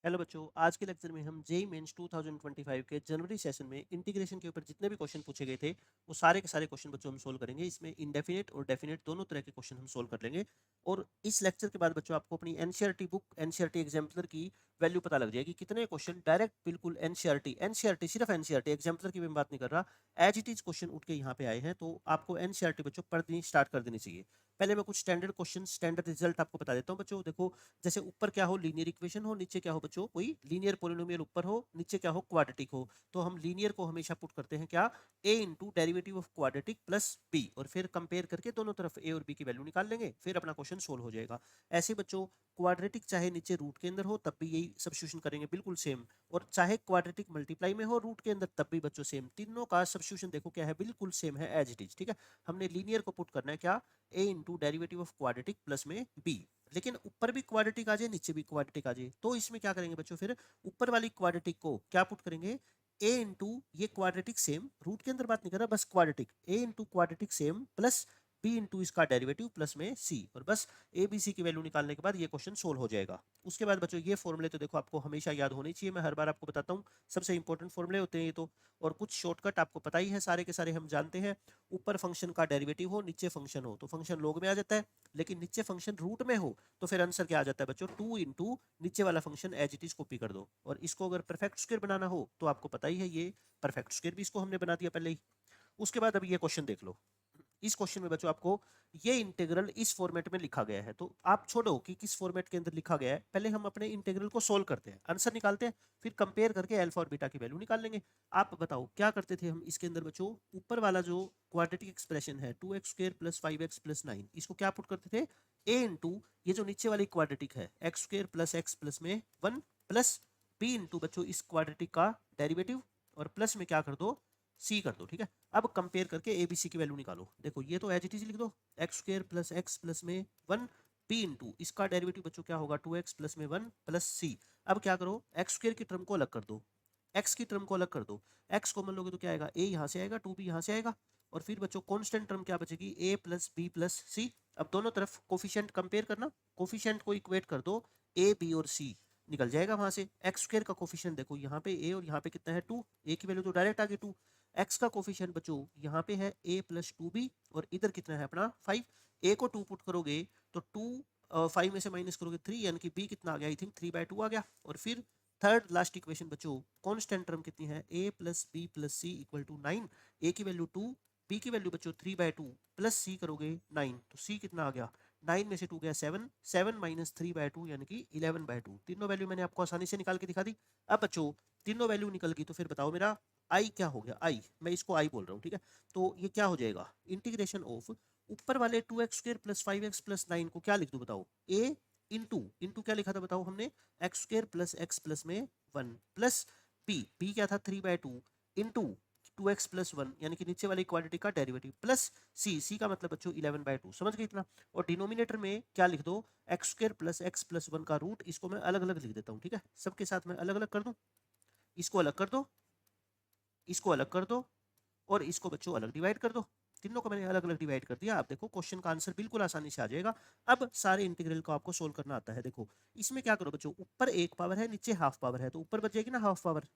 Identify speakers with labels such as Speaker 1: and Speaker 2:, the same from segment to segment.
Speaker 1: Hello बच्चों, आज के लेक्चर में हम जेईई मेंस 2025 के जनवरी सेशन में इंटीग्रेशन के ऊपर जितने भी क्वेश्चन पूछे गए थे वो सारे के सारे क्वेश्चन बच्चों हम सोल्व करेंगे। इसमें इंडेफिनेट और डेफिनेट दोनों तरह के क्वेश्चन हम सोल्व कर लेंगे। और इस लेक्चर के बाद बच्चों आपको अपनी एनसीईआरटी बुक एनसीईआरटी एग्जाम्पलर की वैल्यू पता लग जाएगी। कितने क्वेश्चन डायरेक्ट बिल्कुल एनसीईआरटी सिर्फ एनसीईआरटी एग्जाम्पलर की भी मैं बात नहीं कर रहा, एज इट इज क्वेश्चन उठ के यहाँ पे आए हैं, तो आपको एनसीईआरटी बच्चों पढ़नी स्टार्ट कर देनी चाहिए। पहले मैं कुछ स्टैंडर्ड क्वेश्चन स्टैंडर्ड रिजल्ट आपको बता देता हूँ बच्चों। देखो, जैसे ऊपर क्या हो लीनियर इक्वेशन हो, नीचे क्या हो बच्चों कोई लीनियर पोलिनोमियल ऊपर हो, नीचे क्या हो क्वाड्रेटिक हो, तो हम लीनियर को हमेशा पुट करते हैं क्या, a into derivative of quadratic plus b, और फिर कंपेयर करके दोनों तरफ a और b की वैल्यू निकाल लेंगे, फिर अपना क्वेश्चन सोल्व हो जाएगा। ऐसे बच्चों क्वाड्रेटिक चाहे नीचे रूट के अंदर हो तब भी यही सब्स्टिट्यूशन करेंगे बिल्कुल सेम, और चाहे क्वाड्रेटिक मल्टीप्लाई में हो रूट के अंदर तब भी बच्चों सेम, तीनों का सब्स्टिट्यूशन देखो क्या है, बिल्कुल सेम है एज इट इज। ठीक है, हमने लीनियर को पुट करना है क्या, a into derivative of quadratic plus में b, लेकिन ऊपर भी क्वाड्रेटिक आ जाए नीचे भी क्वाड्रेटिक आ जाए, तो इसमें क्या करेंगे बच्चों, फिर ऊपर वाली क्वाड्रेटिक को क्या पुट करेंगे, a इंटू ये क्वाड्रेटिक सेम, रूट के अंदर बात नहीं कर रहा, बस quadratic a into quadratic same plus b into इसका डेरिवेटिव प्लस में c, और बस a b c की वैल्यू निकालने के बाद ये क्वेश्चन सोल्व हो जाएगा। उसके बाद बच्चों ये फॉर्मूले तो देखो आपको हमेशा याद होने चाहिए, मैं हर बार आपको बताता हूँ, सबसे इंपॉर्टेंट फॉर्मूले होते हैं ये तो। और कुछ शॉर्टकट आपको पता ही है, सारे के सारे हम जानते हैं। ऊपर फंक्शन का डेरिवेटिव हो, नीचे फंक्शन हो तो फंक्शन लॉग में आ जाता है, लेकिन नीचे फंक्शन रूट में हो तो फिर आंसर क्या आ जाता है बच्चों, 2 इंटू नीचे वाला function as it is copy कर दो। और इसको अगर परफेक्ट स्क्वायर बनाना हो तो आपको पता ही है, ये परफेक्ट स्क्वायर भी इसको हमने बना दिया पहले ही। उसके बाद अभी ये क्वेश्चन देख लो। इस क्वेश्चन में बच्चों आपको ये इंटीग्रल इस फॉर्मेट में लिखा गया है, तो आप छोड़ो कि किस फॉर्मेट के अंदर लिखा गया है, पहले हम अपने इंटीग्रल को सोल्व करते हैं, आंसर निकालते हैं, फिर कंपेयर करके अल्फा और बीटा की वैल्यू निकाल लेंगे। आप बताओ क्या करते थे हम इसके अंदर बच्चों, ऊपर वाला जो क्वाड्रेटिक एक्सप्रेशन है 2x² प्लस 5x प्लस 9, इसको क्या पुट करते थे, a इंटू ये जो नीचे वाली क्वाड्रेटिक है x² प्लस x प्लस में 1 प्लस b इंटू बच्चों इस क्वाड्रेटिक का डेरिवेटिव, और प्लस में क्या कर दो, सी कर दो। ठीक है, अब कंपेयर करके ए बी सी की वैल्यू निकालो। देखो ये तो एज इट इज लिख दो, x square plus x plus में 1 पी इंटू इसका डेरिवेटिव बच्चों क्या होगा 2x प्लस में 1 प्लस सी। अब क्या करो, एक्स स्क्र की टर्म को अलग कर दो, एक्स की टर्म को अलग कर दो, एक्स कॉमन लोगे तो क्या आएगा, ए यहाँ से आएगा 2b यहाँ से आएगा, और फिर बच्चों कांस्टेंट टर्म क्या बचेगी, a प्लस बी प्लस सी। अब दोनों तरफ कोफिशिएंट कंपेयर करना, कोफिशिएंट को इक्वेट कर दो, a b और c निकल जाएगा वहां से। एक्स स्क्र का कोफिशिएंट देखो यहाँ पे a और यहाँ पे कितना है 2, a की वैल्यू तो डायरेक्ट आ गई 2, एक्स का कोफिशिएंट बच्चों यहाँ पे है a प्लस 2b, और इधर कितना है अपना 5, a को 2 पुट करोगे तो 2 5 में से माइनस करोगे 3, यानी कि b कितना आ गया, आई थिंक 3/2 आ गया। और फिर थर्ड लास्ट इक्वेशन बच्चों, कांस्टेंट टर्म कितनी है, a plus b plus c equal to 9, a की वैल्यू 2, b की वैल्यू बच्चों 3/2 प्लस c करोगे 9, तो c कितना आ गया, 9 में से 2 गया 7, 7 माइनस 3/2 यानी कि 11/2। तीनों वैल्यू मैंने आपको आसानी से निकाल के दिखा दी। अब बच्चों तीनों वैल्यू निकल गई, तो फिर बताओ मेरा आई क्या हो गया, आई, मैं इसको आई बोल रहा हूँ। ठीक है, तो ये क्या हो जाएगा, इंटीग्रेशन ऑफ ऊपर वाले 2x² प्लस 5x प्लस 9 को क्या लिख दूँ बताओ, a इंटू इंटू क्या लिखा था बताओ हमने, x² प्लस x प्लस में 1 प्लस b क्या था 3/2 इंटू 2x प्लस 1 यानी कि नीचे वाली क्वांटिटी का डेरिवेटिव प्लस c का मतलब बच्चों 11/2, समझ गए इतना। और डिनोमिनेटर में क्या लिख दो, x² प्लस x प्लस 1 का रूट, इसको मैं अलग अलग लिख देता हूँ। ठीक है, सबके साथ मैं अलग अलग कर दूँ, इसको अलग कर दो, इसको अलग कर दो, और इसको बच्चों अलग डिवाइड कर दो। तीनों को मैंने अलग अलग डिवाइड कर दिया। आप देखो क्वेश्चन का आंसर बिल्कुल आसानी से आ जाएगा। अब सारे इंटीग्रल को आपको सोल्व करना आता है। देखो इसमें क्या करो बच्चों, ऊपर एक पावर है नीचे हाफ पावर है, तो ऊपर बच जाएगी ना हाफ पावर।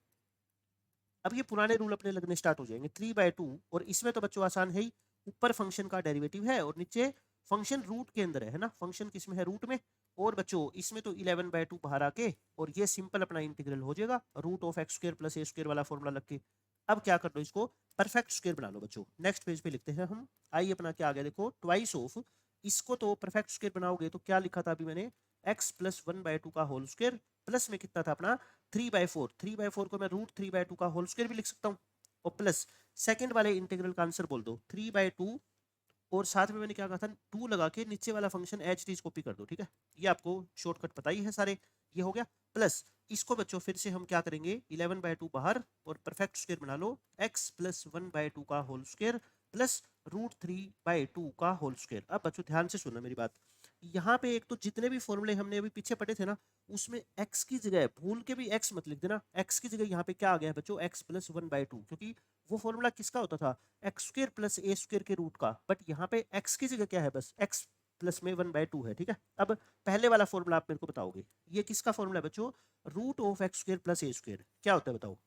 Speaker 1: अब ये पुराने रूल अपने लगने स्टार्ट हो जाएंगे, 3/2, और इसमें तो बच्चों आसान है ही, ऊपर फंक्शन का डेरिवेटिव है और नीचे फंक्शन रूट के अंदर है ना, फंक्शन किस में है, रूट में। और बच्चों इसमें तो 11/2 बाहर आके, और ये सिंपल अपना इंटीग्रल हो जाएगा root of x² plus a² वाला फॉर्मूला लग के। अब क्या कर दो, इसको परफेक्ट स्क्वायर बना लो बच्चों। नेक्स्ट पेज पे लिखते हैं हम, आई अपना क्या आ गया देखो, ट्वाइस ऑफ, इसको तो परफेक्ट स्क्वायर बनाओगे तो क्या लिखा था अभी मैंने, x प्लस 1/2 का होल स्क्वायर, प्लस में कितना था अपना 3/4, 3/4 को मैं √3/2 का होल स्क्वायर भी लिख सकता हूँ, और प्लस सेकंड वाले इंटीग्रल का आंसर बोल दो 3/2, और साथ में मैंने क्या कहा था 2 लगा के नीचे वाला फंक्शन एच टी कॉपी कर दो। ठीक है, ये आपको शॉर्टकट पता ही है सारे, ये हो गया। प्लस इसको बच्चों फिर से हम क्या करेंगे, 11/2 बाहर और परफेक्ट स्क्वायर बना लो, x प्लस 1/2 का होल स्क्वायर प्लस √3/2 का होल स्क्वायर। अब बच्चों ध्यान से सुनना मेरी बात, यहाँ पे एक तो जितने भी फॉर्मूले हमने अभी पीछे पढ़े थे ना, उसमें x की जगह भूल के भी x मत लिख देना, x की जगह यहाँ पे क्या आ गया है बच्चों, x प्लस 1/2, क्योंकि वो फॉर्मूला किसका होता था, x² प्लस a² के रूट का, बट यहाँ पे x की जगह क्या है, बस x प्लस में 1/2 है, ठीक है। अब पहले वाला फॉर्मूला आप मेरे को बताओगे, ये किसका फॉर्मूला है बच्चों? Root of x square plus a square क्या होता है बताओ?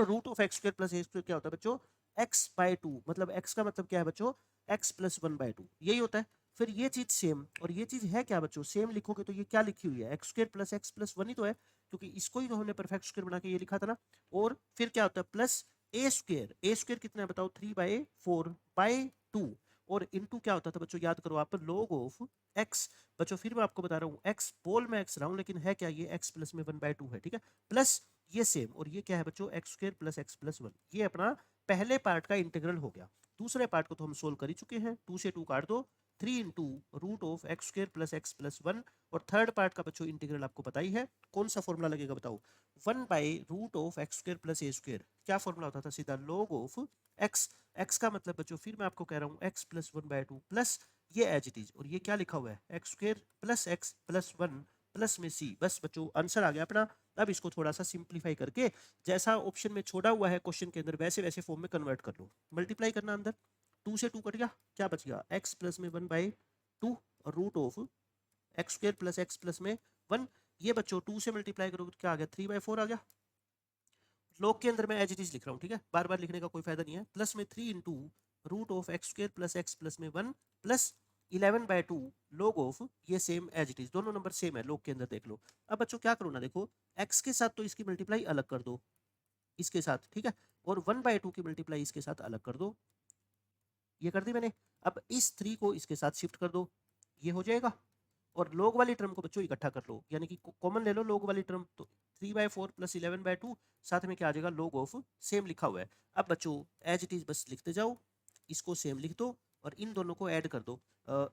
Speaker 1: Root of x square plus a square क्या होता है बच्चों? x/2, मतलब x का मतलब क्या है बच्चों? x + 1/2, यही होता है। फिर ये चीज सेम, और ये चीज है क्या बच्चों? सेम लिखोगे तो ये क्या लिखी हुई है? X square plus x plus 1 ही तो है, क्योंकि इसको ही तो हमने परफेक्ट स्क्वायर बना के ये लिखा था ना। और फिर क्या होता है? प्लस ए स्क्वायर कितना है बताओ? 3/4/2। और इनटू क्या होता था बच्चों? याद करो आप, log ऑफ x। बच्चों फिर मैं आपको बता रहा हूँ, x बोल मैं x रहा हूँ, लेकिन है क्या? ये x प्लस में 1/2 है, ठीक है। प्लस ये सेम, और ये क्या है बच्चों? X square plus x plus 1। ये अपना पहले पार्ट का इंटीग्रल हो गया। दूसरे पार्ट को तो हम सोल्व कर ही चुके हैं, 2 से 2 काट दो, 3 into root of x square plus x plus 1। और थर्ड पार्ट का बच्चों इंटीग्रल आपको पता ही है, कौन सा फॉर्मूला लगेगा बताओ? 1/रूट of x square plus a square. क्या फॉर्मूला होता था? सीधा log ऑफ एक्स। एक्स का मतलब बच्चों फिर मैं आपको कह रहा हूँ x प्लस 1/2 प्लस ये एज इट इज, और ये क्या लिखा हुआ है? X square plus x plus 1 plus में c। बस बच्चों आंसर आ गया अपना। अब इसको थोड़ा सा सिंप्लीफाई करके जैसा ऑप्शन में छोड़ा हुआ है क्वेश्चन के अंदर, वैसे वैसे फॉर्म में कन्वर्ट कर लो। मल्टीप्लाई करना अंदर, 2 से 2 कट गया, क्या बच गया? x प्लस में 1/2 और root of x square plus x plus में 1। ये बच्चों 2 से मल्टीप्लाई करोगे तो क्या आ गया? 3/4 आ गया। लॉग के अंदर मैं एज इट इज लिख रहा हूँ, ठीक है, बार बार लिखने का कोई फायदा नहीं है। प्लस में 3 into root of x square plus x plus में 1 प्लस 11/2 log ऑफ ये सेम एज इट इज, दोनों नंबर सेम है लॉग के अंदर, देख लो। अब बच्चों क्या करो ना, देखो x के साथ तो इसकी मल्टीप्लाई अलग कर दो इसके साथ, ठीक है, और 1/2 की मल्टीप्लाई इसके साथ अलग कर दो, ये कर दी मैंने। अब इस 3 को इसके साथ शिफ्ट कर दो, ये हो जाएगा। और log वाली टर्म को बच्चों इकट्ठा कर लो, यानी कि कॉमन ले लो log वाली टर्म, तो 3/4 प्लस 11/2 साथ में क्या आ जाएगा? log ऑफ सेम लिखा हुआ है। अब बच्चों एज इट इज बस लिखते जाओ, इसको सेम लिख दो और इन दोनों को ऐड कर दो।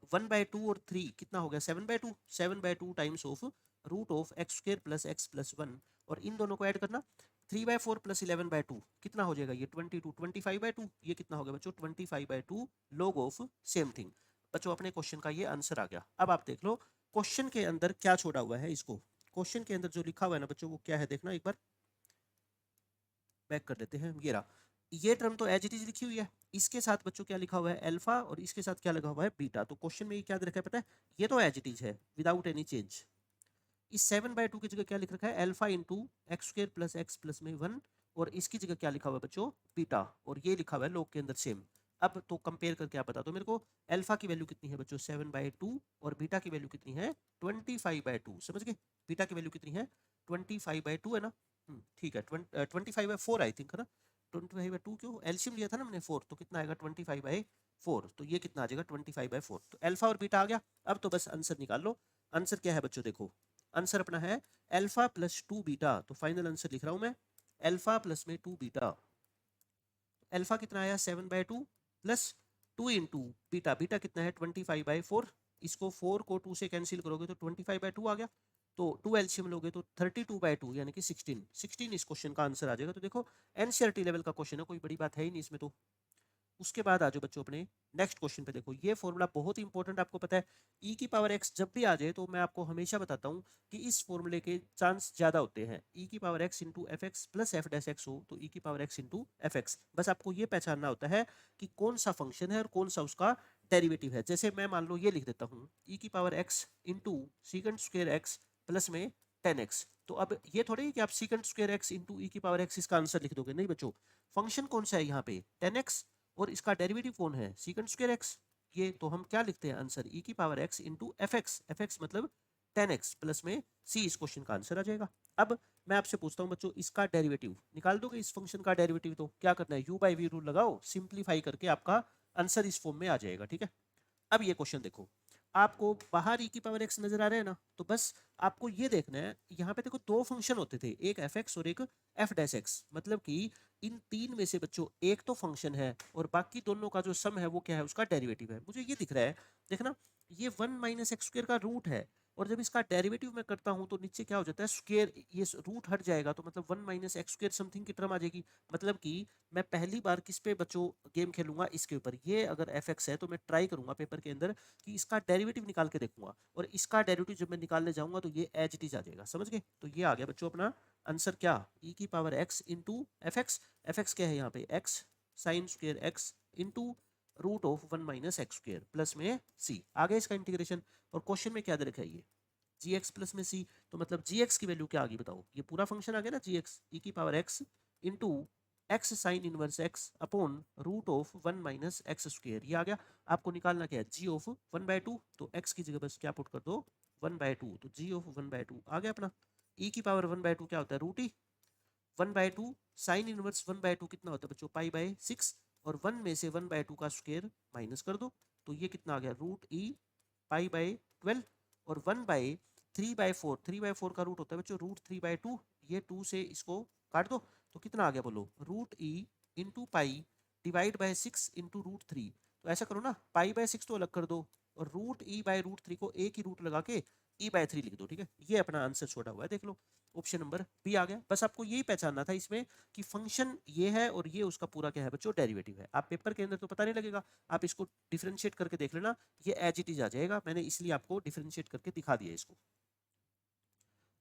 Speaker 1: 1/2 और 3 कितना हो गया? 7/2। 7/2 times of root of x square plus x plus 1, और इन दोनों को ऐड करना। 3/4 प्लस 11/2 कितना हो जाएगा? ये 22। 25/2 ये कितना हो गया बच्चों? 25/2 log ऑफ सेम थिंग। बच्चों अपने क्वेश्चन का ये आंसर आ गया। अब आप देख लो क्वेश्चन के अंदर क्या छोड़ा हुआ है। इसको क्वेश्चन के अंदर जो लिखा हुआ है ना बच्चों, वो क्या है देखना एक बार, बैक कर लेते हैं। ये रहा, ये टर्म तो एज इट इज लिखी हुई है, इसके साथ बच्चों क्या लिखा हुआ है? अल्फा, और इसके साथ क्या लगा हुआ है? बीटा। तो क्वेश्चन में ये क्या दे रखा है पता है? ये तो एज इट इज है विदाउट एनी चेंज। इस 7/2 की जगह क्या लिख रखा है? Alpha into x square plus x plus में 1, और इसकी जगह क्या लिखा हुआ है बच्चों? बीटा, और ये लिखा हुआ है लॉग के अंदर सेम। अब तो कंपेयर करके आप बता दो मेरे को, अल्फा की वैल्यू कितनी है बच्चों? 7/2, और बीटा की वैल्यू कितनी है? 25/2। समझ गए? बीटा की वैल्यू कितनी है? 25/2 है ना? ठीक है, 25/4 आई थिंक, है ना? 25/2 क्यों? एलसीएम लिया था ना मैंने 4, तो कितना आएगा? 25/4। तो ये कितना आ जाएगा? 25/4। तो अल्फा और बीटा आ गया। अब तो बस आंसर निकाल लो। आंसर क्या है बच्चों? देखो आंसर अपना है अल्फा प्लस 2 बीटा। तो फाइनल आंसर लिख रहा हूं मैं, अल्फा प्लस में 2 बीटा। अल्फा कितना आया? 7/2 प्लस 2 इंटू बीटा, बीटा कितना है? 25/4। इसको 4 को 2 से कैंसिल करोगे तो 25/2 आ गया। तो 2 एलसीएम लोगे तो 32/2 यानी कि 16 इस क्वेश्चन का आंसर आ जाएगा। तो देखो एनसीईआरटी लेवल का क्वेश्चन है, कोई बड़ी बात है ही नहीं इसमें। तो उसके बाद आ जाओ बच्चों अपने नेक्स्ट क्वेश्चन पे। देखो ये फॉर्मूला बहुत इंपॉर्टेंट, आपको पता है e की पावर x जब भी आ जाए तो मैं आपको हमेशा बताता हूँ कि इस फॉर्मूले के चांस ज्यादा होते हैं। e की power x into F x plus F dash x हो तो e की power x into F x. बस आपको ये पहचानना होता है कि कौन सा फंक्शन है और कौन सा उसका डेरिवेटिव है। जैसे मैं मान लो ये लिख देता हूँ e की power x into secant square x plus में 10x। तो अब ये थोड़ी कि आप secant square x into e की पावर x इसका आंसर लिख दोगे, नहीं बच्चों। फंक्शन कौन सा है यहाँ पे? 10x, और इसका डेरिवेटिव कौन है? सीकेंड स्क्वायर एक्स। ये तो हम क्या लिखते हैं आंसर? e की power x into F x. F x मतलब 10x प्लस में c, इस क्वेश्चन का आंसर आ जाएगा। अब मैं आपसे पूछता हूँ बच्चों, इसका डेरिवेटिव निकाल दोगे? इस फंक्शन का डेरिवेटिव तो क्या करना है? u/v रूल लगाओ, सिंप्लीफाई करके आपका आंसर इस फॉर्म में आ जाएगा, ठीक है। अब ये क्वेश्चन देखो, आपको बाहर e की पावर x नजर आ रहा है ना, तो बस आपको ये देखना है, यहाँ पे देखो दो फंक्शन होते थे, एक एफ एक्स और एक एफ डैश एक्स। मतलब कि इन तीन में से बच्चों एक तो फंक्शन है और बाकी दोनों का जो सम है वो क्या है? उसका डेरिवेटिव है। मुझे ये दिख रहा है, देखना, ये 1 माइनस एक्स स्क्वायर का रूट है, और जब इसका डेरिवेटिव मैं करता हूं तो नीचे क्या हो जाता है? स्क्वायर, ये रूट हट जाएगा तो मतलब 1 माइनस एक्स स्क्वायर समथिंग की टर्म आ जाएगी। मतलब कि मैं पहली बार किस पे बच्चों गेम खेलूंगा? इसके ऊपर। ये अगर एफ एक्स है तो मैं ट्राई करूंगा पेपर के अंदर कि इसका डेरिवेटिव निकाल के देखूंगा, और इसका डेरिवेटिव जब मैं निकालने जाऊंगा तो ये एज इट इज आ जाएगा। समझ गए? तो ये आ गया बच्चों अपना आंसर, क्या? e की power x into F x. F X क्या है यहाँ पे? x sine square x into root of 1 minus x square plus में सी। आगे इसका इंटीग्रेशन, और क्वेश्चन में क्या दे रखा है ये जी एक्स प्लस में सी, तो मतलब जी एक्स की वैल्यू क्या आ गई बताओ, ये पूरा फंक्शन आ गया ना जी एक्स ई की power x into x sine inverse x upon root of 1 minus x square, ये आ गया। आपको निकालना क्या है जी ऑफ 1/2, तो एक्स की जगह बस क्या पुट कर दो 1/2, तो जी ऑफ 1/2 आ गया अपना। ई की पावर 1/2 क्या होता है रूट ई, 1/2 साइन इनवर्स 1/2 कितना होता है बच्चों पाई/6, और 1 में से 1/2 का स्क्वायर माइनस कर दो, तो ये कितना आ गया रूट ई पाई/12, और 1/3/4, 3/4 का रूट होता है बच्चों रूट 3/2, ये 2 से इसको काट दो, तो कितना आ गया बोलो root e into pi divide by 6 into root 3। तो ऐसा करो ना पाई/6 तो अलग कर दो, और रूट ई बाय रूट 3 को एक ही रूट लगा के ई/3 लिख दो, ठीक है। ये अपना आंसर छोड़ा हुआ है, देख लो ऑप्शन नंबर बी आ गया। बस आपको यही पहचानना था इसमें कि फंक्शन ये है और ये उसका पूरा क्या है बच्चों डेरिवेटिव है। आप पेपर के अंदर तो पता नहीं लगेगा, आप इसको डिफरेंशिएट करके देख लेना, ये एज इट इज आ जाएगा, मैंने इसलिए आपको डिफरेंशिएट करके दिखा दिया इसको।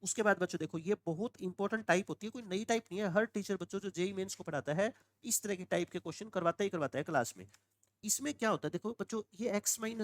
Speaker 1: उसके बाद बच्चों देखो ये बहुत इंपॉर्टेंट टाइप होती है, कोई नई टाइप नहीं है, हर टीचर बच्चों जो जेईई मेंस को पढ़ाता है इस तरह के टाइप के क्वेश्चन करवाता ही करवाता है क्लास में। इसमें क्या होता है देखो बच्चों, ये x-1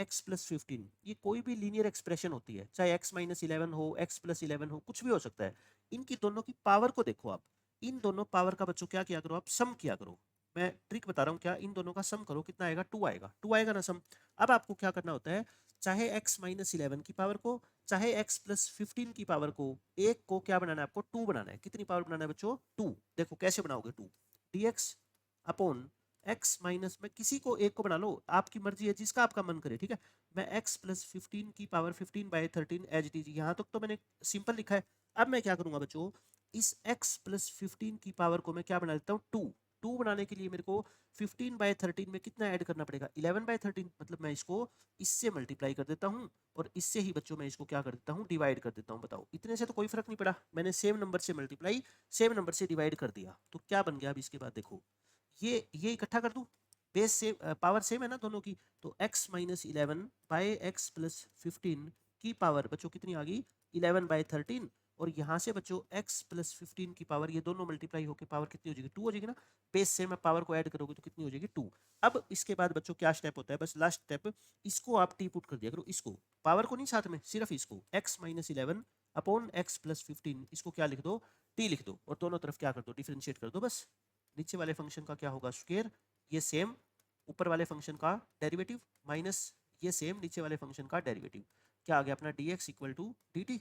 Speaker 1: x+15 ये कोई भी लीनियर एक्सप्रेशन होती है, चाहे x-11 हो x+11 हो, कुछ भी हो सकता है। इनकी दोनों की पावर को देखो आप, इन दोनों पावर का बच्चों क्या किया करो आप सम किया करो। मैं ट्रिक बता रहा हूँ, क्या इन दोनों का सम करो कितना आएगा 2 आएगा, 2 आएगा ना सम। अब आपको क्या करना होता है, चाहे x-11 की पावर को चाहे x+15 की पावर को, एक को क्या बनाना है आपको 2 बनाना है। कितनी पावर बनाना है बच्चों 2, देखो कैसे बनाओगे 2 dx अपॉन x माइनस में किसी को एक को बना लो, आपकी मर्जी है जिसका आपका मन करे, ठीक है। मैं x+15 की पावर 15/13 एज इट इज, यहाँ तक तो मैंने सिंपल लिखा है। अब मैं क्या करूंगा बच्चों, इस x+15 की पावर को मैं क्या बना देता हूँ 2। 2 बनाने के लिए मेरे को 15/13 में कितना ऐड करना पड़ेगा 11/13, मतलब मैं इसको इससे मल्टीप्लाई कर देता हूँ, और इससे ही बच्चों मैं इसको क्या कर देता हूँ डिवाइड कर देता हूँ। बताओ इतने से तो कोई फर्क नहीं पड़ा, मैंने सेम नंबर से मल्टीप्लाई सेम नंबर से डिवाइड कर दिया, तो क्या बन गया। अब इसके बाद देखो ये इकट्ठा कर दूं, बेस से पावर सेम है ना दोनों की, तो x-11 बाय x+15 की पावर बच्चों कितनी आ गई 11/13, और यहाँ से बच्चों x+15 की पावर ये दोनों मल्टीप्लाई होकर पावर कितनी हो जाएगी 2 हो जाएगी ना, बेस से में पावर को ऐड करोगे तो कितनी हो जाएगी 2। अब इसके बाद बच्चों क्या स्टेप होता है, बस लास्ट स्टेप, इसको आप टी पुट कर दिया करो, इसको पावर को नहीं साथ में, सिर्फ इसको x-11 अपॉन x+15 इसको क्या लिख दो टी लिख दो, और दोनों तरफ क्या कर दो डिफरेंशिएट कर दो। बस नीचे वाले फंक्शन का क्या होगा स्क्वायर, ये सेम ऊपर वाले फंक्शन का डेरिवेटिव माइनस ये सेम नीचे वाले फंक्शन का डेरिवेटिव, क्या आ गया अपना dx इक्वल टू dt।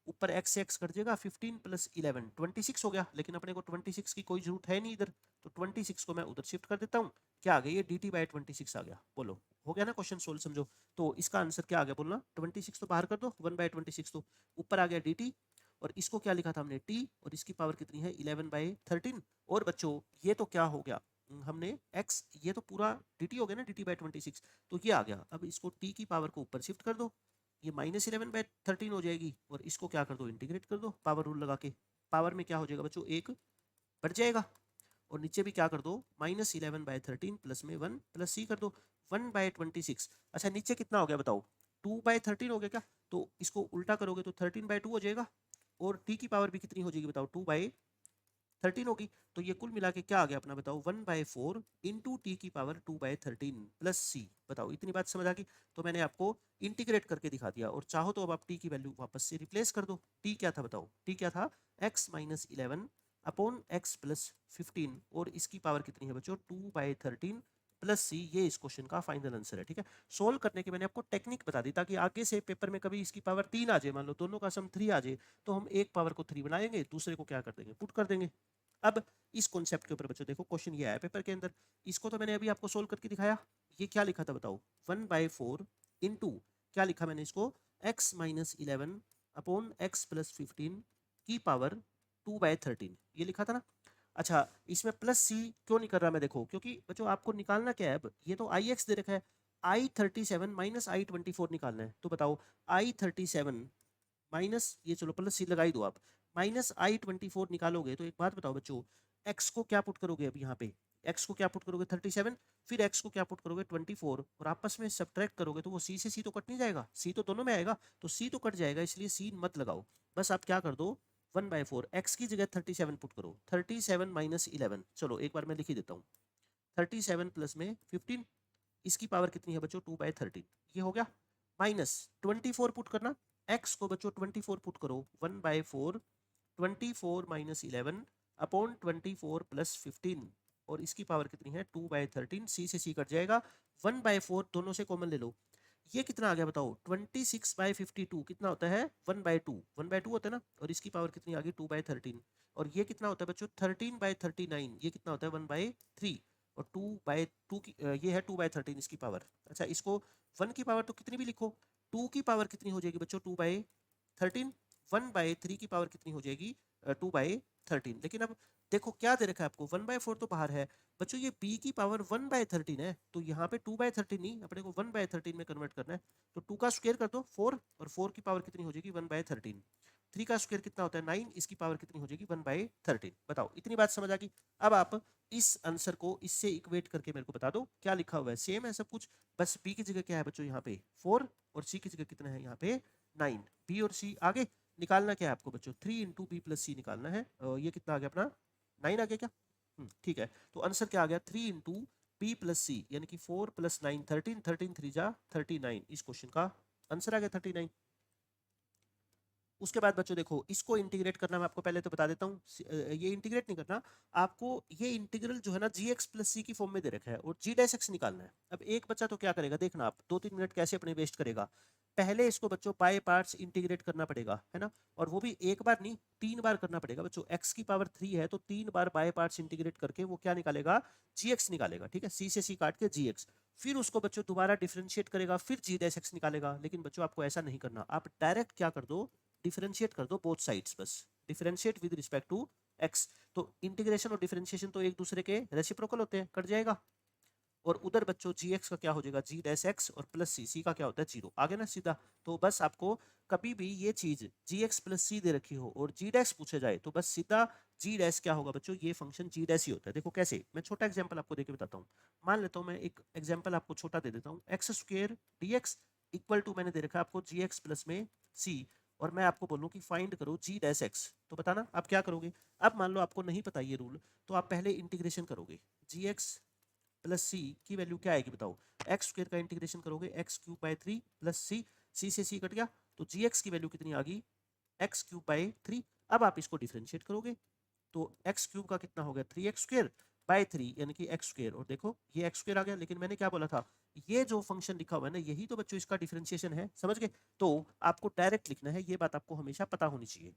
Speaker 1: ऊपर x से x कट जाएगा, 15 प्लस 11 26 हो गया, लेकिन अपने को 26 की कोई जरूरत है नहीं इधर, तो 26 को मैं उधर शिफ्ट कर देता हूँ, क्या आ गया ये dt/26 आ गया। बोलो हो गया ना क्वेश्चन सोल्व, समझो। तो इसका आंसर क्या आ गया बोलना 26 तो बाहर कर दो 1/26, तो ऊपर आ गया dt, और इसको क्या लिखा था हमने t, और इसकी पावर कितनी है 11/13। और बच्चों ये तो क्या हो गया, हमने x ये तो पूरा dt हो गया ना dt/26, तो ये आ गया। अब इसको t की पावर को ऊपर शिफ्ट कर दो, ये -11/13 हो जाएगी, और इसको क्या कर दो इंटीग्रेट कर दो पावर रूल लगा के, पावर में क्या हो जाएगा बच्चों एक बढ़ जाएगा, और नीचे भी क्या कर दो -11/13 प्लस में 1 प्लस c कर दो 1/26। अच्छा नीचे कितना हो गया बताओ 2/13 हो गया क्या, तो इसको उल्टा करोगे तो 13/2 हो जाएगा, और t की पावर भी कितनी हो जाएगी बताओ 2/13 होगी, तो ये कुल मिला के क्या आ गया अपना बताओ 1/4 इंटू टी की पावर 2/13 प्लस सी। बताओ इतनी बात समझ आ गई, तो मैंने आपको इंटीग्रेट करके दिखा दिया, और चाहो तो अब आप टी की वैल्यू वापस से रिप्लेस कर दो। टी क्या था बताओ, टी क्या था x-11 अपॉन x+15, और इसकी पावर कितनी है बच्चों 2/13 प्लस सी, ये इस क्वेश्चन का फाइनल आंसर है, ठीक है। सोल्व करने की मैंने आपको टेक्निक बता दी ताकि आगे से पेपर में कभी इसकी पावर 3 आ जाए, मान लो दोनों का सम 3 आ जाए, तो हम एक पावर को 3 बनाएंगे, दूसरे को क्या कर देंगे पुट कर देंगे। अब इस कॉन्सेप्ट के ऊपर बच्चों देखो क्वेश्चन ये आया पेपर के अंदर, इसको तो मैंने अभी आपको सोल्व करके दिखाया। ये क्या लिखा था बताओ 1/4 इंटू क्या लिखा मैंने इसको x-11 अपॉन x+15 की पावर 2/13, ये लिखा था ना। अच्छा इसमें प्लस सी क्यों नहीं कर रहा मैं, देखो क्योंकि बच्चों आपको निकालना क्या है, अब ये तो आई एक्स दे रखा है, I37 माइनस I24 निकालना है, तो बताओ I37 माइनस ये चलो प्लस सी लगाई दो आप, -I24 निकालोगे तो एक बात बताओ बच्चों, x को क्या पुट करोगे अब यहाँ पे, x को क्या पुट करोगे 37, फिर x को क्या पुट करोगे 24, और आपस में सब्ट्रैक्ट करोगे तो वो c से c तो कट नहीं जाएगा, c तो दोनों में आएगा, तो c तो कट जाएगा, इसलिए c मत लगाओ। बस आप क्या कर दो 1/4 x की जगह 37 पुट करो, 37 माइनस 11, चलो एक बार मैं लिख ही देता हूँ 37 प्लस में 15, इसकी पावर कितनी है बच्चों 2/13, ये हो गया। माइनस 24 पुट करना, x को बच्चों 24 पुट करो, 1/4, 24 माइनस 11 अपॉन 24 प्लस 15, और इसकी पावर कितनी है 2/13, सी से सी कट जाएगा, 1/4 दोनों से कॉमन ले लो, ये कितना आ गया बताओ 26/52 कितना होता है 1/2, 1/2 होता है ना, और इसकी पावर कितनी आ गई 2/13, और ये कितना होता है बच्चों 13/39, ये कितना होता है 1/3, और 2/2 की ये है 2/13 इसकी पावर। अच्छा इसको 1 की पावर तो कितनी भी लिखो, 2 की पावर कितनी हो जाएगी बच्चों 2/13, 1/3 की पावर कितनी हो जाएगी 2/13। लेकिन अब देखो क्या दे रखा है आपको 1/4 तो बाहर है बच्चों, ये b की पावर 1/13 है, तो यहाँ पे 2/13 नहीं, अपने को 1/13 में कन्वर्ट करना है, तो 2 का स्क्वायर कर दो 4, और 4 की पावर कितनी हो जाएगी 1/13, 3 का स्क्वायर कितना होता है 9, इसकी पावर कितनी हो जाएगी 1/13। बताओ इतनी बात समझ आ गई। अब आप इस आंसर को इससे इक्वेट करके मेरे को बता दो क्या लिखा हुआ है, सेम है सब कुछ, बस b की जगह क्या है बच्चों यहाँ पे 4, और c की जगह कितना है यहाँ पे 9, b और c आगे निकालना क्या है आपको बच्चों 3 इंटू बी प्लस सी निकालना है, ये कितना आ गया अपना 9 आ गया क्या, ठीक है, तो आंसर क्या आ गया 3 इंटू बी प्लस सी, यानी कि 4 प्लस 9 13, 13 3 जा 39, इस क्वेश्चन का आंसर आ गया 39। उसके बाद बच्चों देखो इसको इंटीग्रेट करना मैं आपको पहले तो बता देता हूँ, ये इंटीग्रेट नहीं करना आपको, ये इंटीग्रल जो है ना जी एक्स प्लस सी की फॉर्म में दे रखा है और जी डैश एक्स निकालना है। अब एक बच्चा तो क्या करेगा देखना आप 2-3 मिनट कैसे अपने वेस्ट करेगा, पहले इसको बच्चों बाय पार्ट्स इंटीग्रेट करना पड़ेगा है ना, और वो भी एक बार नहीं 3 बार करना पड़ेगा बच्चों, x की पावर 3 है तो 3 बार बाय पार्ट्स इंटीग्रेट करके वो क्या निकालेगा जी एक्स निकालेगा, ठीक है, सी से सी काट के जी एक्स, फिर उसको बच्चों दोबारा डिफरेंशिएट करेगा फिर जी डैश एक्स निकालेगा। लेकिन बच्चों आपको ऐसा नहीं करना, आप डायरेक्ट क्या कर दो डिफरेंशिएट कर दो बोथ साइड्स, बस differentiate with respect to x, तो इंटीग्रेशन और डिफरेंशिएशन तो एक दूसरे के रेसिप्रोकल होते हैं, कट जाएगा, और उधर बच्चों जी एक्स का क्या हो जाएगा जी डैश एक्स, और प्लस सी, सी का क्या होता है जीरो, आगे ना सीधा। तो बस आपको कभी भी ये चीज जी एक्स प्लस सी दे रखी हो और जी डैश पूछे जाए तो बस सीधा जी डैश क्या होगा बच्चों, ये फंक्शन जी डैश ही होता है। देखो कैसे, मैं छोटा एग्जांपल आपको देके बताता हूँ, मान लेता हूँ मैं एक एग्जांपल आपको छोटा दे देता हूँ, x square d x equal to मैंने दे रखा है आपको जी एक्स प्लस में सी, और मैं आपको बोलूँ कि फाइंड करो जी डैश एक्स, तो बताना आप क्या करोगे। अब मान लो आपको नहीं पता ये रूल, तो आप पहले इंटीग्रेशन करोगे, जी एक्स प्लस सी की वैल्यू क्या आएगी बताओ, एक्स स्क्वायर का इंटीग्रेशन करोगे एक्स क्यूब बाई 3 प्लस सी, सी से सी कट गया, तो जी एक्स की वैल्यू कितनी आ गई एक्स क्यूब बाई 3। अब आप इसको डिफरेंशिएट करोगे तो एक्स क्यूब का कितना हो गया 3x² बाई 3 यानी कि एक्स स्क्वायर, और देखो ये एक्स स्क्वायर आ गया, लेकिन मैंने क्या बोला था ये जो फंक्शन लिखा हुआ है ना यही तो बच्चों इसका डिफरेंशिएशन है, समझ गए, तो आपको डायरेक्ट लिखना है, ये बात आपको हमेशा पता होनी चाहिए।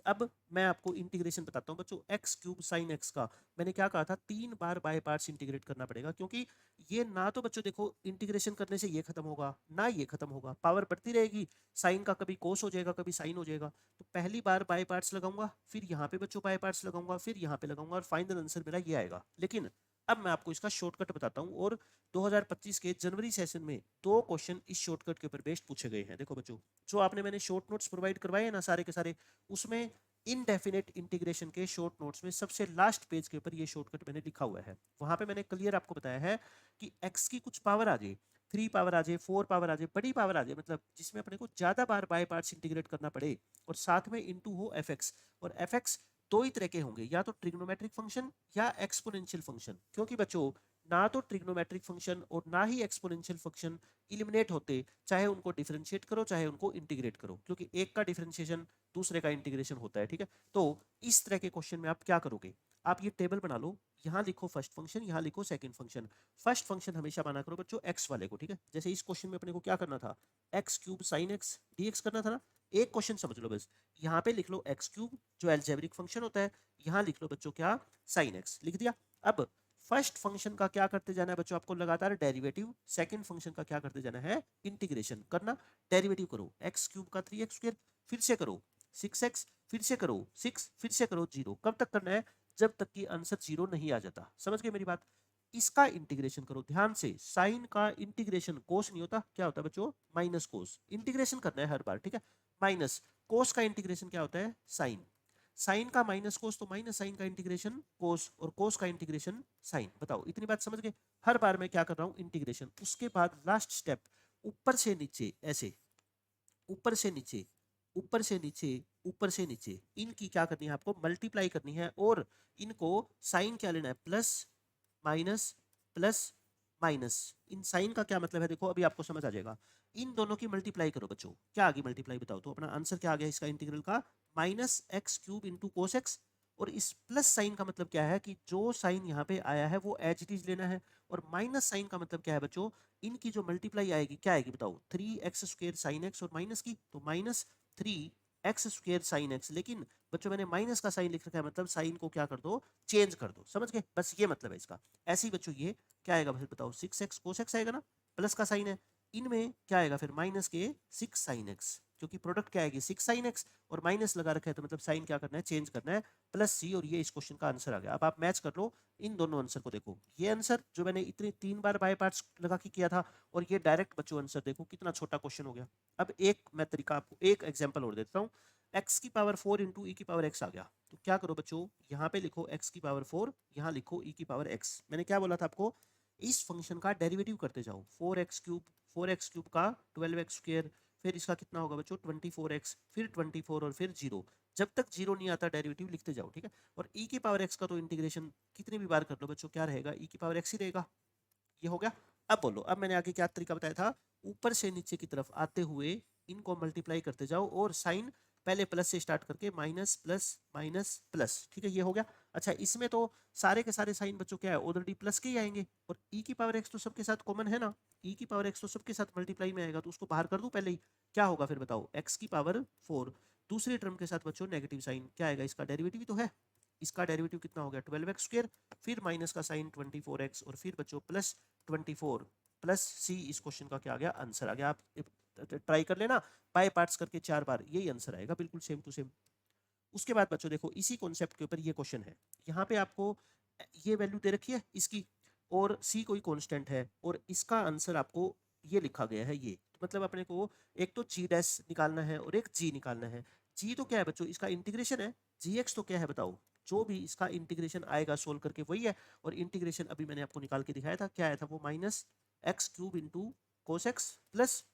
Speaker 1: अब मैं आपको इंटीग्रेशन बताता हूँ बच्चों, एक्स क्यूब साइन एक्स का मैंने क्या कहा था 3 बार बाय पार्ट्स इंटीग्रेट करना पड़ेगा, क्योंकि ये ना तो बच्चों देखो इंटीग्रेशन करने से ये खत्म होगा ना ये खत्म होगा, पावर बढ़ती रहेगी, साइन का कभी कोस हो जाएगा कभी साइन हो जाएगा, तो पहली बार बाय पार्ट्स लगाऊंगा, फिर यहाँ पे बच्चों बाय पार्ट्स लगाऊंगा, फिर यहाँ पे लगाऊंगा, और फाइनल आंसर मेरा ये आएगा। लेकिन अब मैं आपको इसका शॉर्टकट बताता हूँ, और 2025 के जनवरी सेशन में 2 क्वेश्चन इस शॉर्टकट के ऊपर बेस्ड पूछे गए हैं। देखो बच्चों जो आपने मैंने शॉर्ट नोट्स प्रोवाइड करवाए हैं ना सारे के सारे, उसमें इनडेफिनेट इंटीग्रेशन के शॉर्ट नोट्स में सबसे लास्ट पेज के ऊपर ये शॉर्टकट मैंने लिखा हुआ है, वहां पे मैंने क्लियर आपको बताया है कि x की कुछ पावर आ जाए, 3 पावर आ जाए, 4 पावर आ जाए, बड़ी पावर आ जाए, मतलब जिसमें अपने को ज्यादा बार बाय पार्ट्स इंटीग्रेट करना पड़े, और साथ में इनटू हो fx, और fx दो ही तरह के होंगे, या तो ट्रिग्नोमेट्रिक फंक्शन या एक्सपोनेंशियल फंक्शन, क्योंकि बच्चों ना तो ट्रिग्नोमेट्रिक फंक्शन और ना ही एक्सपोनेंशियल फंक्शन इलिमिनेट होते, चाहे उनको डिफरेंशिएट करो चाहे उनको इंटीग्रेट करो, क्योंकि एक का डिफरेंशिएशन दूसरे का इंटीग्रेशन होता है, ठीक है। तो इस तरह के क्वेश्चन में आप क्या करोगे, आप ये टेबल बना लो, यहाँ लिखो फर्स्ट फंक्शन, यहाँ लिखो सेकंड फंक्शन, फर्स्ट फंक्शन हमेशा माना करो बच्चों एक्स वाले को, ठीक है, जैसे इस क्वेश्चन में अपने को क्या करना था x cube sine x d x करना था ना, एक क्वेश्चन समझ लो बस, यहाँ पे लिख लो एक्स क्यूब जो एल्जेब्रिक फंक्शन होता है, यहाँ लिख लो बच्चों क्या साइन एक्स लिख दिया। अब फर्स्ट फंक्शन का क्या करते जाना है बच्चों आपको लगातार डेरिवेटिव, सेकंड फंक्शन का क्या करते जाना है इंटीग्रेशन करना, डेरिवेटिव करो एक्स क्यूब का 3x², फिर से करो 6x, फिर से करो 6, फिर से करो 0, कब तक करना है जब तक कि आंसर 0 नहीं आ जाता, समझ गए मेरी बात। इसका इंटीग्रेशन करो ध्यान से, साइन का इंटीग्रेशन कोस नहीं होता, क्या होता है बच्चों माइनस कोस, इंटीग्रेशन करना है हर बार, ठीक है, माइनस कोस का इंटीग्रेशन क्या होता है साइन, साइन का माइनस कोस तो माइनस साइन का इंटीग्रेशन कोस, और कोस का इंटीग्रेशन साइन। बताओ इतनी बात समझ गए, हर बार मैं क्या कर रहा हूं इंटीग्रेशन। उसके बाद लास्ट स्टेप ऊपर से नीचे ऐसे, ऊपर से नीचे, ऊपर से नीचे, ऊपर से नीचे, इनकी क्या करनी है आपको मल्टीप्लाई करनी है, और इनको साइन क्या लेना है प्लस माइनस प्लस माइनस, इन साइन का क्या मतलब है देखो अभी आपको समझ आ जाएगा। इन दोनों की मल्टीप्लाई करो बच्चों, क्या आ गई मल्टीप्लाई बताओ, तो अपना आंसर क्या आ गया इसका इंटीग्रल का, minus x cube into cos x. और इस प्लस साइन का मतलब क्या है कि जो साइन यहाँ पे आया है वो एज इट इज लेना है, और माइनस साइन का मतलब क्या है बच्चों, इनकी जो मल्टीप्लाई आएगी क्या आएगी बताओ, 3x² साइन एक्स और माइनस की, तो माइनस 3x² साइन एक्स। लेकिन बच्चों मैंने माइनस का साइन लिख रखा है, मतलब साइन को क्या कर दो, चेंज कर दो, समझ गए, बस ये मतलब है इसका। ऐसे ही बच्चों ये क्या आएगा फिर बताओ, 6x कोस एक्स आएगा ना, प्लस का साइन है, इनमें क्या आएगा फिर माइनस के 6 साइन एक्स, क्योंकि प्रोडक्ट क्या आएगी 6 साइन एक्स, और माइनस लगा रखा है तो मतलब साइन क्या करना है, चेंज करना है, प्लस सी, और ये इस क्वेश्चन का आंसर आ गया। अब आप मैच कर लो इन दोनों आंसर को, देखो ये आंसर जो मैंने इतने 3 बार बाय पार्ट्स लगा के किया था, और ये डायरेक्ट बच्चों आंसर देखो कितना छोटा क्वेश्चन हो गया। अब एक मैं तरीका आपको एक एग्जांपल और देता हूँ, x की पावर 4 इंटू ई की पावर x आ गया, तो क्या करो बच्चों, यहाँ पे लिखो x की पावर 4, यहाँ लिखो e की पावर x। मैंने क्या बोला था आपको, इस फंक्शन का डेरिवेटिव करते जाओ, 4x क्यूब का 12x², फिर इसका कितना होगा बच्चों 24x, फिर 24 और फिर 0, जब तक 0 नहीं आता डेरिवेटिव लिखते जाओ, ठीक है। और e की पावर x का तो इंटीग्रेशन कितनी भी बार कर लो बच्चों क्या रहेगा, e की पावर x ही रहेगा। ये हो गया। अब बोलो, अब मैंने आगे क्या तरीका बताया था, ऊपर से नीचे की तरफ आते हुए इनको मल्टीप्लाई करते जाओ, और साइन पहले प्लस से स्टार्ट करके माइनस प्लस माइनस प्लस, ठीक है ये हो गया। अच्छा इसमें तो सारे के सारे साइन बच्चों क्या है ऑलरेडी प्लस के ही आएंगे, और e की पावर x तो सबके साथ कॉमन है ना, e की पावर x तो सबके साथ मल्टीप्लाई में आएगा, तो उसको बाहर कर दूं पहले ही, क्या होगा फिर बताओ, x की पावर 4, दूसरे टर्म के साथ बच्चों नेगेटिव साइन, क्या आएगा इसका डेरिवेटिव ही तो है, इसका डेरिवेटिव कितना हो गया 12x², फिर माइनस का साइन 24x, और फिर बच्चों प्लस 24 प्लस सी, इस क्वेश्चन का क्या आ गया आंसर आ गया। आप ट्राई कर लेना बाय पार्ट्स करके 4 बार, यही आंसर आएगा बिल्कुल सेम टू सेम। उसके बाद बच्चों देखो इसी कॉन्सेप्ट के ऊपर ये क्वेश्चन है, यहाँ पे आपको ये वैल्यू दे रखी है इसकी, और सी कोई कांस्टेंट है, और इसका आंसर आपको ये लिखा गया है, ये तो मतलब अपने को एक तो जी डैश निकालना है और एक जी निकालना है। जी तो क्या है बच्चों, इसका इंटीग्रेशन है, जी एक्स तो क्या है बताओ, जो भी इसका इंटीग्रेशन आएगा सोल्व करके वही है, और इंटीग्रेशन अभी मैंने आपको निकाल के दिखाया था, क्या आया था वो, minus x cube into cos x plus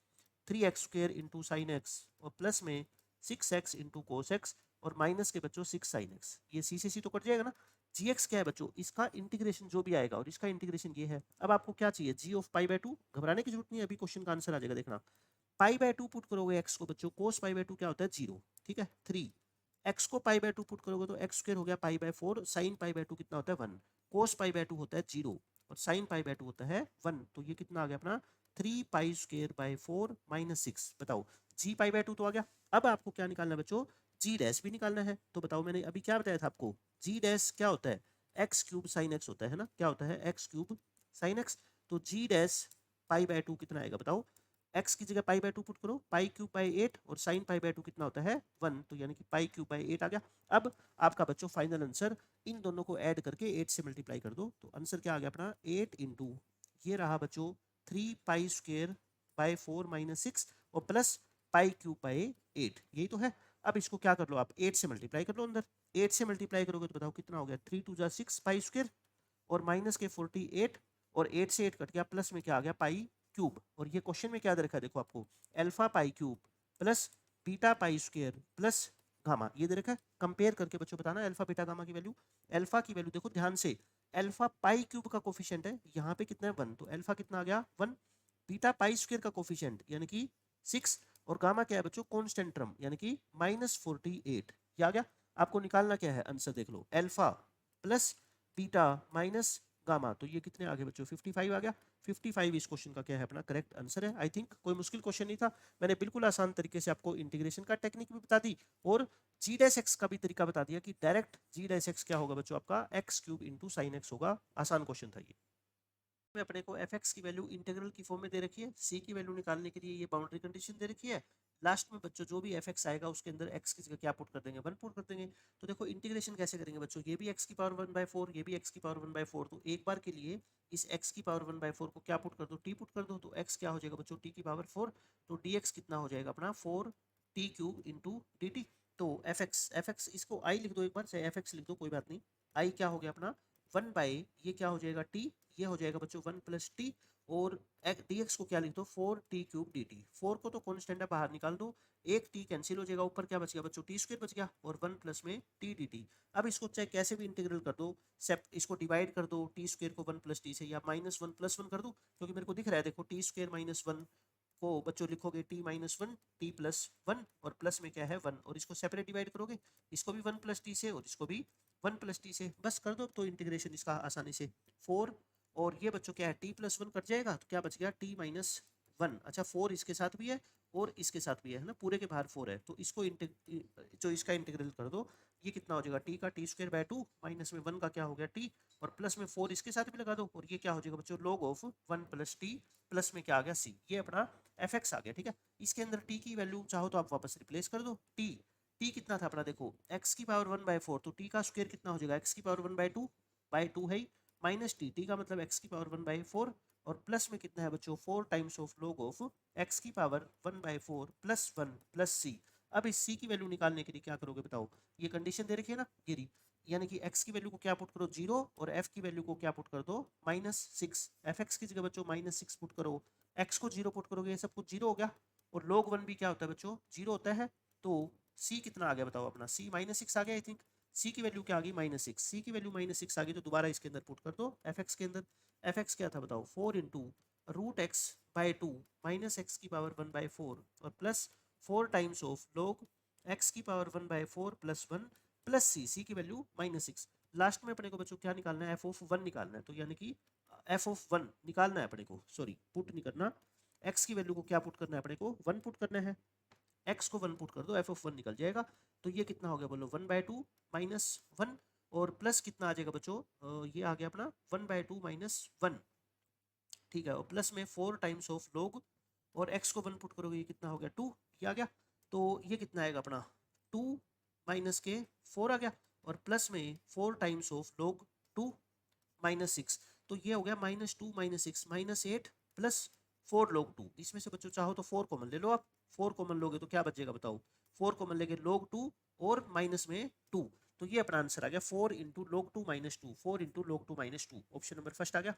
Speaker 1: 3x² into sine x, और प्लस में 6x इंटू कोस एक्स, और माइनस के बच्चों 6 साइन एक्स, ये सी से सी तो कट जाएगा ना। जी एक्स क्या है बच्चों, इसका इंटीग्रेशन जो भी आएगा, और इसका इंटीग्रेशन ये है। अब आपको क्या चाहिए, जी ऑफ पाई बाय 2, घबराने की जरूरत नहीं है, अभी क्वेश्चन का आंसर आ जाएगा देखना। पाई बाय 2 पुट करोगे एक्स को बच्चों, कोस पाई बाय 2 क्या होता है 0, ठीक है 3, एक्स को पाई बाय 2 पुट करोगे तो x² हो गया pi by 4, sine pi by 2 कितना होता है 1, कोस पाई बाय 2 होता है 0, और साइन पाई बाय 2 होता है 1, तो ये कितना आ गया अपना 3π² 4 - 6, बताओ जी पाई बाय 2 तो आ गया। अब आपको क्या निकालना है बच्चों, जी डैश भी निकालना है, तो बताओ मैंने अभी क्या बताया था आपको, जी डैश क्या होता है, x³ साइन x होता है ना, क्या होता है x³ साइन x, तो जी डैश पाई बाय 2 कितना आएगा बताओ, x की जगह पाई बाय 2 पुट करो, π³ 8, और साइन पाई बाय 2 कितना होता है 1, तो यानी कि π³ 8 आ गया। अब आपका बच्चों फाइनल आंसर, इन दोनों को ऐड करके 8 से मल्टीप्लाई कर दो, तो आंसर क्या आ गया अपना 8 इंटू, ये रहा बच्चों 3π² 4 - 6, और प्लस π³/8, यही तो है। अब इसको क्या कर लो आप 8 से मल्टीप्लाई कर लो अंदर, 8 से मल्टीप्लाई करोगे तो बताओ कितना हो गया, 3 2 6 π², और माइनस के 48, और 8 से 8 कट गया, प्लस में क्या आ गया π³ और ये क्वेश्चन में क्या दे रखा है देखो आपको, alpha π³ plus beta π² plus gamma, ये दे रखा है। कंपेयर करके बच्चों बताना अल्फा बीटा गामा की वैल्यू। अल्फा की वैल्यू देखो ध्यान से, अल्फा π³ का कोफिशिएंट है, यहाँ पे कितना है 1, तो अल्फा कितना आ गया 1, बीटा π² का कोफिशिएंट यानी कि 6, और गामा क्या है बच्चों कांस्टेंट टर्म यानी कि -48, ये आ गया। आपको निकालना क्या है आंसर देख लो, alpha plus beta minus gamma, तो ये कितने आ गए बच्चों 55 आ गया। 55 इस क्वेश्चन का क्या है अपना करेक्ट आंसर है। आई थिंक कोई मुश्किल क्वेश्चन नहीं था, मैंने बिल्कुल आसान तरीके से आपको इंटीग्रेशन का टेक्निक भी बता दी, और जी डैश एक्स का भी तरीका बता दिया कि डायरेक्ट जी डैश एक्स क्या होगा बच्चों आपका x³ इंटू साइन एक्स होगा। आसान क्वेश्चन था ये। में अपने को एफ एक्स की वैल्यू इंटीग्रल की फॉर्म में दे रखी है, सी की वैल्यू निकालने के लिए ये बाउंड्री कंडीशन दे रखी है। लास्ट में बच्चों जो भी एफ एक्स आएगा उसके अंदर एक्स की जगह क्या पुट कर देंगे 1 पुट कर देंगे। तो देखो इंटीग्रेशन कैसे करेंगे बच्चों, ये भी एक्स की पावर 1/4, ये भी एक्स की पावर 1/4, तो एक बार के लिए इस एक्स की पावर 1/4 को क्या पुट कर दो टी पुट कर दो, तो एक्स क्या हो जाएगा बच्चों टी की पावर 4, तो डी एक्स कितना हो जाएगा अपना 4t³ इंटू डी टी। तो एफ एक्स इसको आई लिख दो एक बार, चाहे एफ एक्स लिख दो कोई बात नहीं। आई क्या हो गया अपना 1 बाई ये क्या हो जाएगा टी, ये हो जाएगा बच्चों 1 + t, और dx को क्या लिख दो 4t³ dt। 4 को तो कॉन्स्टेंट है बाहर निकाल दो, एक t कैंसिल हो जाएगा, ऊपर क्या बच गया बच्चों t² बच गया और 1 प्लस में t dt। अब इसको चाहे कैसे भी इंटीग्रल कर दो, इसको डिवाइड कर दो t² को 1 प्लस t से, या -1 प्लस 1 कर दो, क्योंकि मेरे को दिख रहा है देखो t² -1 को बच्चों लिखोगे t -1 t प्लस 1 और प्लस में क्या है 1, और इसको सेपरेट डिवाइड करोगे, इसको भी 1 प्लस t से और इसको भी 1 प्लस t से, बस कर दो तो इंटीग्रेशन इसका आसानी से 4। और ये बच्चों क्या है t प्लस 1 कट जाएगा तो क्या बच गया t -1। अच्छा 4 इसके साथ भी है और इसके साथ भी है ना, पूरे के बाहर 4 है, तो इसको जो इसका इंटीग्रल कर दो, ये कितना हो जाएगा t का t²/2 माइनस में 1 का क्या हो गया t, और प्लस में 4 इसके साथ भी लगा दो, और ये क्या हो जाएगा बच्चों log of 1 plus t, plus में क्या आ गया c, ये अपना fx आ गया। ठीक है, इसके अंदर t की वैल्यू चाहो तो आप वापस रिप्लेस कर दो, t कितना था अपना देखो x की पावर 1/4, तो t का स्क्वायर कितना हो जाएगा x की पावर 1/2 है, माइनस t का मतलब x की पावर 1/4, और प्लस में कितना है बच्चों 4 times of log of x की पावर 1/4 प्लस 1 प्लस c। अब इस c की वैल्यू निकालने के लिए क्या करोगे बताओ, ये कंडीशन दे रखी है ना गिरी, यानी कि x की वैल्यू को क्या पुट करो 0 और f की वैल्यू को क्या पुट कर दो -6, fx की जगह बच्चों -6 पुट करो, x को 0 पुट करोगे, ये सब कुछ 0 हो गया, और log 1 भी क्या होता है बच्चों 0 होता है, तो c कितना आ गया बताओ अपना c -6 आ गया, आई थिंक c की वैल्यू क्या आ गई -6, c की वैल्यू -6 आ गई, तो दोबारा इसके अंदर पुट कर दो fx के अंदर, fx क्या था बताओ 4 इंटू √x/2 माइनस एक्स की पावर 1/4 और plus 4 times of log x की पावर 1/4 प्लस 1 प्लस c की वैल्यू -6। लास्ट में अपने को बच्चों क्या निकालना है f(1) निकालना है, तो यानी कि f(1) निकालना है अपने को, सॉरी पुट नहीं करना, x की वैल्यू को क्या पुट करना है अपने को 1 पुट करना है, x को 1 पुट कर दो f(1) निकल जाएगा, तो ये कितना हो गया बोलो 1/2 -1, और प्लस कितना आ जाएगा बच्चों ये आ गया अपना 1/2 -1। ठीक है, और प्लस में 4 टाइम्स ऑफ log, और x को 1 पुट करोगे ये कितना हो गया 2, ये आ गया, तो ये कितना आएगा अपना 2 माइनस के 4 आ गया, और प्लस में 4 टाइम्स ऑफ log 2 -6, तो ये हो गया -2 -6 -8 प्लस 4 log 2। इसमें से बच्चों चाहो तो 4 कॉमन ले लो आप, 4 कॉमन लोगे तो क्या बचेगा बताओ, 4 कॉमन लेके log 2 और माइनस में 2, तो ये अपना आंसर आ गया 4 into log 2 -2, 4 into log 2 -2, option number first आ गया।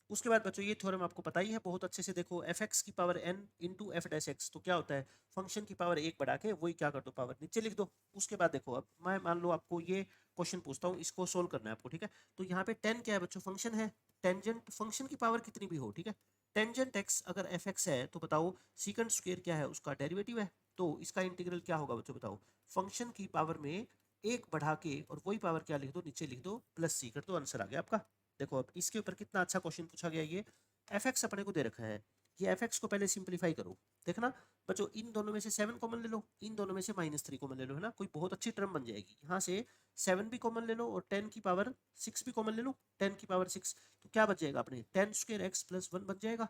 Speaker 1: उसके बाद बच्चों ये थ्योरम आपको पता ही है बहुत अच्छे से, देखो fx की पावर n इंटू f'(x), तो क्या होता है फंक्शन की पावर 1 बढ़ा के वही क्या कर दो पावर नीचे लिख दो। उसके बाद देखो अब मैं मान लो आपको ये क्वेश्चन पूछता हूँ, इसको सोल्व करना है आपको, ठीक है, तो यहाँ पे 10 क्या है बच्चों फंक्शन है, टेंजेंट फंक्शन की पावर कितनी भी हो, ठीक है, टेंजेंट x अगर fx है तो बताओ सीकेंड स्क्वायर क्या है उसका डेरिवेटिव है, तो इसका इंटीग्रल क्या होगा बच्चों बताओ, फंक्शन की पावर में 1 बढ़ा के और वही पावर क्या लिख दो नीचे लिख दो प्लस c कर दो, आंसर आ गया आपका। देखो अब इसके ऊपर कितना अच्छा क्वेश्चन पूछा गया, ये fx अपने को दे रखा है, ये fx को पहले सिंपलीफाई करो, देखना बच्चों इन दोनों में से 7 कॉमन ले लो, इन दोनों में से -3 कॉमन ले लो, है ना, कोई बहुत अच्छी टर्म बन जाएगी, यहाँ से 7 भी कॉमन ले लो और 10 की पावर 6 भी कॉमन ले लो, 10 की पावर 6, तो क्या बच जाएगा अपने 10² x प्लस 1 बच जाएगा,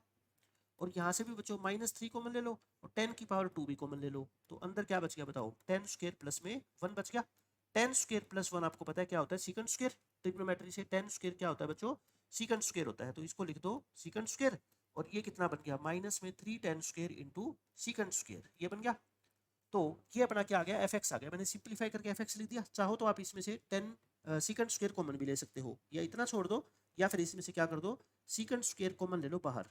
Speaker 1: और यहाँ से भी बच्चों -3 कॉमन ले लो और 10 की पावर 2 भी कॉमन ले लो, तो अंदर क्या बच गया बताओ 10² प्लस में 1 बच गया, 10² प्लस 1 आपको पता है क्या होता है सीकेंड स्क्वायर, ट्रिग्नोमेट्री से 10² क्या होता है बच्चों सीकेंड स्क्वायर होता है, तो इसको लिख दो सीकेंड स्क्वायर, और ये कितना बन गया माइनस में 3 10² इंटू सीकेंड स्क्वायर, ये बन गया, तो ये अपना क्या आ गया fx आ गया, मैंने सिंपलीफाई करके fx लिख दिया, चाहो तो आप इसमें से 10 सीकेंड स्क्वायर कॉमन भी ले सकते हो, या इतना छोड़ दो, या फिर इसमें से क्या कर दो सीकेंड स्क्वायर कॉमन ले लो बाहर,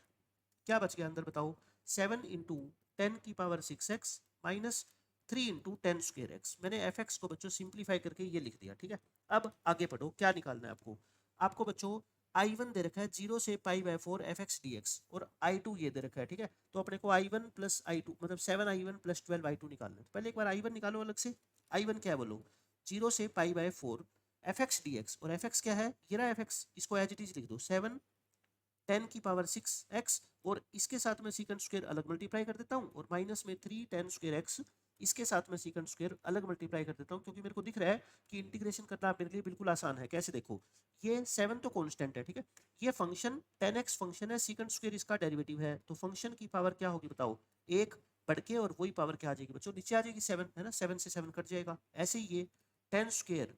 Speaker 1: क्या बच गया अंदर बताओ 7 इंटू 10 की power 6x minus 3 into 10² x, मैंने fx को बच्चों सिंपलीफाई करके ये लिख दिया, ठीक है। अब आगे बढ़ो, क्या निकालना है आपको, आपको बच्चों I1 दे रखा है 0 से π/4 fx dx, और I2 ये दे रखा है, ठीक है, तो अपने को I1 प्लस I2 मतलब 7I1 प्लस 12I2 निकालना है, तो पहले एक बार I1 निकालो अलग से, I1 क्या है बोलो 0 से π/4 fx dx, और fx क्या है ये रहा fx, इसको एज इट इज लिख दो 7 10 की पावर 6x, और इसके साथ में सीकेंड स्क्वायर अलग मल्टीप्लाई कर देता हूँ, और माइनस में 3 10² x, इसके साथ में सीकेंड स्क्वायर अलग मल्टीप्लाई कर देता हूँ, क्योंकि मेरे को दिख रहा है कि इंटीग्रेशन करना मेरे लिए बिल्कुल आसान है, कैसे देखो ये 7 तो कांस्टेंट है, ठीक है, ये फंक्शन 10x फंक्शन है, सीकेंड स्क्वायर इसका डेरिवेटिव है, तो फंक्शन की पावर क्या होगी बताओ 1 बढ़ के, और वही पावर क्या आ जाएगी बच्चों नीचे आ जाएगी 7, है ना, 7 से 7 कट जाएगा, ऐसे ही ये 10²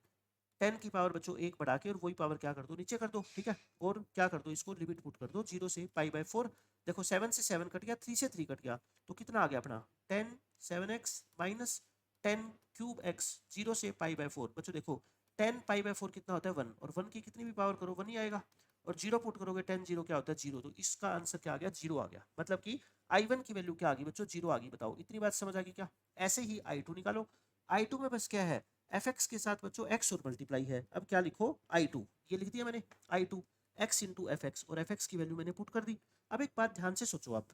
Speaker 1: 10 की पावर बच्चों 1 बढ़ा के और वही पावर क्या कर दो नीचे कर दो, ठीक है, और क्या कर दो इसको लिमिट पुट कर दो 0 से π/4, देखो 7 से 7 कट गया, 3 से 3 कट गया, तो कितना आ गया अपना 10 7x माइनस 10³ x 0 से π/4, बच्चों देखो 10 π/4 कितना होता है 1, और 1 की कितनी भी पावर करो 1 ही आएगा, और जीरो पुट करोगे टेन जीरो क्या होता है जीरो, तो इसका आंसर क्या आ गया जीरो आ गया, मतलब कि I1 की वैल्यू क्या आ गई बच्चों जीरो आ गई। बताओ इतनी बात समझ आ गई क्या? ऐसे ही I2 निकालो। I2 में बस क्या है fx के साथ बच्चों x और मल्टीप्लाई है। अब क्या लिखो I2, ये लिख दिया मैंने I2 x into F x, और एफ एक्स की वैल्यू मैंने पुट कर दी। अब एक बात ध्यान से सोचो आप,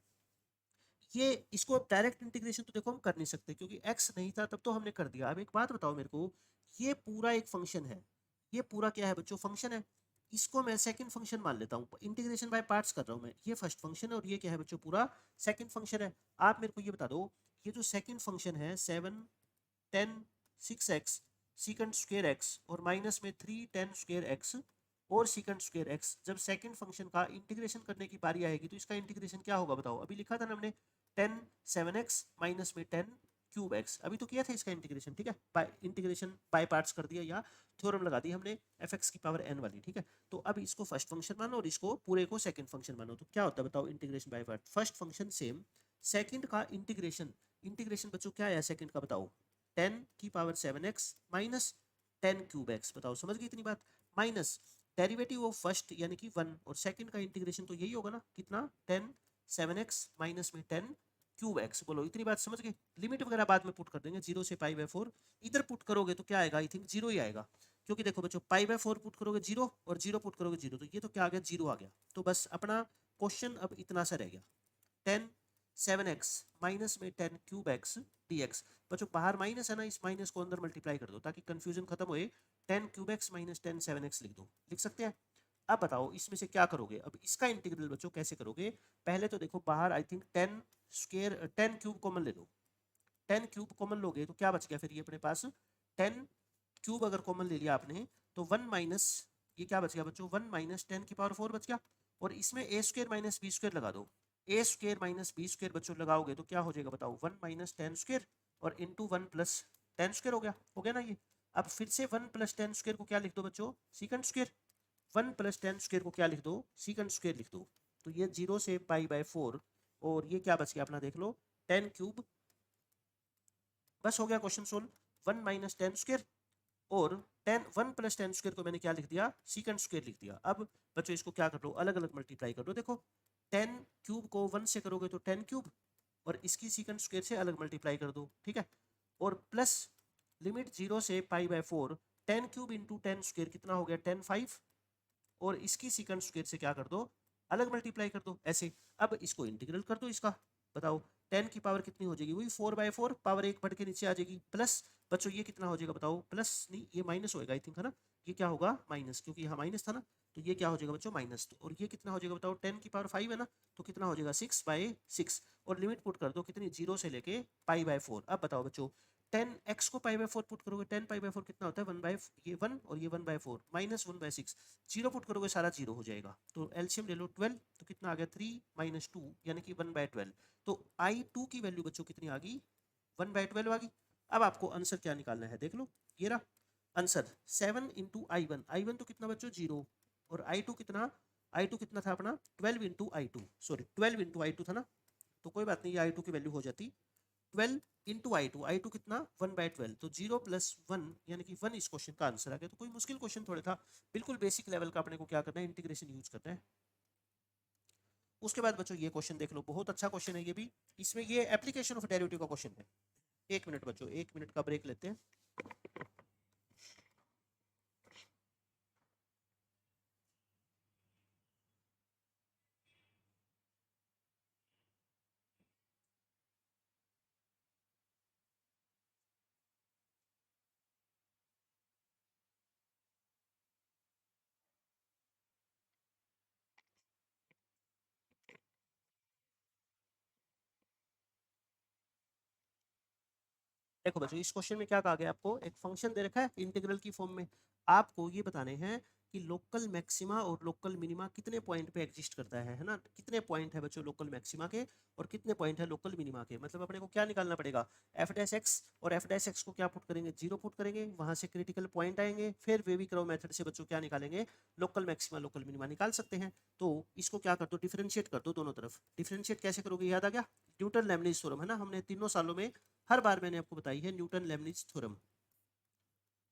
Speaker 1: ये इसको डायरेक्ट इंटीग्रेशन तो देखो हम कर नहीं सकते क्योंकि x नहीं था तब तो हमने कर दिया। अब एक बात बताओ मेरे को, ये पूरा एक फंक्शन है, ये पूरा क्या है बच्चों फंक्शन है, इसको मैं सेकंड फंक्शन मान लेता हूँ, इंटीग्रेशन बाय पार्ट्स कर रहा हूँ मैं। ये फर्स्ट फंक्शन है और ये क्या है बच्चों पूरा सेकंड फंक्शन है। आप मेरे को ये बता दो, ये जो सेकंड फंक्शन है 7 10 6x सीकंड स्क्वायर एक्स और माइनस में 3 10 स्क्वायर एक्स और सीकंड स्क्वायर एक्स, जब सेकंड फंक्शन का इंटीग्रेशन करने की बारी आएगी तो इसका इंटीग्रेशन क्या होगा बताओ? अभी लिखा था ना हमने 10 7x माइनस में 10 क्यूब एक्स, अभी तो किया था इसका इंटीग्रेशन, ठीक है, बाय इंटीग्रेशन बाय पार्ट्स कर दिया या थ्योरम लगा दी हमने एफ एक्स की पावर n वाली, ठीक है। तो अब इसको फर्स्ट फंक्शन मानो और इसको पूरे को सेकंड फंक्शन मानो, तो क्या होता है बताओ integration by part? First function same, second का इंटीग्रेशन, इंटीग्रेशन बच्चों क्या है सेकंड का बताओ? 10 की power 7x minus 10 cube x. बताओ समझ गई इतनी बात? माइनस डेरिवेटिव ऑफ फर्स्ट यानी कि 1 और सेकंड का इंटीग्रेशन तो यही होगा ना, कितना 10 7x माइनस में 10 क्यूब एक्स। बोलो इतनी बात समझ गए? लिमिट वगैरह बाद में पुट कर देंगे, 0 से पाई बाय 4 इधर पुट करोगे तो क्या आएगा? आई थिंक जीरो ही आएगा, क्योंकि देखो बच्चों पाई बाय 4 पुट करोगे जीरो और जीरो पुट करोगे जीरो, तो ये तो क्या आ गया जीरो आ गया। तो बस अपना क्वेश्चन अब इतना सा रह गया, 10 7x माइनस में 10 क्यूब एक्स dx। बच्चों बाहर माइनस है ना, इस माइनस को अंदर मल्टीप्लाई कर दो ताकि कंफ्यूजन खत्म होए, 10 क्यूब एक्स माइनस 10 7x लिख दो, लिख सकते हैं। अब बताओ इसमें से क्या करोगे? अब इसका इंटीग्रल बच्चों कैसे करोगे? पहले तो देखो बाहर I think 10 square 10 cube common ले लो, 10 क्यूब कॉमन लोगे तो क्या बच गया फिर ये अपने पास? 10 क्यूब अगर कॉमन ले लिया आपने तो 1 माइनस, ये क्या बच गया बच्चों? 1 माइनस 10 की पावर 4 बच गया, और इसमें ए स्क्वायर माइनस बी स्क्वायर लगा दो। ए स्क्वायर माइनस बी स्क्वायर बच्चों लगाओगे तो क्या हो जाएगा बताओ? 1 माइनस 10 स्क्वायर और इंटू 1 प्लस 10 स्क्वायर हो गया ना ये। अब फिर से 1 प्लस 10 स्क्वायर को क्या लिख दो बच्चों? Secant square. 1 प्लस 10 स्क्वायर को क्या लिख दो? सीकंड स्क्वायर लिख दो। तो ये 0 से पाई बाय 4, और ये क्या बच गया अपना देख लो 10 क्यूब। बस हो गया क्वेश्चन सोल्व। 1 माइनस 10 स्क्वायर और 1 प्लस 10 स्क्वायर को मैंने क्या लिख दिया? सीकंड स्क्वायर लिख दिया। अब बच्चों इसको क्या कर लो? अलग अलग मल्टीप्लाई कर दो। देखो 10 क्यूब को 1 से करोगे तो 10 क्यूब, और इसकी सीकंड स्क्वायर से अलग मल्टीप्लाई कर दो, ठीक है। और प्लस लिमिट 0 से pi by 4, 10 cube into 10 square कितना हो गया? 10 5, और इसकी सीकंड स्क्वायर से क्या कर दो? अलग मल्टीप्लाई कर दो ऐसे। अब इसको इंटीग्रल कर दो इसका, बताओ 10 की पावर कितनी हो जाएगी? वही 4/4, पावर एक बढ़ के नीचे आ जाएगी, प्लस बच्चों ये कितना हो जाएगा बताओ? प्लस नहीं ये माइनस होएगा आई थिंक, है ना? ये क्या होगा? माइनस, क्योंकि यहाँ माइनस था ना, तो ये क्या हो जाएगा बच्चों? माइनस। और ये कितना हो जाएगा बताओ? 10 की पावर 5 है ना, तो कितना हो जाएगा? 6/6, और लिमिट पुट कर दो कितनी? 0 से लेके पाई बाय 4। अब बताओ बच्चों 10x को पाई बाय 4 पुट करोगे, 10 पाई बाय 4 कितना होता है? 1 बाय ये 1 और ये 1/4 माइनस 1/6, जीरो पुट करोगे सारा जीरो हो जाएगा। तो एलसीएम ले लो 12, तो कितना आ गया? 3 माइनस 2 यानी कि 1/12। तो I2 की वैल्यू बच्चों कितनी आ गई? 1/12 आ गई। अब आपको आंसर क्या निकालना है देख लो, ये रहा आंसर 7 इंटू I1। I1 तो कितना बच्चों? 0, और I2 कितना? I2 कितना था अपना? 12 into I2, sorry 12 into I2 था ना, तो कोई बात नहीं ये I2 की वैल्यू हो जाती 12 इंटू I2। I2 कितना? 1/12, तो 0 प्लस 1 यानी कि 1 इस क्वेश्चन का आंसर आ गया। तो कोई मुश्किल क्वेश्चन थोड़े था, बिल्कुल बेसिक लेवल का अपने को क्या करना है? इंटीग्रेशन यूज करना है। उसके बाद बच्चों ये क्वेश्चन देख लो, बहुत अच्छा क्वेश्चन है ये भी, इसमें ये एप्लीकेशन ऑफ डेरिवेटिव का क्वेश्चन है। 1 मिनट बच्चों, 1 मिनट का ब्रेक लेते हैं। देखो बच्चों इस क्वेश्चन में क्या कहा गया? आपको एक फंक्शन दे रखा है इंटीग्रल की फॉर्म में, आपको ये बताने हैं कि लोकल मैक्सिमा और लोकल मिनिमा कितने पॉइंट पे एग्जिस्ट करता है ना? कितने पॉइंट है बच्चों लोकल मैक्सिमा के और कितने पॉइंट है लोकल मिनिमा के? मतलब अपने को क्या निकालना पड़ेगा? एफ डैश एक्स, और एफ डैश एक्स को क्या पुट करेंगे? 0 पुट करेंगे, वहां से क्रिटिकल पॉइंट आएंगे, फिर वेवी-कर्व मेथड से बच्चों क्या निकालेंगे? लोकल मैक्सिमा लोकल मिनिमा निकाल सकते हैं। तो इसको क्या कर दो? डिफरेंशिएट कर दो दोनों तरफ। डिफरेंशिएट कैसे करोगे? याद आ गया? न्यूटन लेबनिज थ्योरम है ना, हमने तीनों सालों में हर बार मैंने आपको बताई है न्यूटन लेबनिज थ्योरम,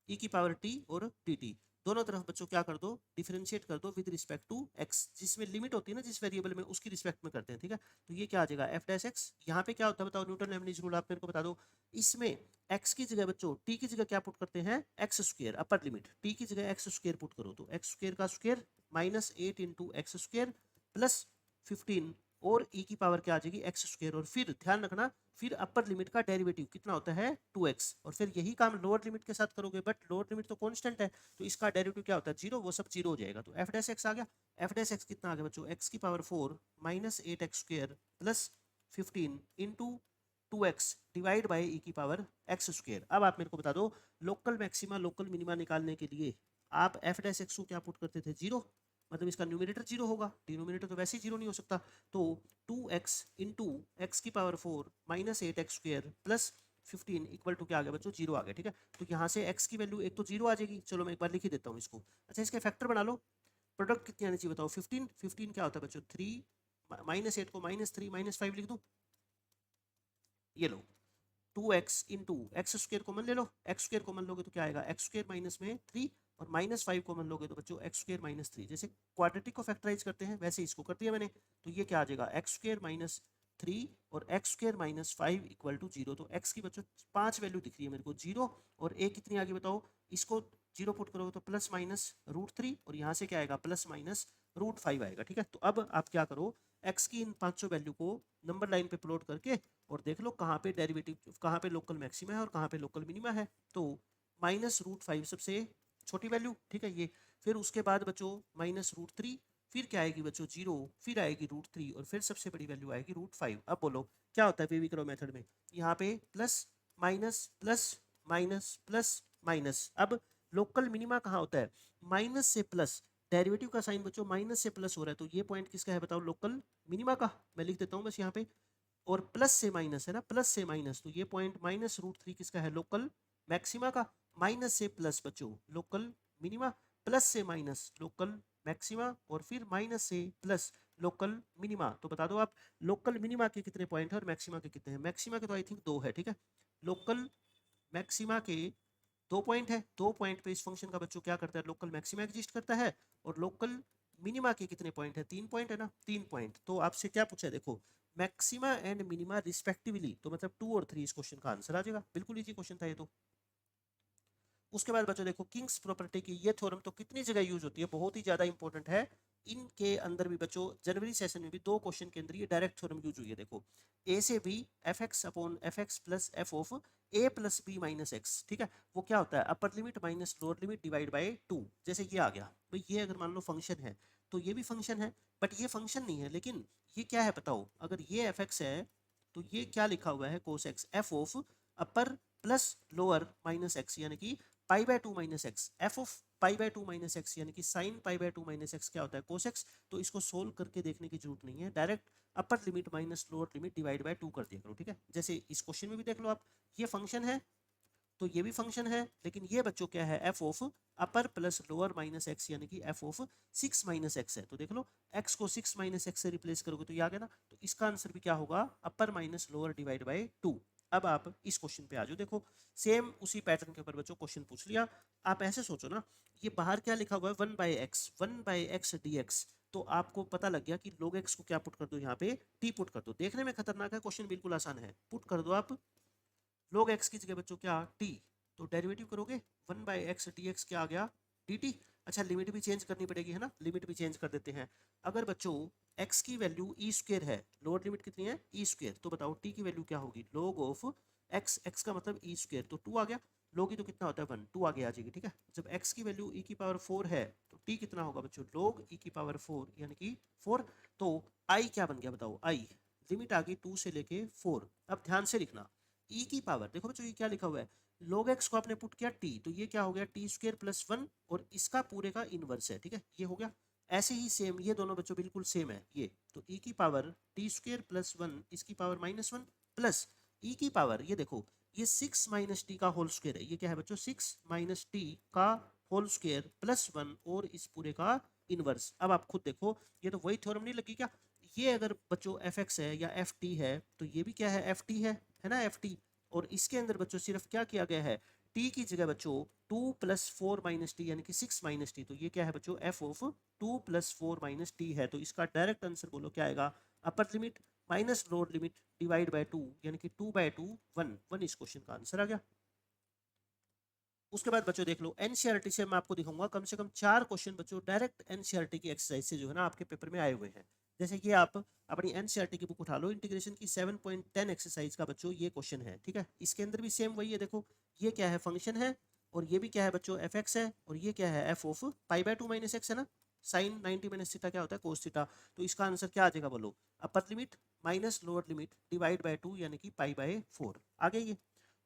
Speaker 1: ई की पावर टी और डी टी। दोनों तरफ बच्चों क्या कर दो, डिफरेंशिएट कर दो विद रिस्पेक्ट टू एक्स, जिसमें लिमिट होती है ना जिस वेरिएबल में, उसकी रिस्पेक्ट में करते हैं, ठीक है। तो ये क्या आ जाएगा एफ डैश एक्स। यहाँ पे क्या होता है बताओ, न्यूटन लेबनिज रूल आप मेरे को बता दो। इसमें एक्स की जगह बच्चों टी की जगह क्या पुट करते हैं, x square upper limit, T की जगह एक्स स्क्वायर पुट करो, तो एक्स स्क्वायर का square minus 8 into x square plus 15 और e की पावर क्या आ जाएगी एक्स स्क्वायर, और फिर ध्यान रखना फिर अपर लिमिट का डेरिवेटिव कितना होता है 2x, और फिर यही काम लोअर लिमिट के साथ करोगे, बट लोअर लिमिट तो कांस्टेंट है तो इसका डेरिवेटिव क्या होता है जीरो, वो सब जीरो हो जाएगा। तो एफ डैश एक्स आ गया, एफ डैश एक्स कितना आ गया बच्चों, एक्स की power 4 minus 8x square plus 15 into 2x divide by e की पावर एक्स स्क्वायर। अब आप मेरे को बता दो लोकल मैक्सिमा लोकल मिनिमा निकालने के लिए आप एफ डैश एक्स को क्या पुट करते थे, जीरो, मतलब इसका न्यूमरेटर जीरो होगा, डिनोमिनेटर तो वैसे ही जीरो नहीं हो सकता। तो 2x इंटू एक्स की power 4 minus 8x square plus 15 equal to क्या आ गया बच्चों, जीरो आ गया, ठीक है। तो यहाँ से x की वैल्यू एक तो जीरो आ जाएगी, चलो मैं एक बार लिख ही देता हूँ इसको। अच्छा इसके फैक्टर बना लो, प्रोडक्ट कितनी आनी चाहिए बताओ, 15, 15 क्या होता है बच्चों 3, माइनस 8 को माइनस 3 माइनस 5 लिख दूँ, ये लो 2x into x square common ले लो, एक्स स्क्वायर कॉमन लोगे तो क्या आएगा एक्स स्क्वायर माइनस में 3 और माइनस 5 कॉमन लोगे तो बच्चों एक्स स्क्वायर माइनस 3, जैसे क्वाड्रेटिक को फैक्टराइज करते हैं वैसे इसको कर दिया मैंने। तो ये क्या आ जाएगा एक्स स्क्वायर माइनस 3 और x square minus 5 equal to zero. तो एक्स की बच्चों 5 वैल्यू दिख रही है मेरे को जीरो, और ए कितनी आ गई बताओ, इसको जीरो पुट करोगे तो प्लस माइनस √3 और यहाँ से क्या आएगा प्लस माइनस √5 आएगा, ठीक है। तो अब आप क्या करो एक्स की इन 500 वैल्यू को नंबर लाइन पे प्लॉट करके और देख लो कहाँ पे डेरिवेटिव, कहाँ पे लोकल मैक्सिमा है और कहाँ पे लोकल मिनिमा है। तो माइनस √5 सबसे छोटी वैल्यू, ठीक है ये। फिर उसके बाद बच्चों माइनस √3, फिर क्या आएगी बच्चों जीरो, फिर आएगी √3 और फिर सबसे बड़ी वैल्यू आएगी √5। अब बोलो क्या होता है बेबी करो मेथड में, यहाँ पे plus minus plus minus plus minus. अब लोकल मिनिमा कहाँ होता है, माइनस से प्लस, डेरिवेटिव का साइन बच्चों माइनस से प्लस हो रहा है, तो ये पॉइंट किसका है बताओ, लोकल मिनिमा का। मैं लिख देता हूँ बस यहाँ पे, और प्लस से माइनस है ना, प्लस से माइनस, तो ये पॉइंट माइनस √3 किसका है, लोकल मैक्सिमा का। माइनस से प्लस बच्चों लोकल मिनिमा, प्लस से माइनस लोकल मैक्सिमा, और फिर माइनस से प्लस लोकल मिनिमा। तो बता दो आप लोकल मिनिमा के कितने पॉइंट है और मैक्सिमा के कितने हैं, मैक्सिमा के तो आई थिंक 2 है, ठीक है। लोकल मैक्सिमा के 2 पॉइंट है, 2 पॉइंट पे इस फंक्शन का बच्चों क्या करता है, लोकल मैक्सिमा एग्जिस्ट करता है। और लोकल मिनिमा के कितने पॉइंट है, 3 पॉइंट है ना, 3 पॉइंट। तो आपसे क्या पूछा है देखो, मैक्सिमा एंड मिनिमा रिस्पेक्टिवली, तो मतलब 2 और 3 इस क्वेश्चन का आंसर आ जाएगा, बिल्कुल इजी क्वेश्चन था ये तो। उसके बाद बच्चों देखो किंग्स प्रॉपर्टी की ये थ्योरम तो कितनी जगह यूज होती है, बहुत ही ज्यादा इंपॉर्टेंट है। इनके अंदर भी बच्चों जनवरी सेशन में भी 2 क्वेश्चन के अंदर ये डायरेक्ट थ्योरम यूज हुई है। देखो ए से b f x upon f x plus f of a plus b minus x, ठीक है। वो क्या होता है upper limit minus lower limit divide by 2। जैसे ये आ गया भाई, ये अगर मान लो फंक्शन है तो ये भी फंक्शन है, बट ये फंक्शन नहीं है, लेकिन ये क्या है बताओ, अगर ये एफ एक्स है तो ये क्या लिखा हुआ है cos x F of upper plus lower minus x, यानी कि pi by 2 minus x, F of pi by 2 minus x यानी कि sine pi by 2 minus x क्या होता है कोस एक्स। तो इसको सोल्व करके देखने की जरूरत नहीं है, direct upper limit minus lower limit divide by 2 कर दिया करो, ठीक है। जैसे इस क्वेश्चन में भी देख लो आप, ये फंक्शन है तो ये भी फंक्शन है, लेकिन ये बच्चों क्या है F of upper plus lower minus x यानी कि एफ ऑफ 6 माइनस एक्स है। तो देख लो एक्स को 6 माइनस एक्स से रिप्लेस करोगे तो ये आ गया ना, तो इसका आंसर भी क्या होगा अपर माइनस लोअर डिवाइड बाय 2। अब आप इस क्वेश्चन पे आ जाओ, देखो सेम उसी पैटर्न के ऊपर बच्चों क्वेश्चन पूछ लिया। आप ऐसे सोचो ना, ये बाहर क्या लिखा हुआ है 1/x dx, तो आपको पता लग गया कि log x को क्या पुट कर दो यहाँ पे t पुट कर दो। देखने में खतरनाक है, क्वेश्चन बिल्कुल आसान है, पुट कर दो आप log x की जगह बच्चों क्या t, तो डेरिवेटिव करोगे 1/x dx क्या आ गया dt। अच्छा लिमिट भी चेंज करनी पड़ेगी है ना, लिमिट भी चेंज कर देते हैं। अगर बच्चों x की वैल्यू e स्क्वायर है, लोअर लिमिट कितनी है e स्क्वायर, तो बताओ t की वैल्यू क्या होगी log ऑफ x, x का मतलब e स्क्वायर, तो 2 आ गया, log ही तो कितना होता है 1, 2 आगे आ जाएगी, ठीक है। जब x की वैल्यू e की पावर 4 है तो t कितना होगा बच्चों log e की पावर 4 यानी कि 4। तो i क्या बन गया बताओ, i लिमिट आ गई 2 से लेके 4। अब ध्यान से लिखना e की पावर, देखो बच्चों ये क्या लिखा हुआ है log x को आपने पुट किया t, तो ये क्या हो गया t स्क्वायर प्लस 1 और इसका पूरे का इनवर्स है, ठीक है, ये हो गया। ऐसे ही सेम ये दोनों बच्चों बिल्कुल सेम है, ये तो e की पावर t स्क्वायर प्लस 1 इसकी पावर -1 प्लस e की पावर, ये देखो ये 6 माइनस टी का होल स्क्वायर है, ये क्या है बच्चों 6 माइनस टी का होल स्क्वायर प्लस 1 और इस पूरे का इनवर्स। अब आप खुद देखो ये तो वही थ्योरम नहीं लगी क्या, ये अगर बच्चों एफ एक्स है या एफ टी है तो ये भी क्या है एफ टी है ना एफ टी। और इसके अंदर बच्चों सिर्फ क्या किया गया है टी की जगह बच्चों 2 + 4 - टी यानी कि 6 - टी, तो ये क्या है बच्चों एफ ऑफ 2 + 4 - टी है। तो इसका डायरेक्ट आंसर बोलो क्या आएगा, अपर limit minus lower limit divide by 2 यानी कि 2/2 1 1 इस क्वेश्चन का आंसर आ गया। उसके बाद बच्चों देख लो एनसीईआरटी से मैं आपको दिखाऊंगा कम से कम 4 क्वेश्चन बच्चों डायरेक्ट एनसीईआरटी की एक्सरसाइज से जो है ना आपके पेपर में आए हुए हैं। जैसे कि आप अपनी एनसीईआरटी की बुक उठा लो, इंटीग्रेशन की 7.10 एक्सरसाइज का बच्चों ये क्वेश्चन है, ठीक है। इसके अंदर भी सेम वही है, देखो ये क्या है फंक्शन है, और ये भी क्या है बच्चों एफ एक्स है, और ये क्या है एफ ऑफ पाई/2 - एक्स है ना, साइन 90 - थीटा क्या होता है कोस थीटा। तो इसका आंसर क्या आ जाएगा बोलो, अपर limit minus lower limit divide by 2 यानी कि पाई/4 आ गई ये।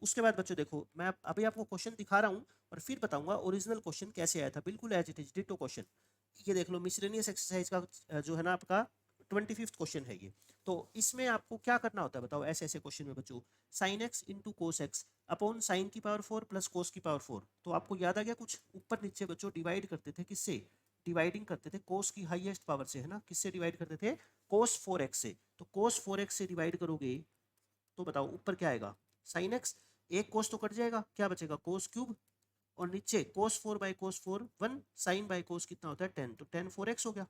Speaker 1: उसके बाद बच्चों देखो मैं अभी आपको क्वेश्चन दिखा रहा हूँ और फिर बताऊंगा ओरिजिनल क्वेश्चन कैसे आया था, बिल्कुल as it is ditto question. ये देख लो मिसलेनियस एक्सरसाइज का जो है ना आपका 25th क्वेश्चन है ये। तो इसमें आपको क्या करना होता है बताओ, ऐसे ऐसे क्वेश्चन में बच्चों sign x into cos x upon sine की पावर 4 प्लस कोस की पावर 4। तो आपको याद आ गया कुछ, ऊपर नीचे बच्चों डिवाइड करते थे किससे, डिवाइडिंग करते थे कोस की हाईएस्ट पावर से, है ना, किससे डिवाइड करते थे, कोस 4x से। तो कोस 4x से डिवाइड करोगे तो बताओ ऊपर क्या आएगा, साइन एक्स, एक कोस तो कट जाएगा, क्या बचेगा कोस क्यूब, और नीचे कोस 4/कोस 4 1 साइन बाय कोस कितना होता है 10, तो 10 4x हो गया,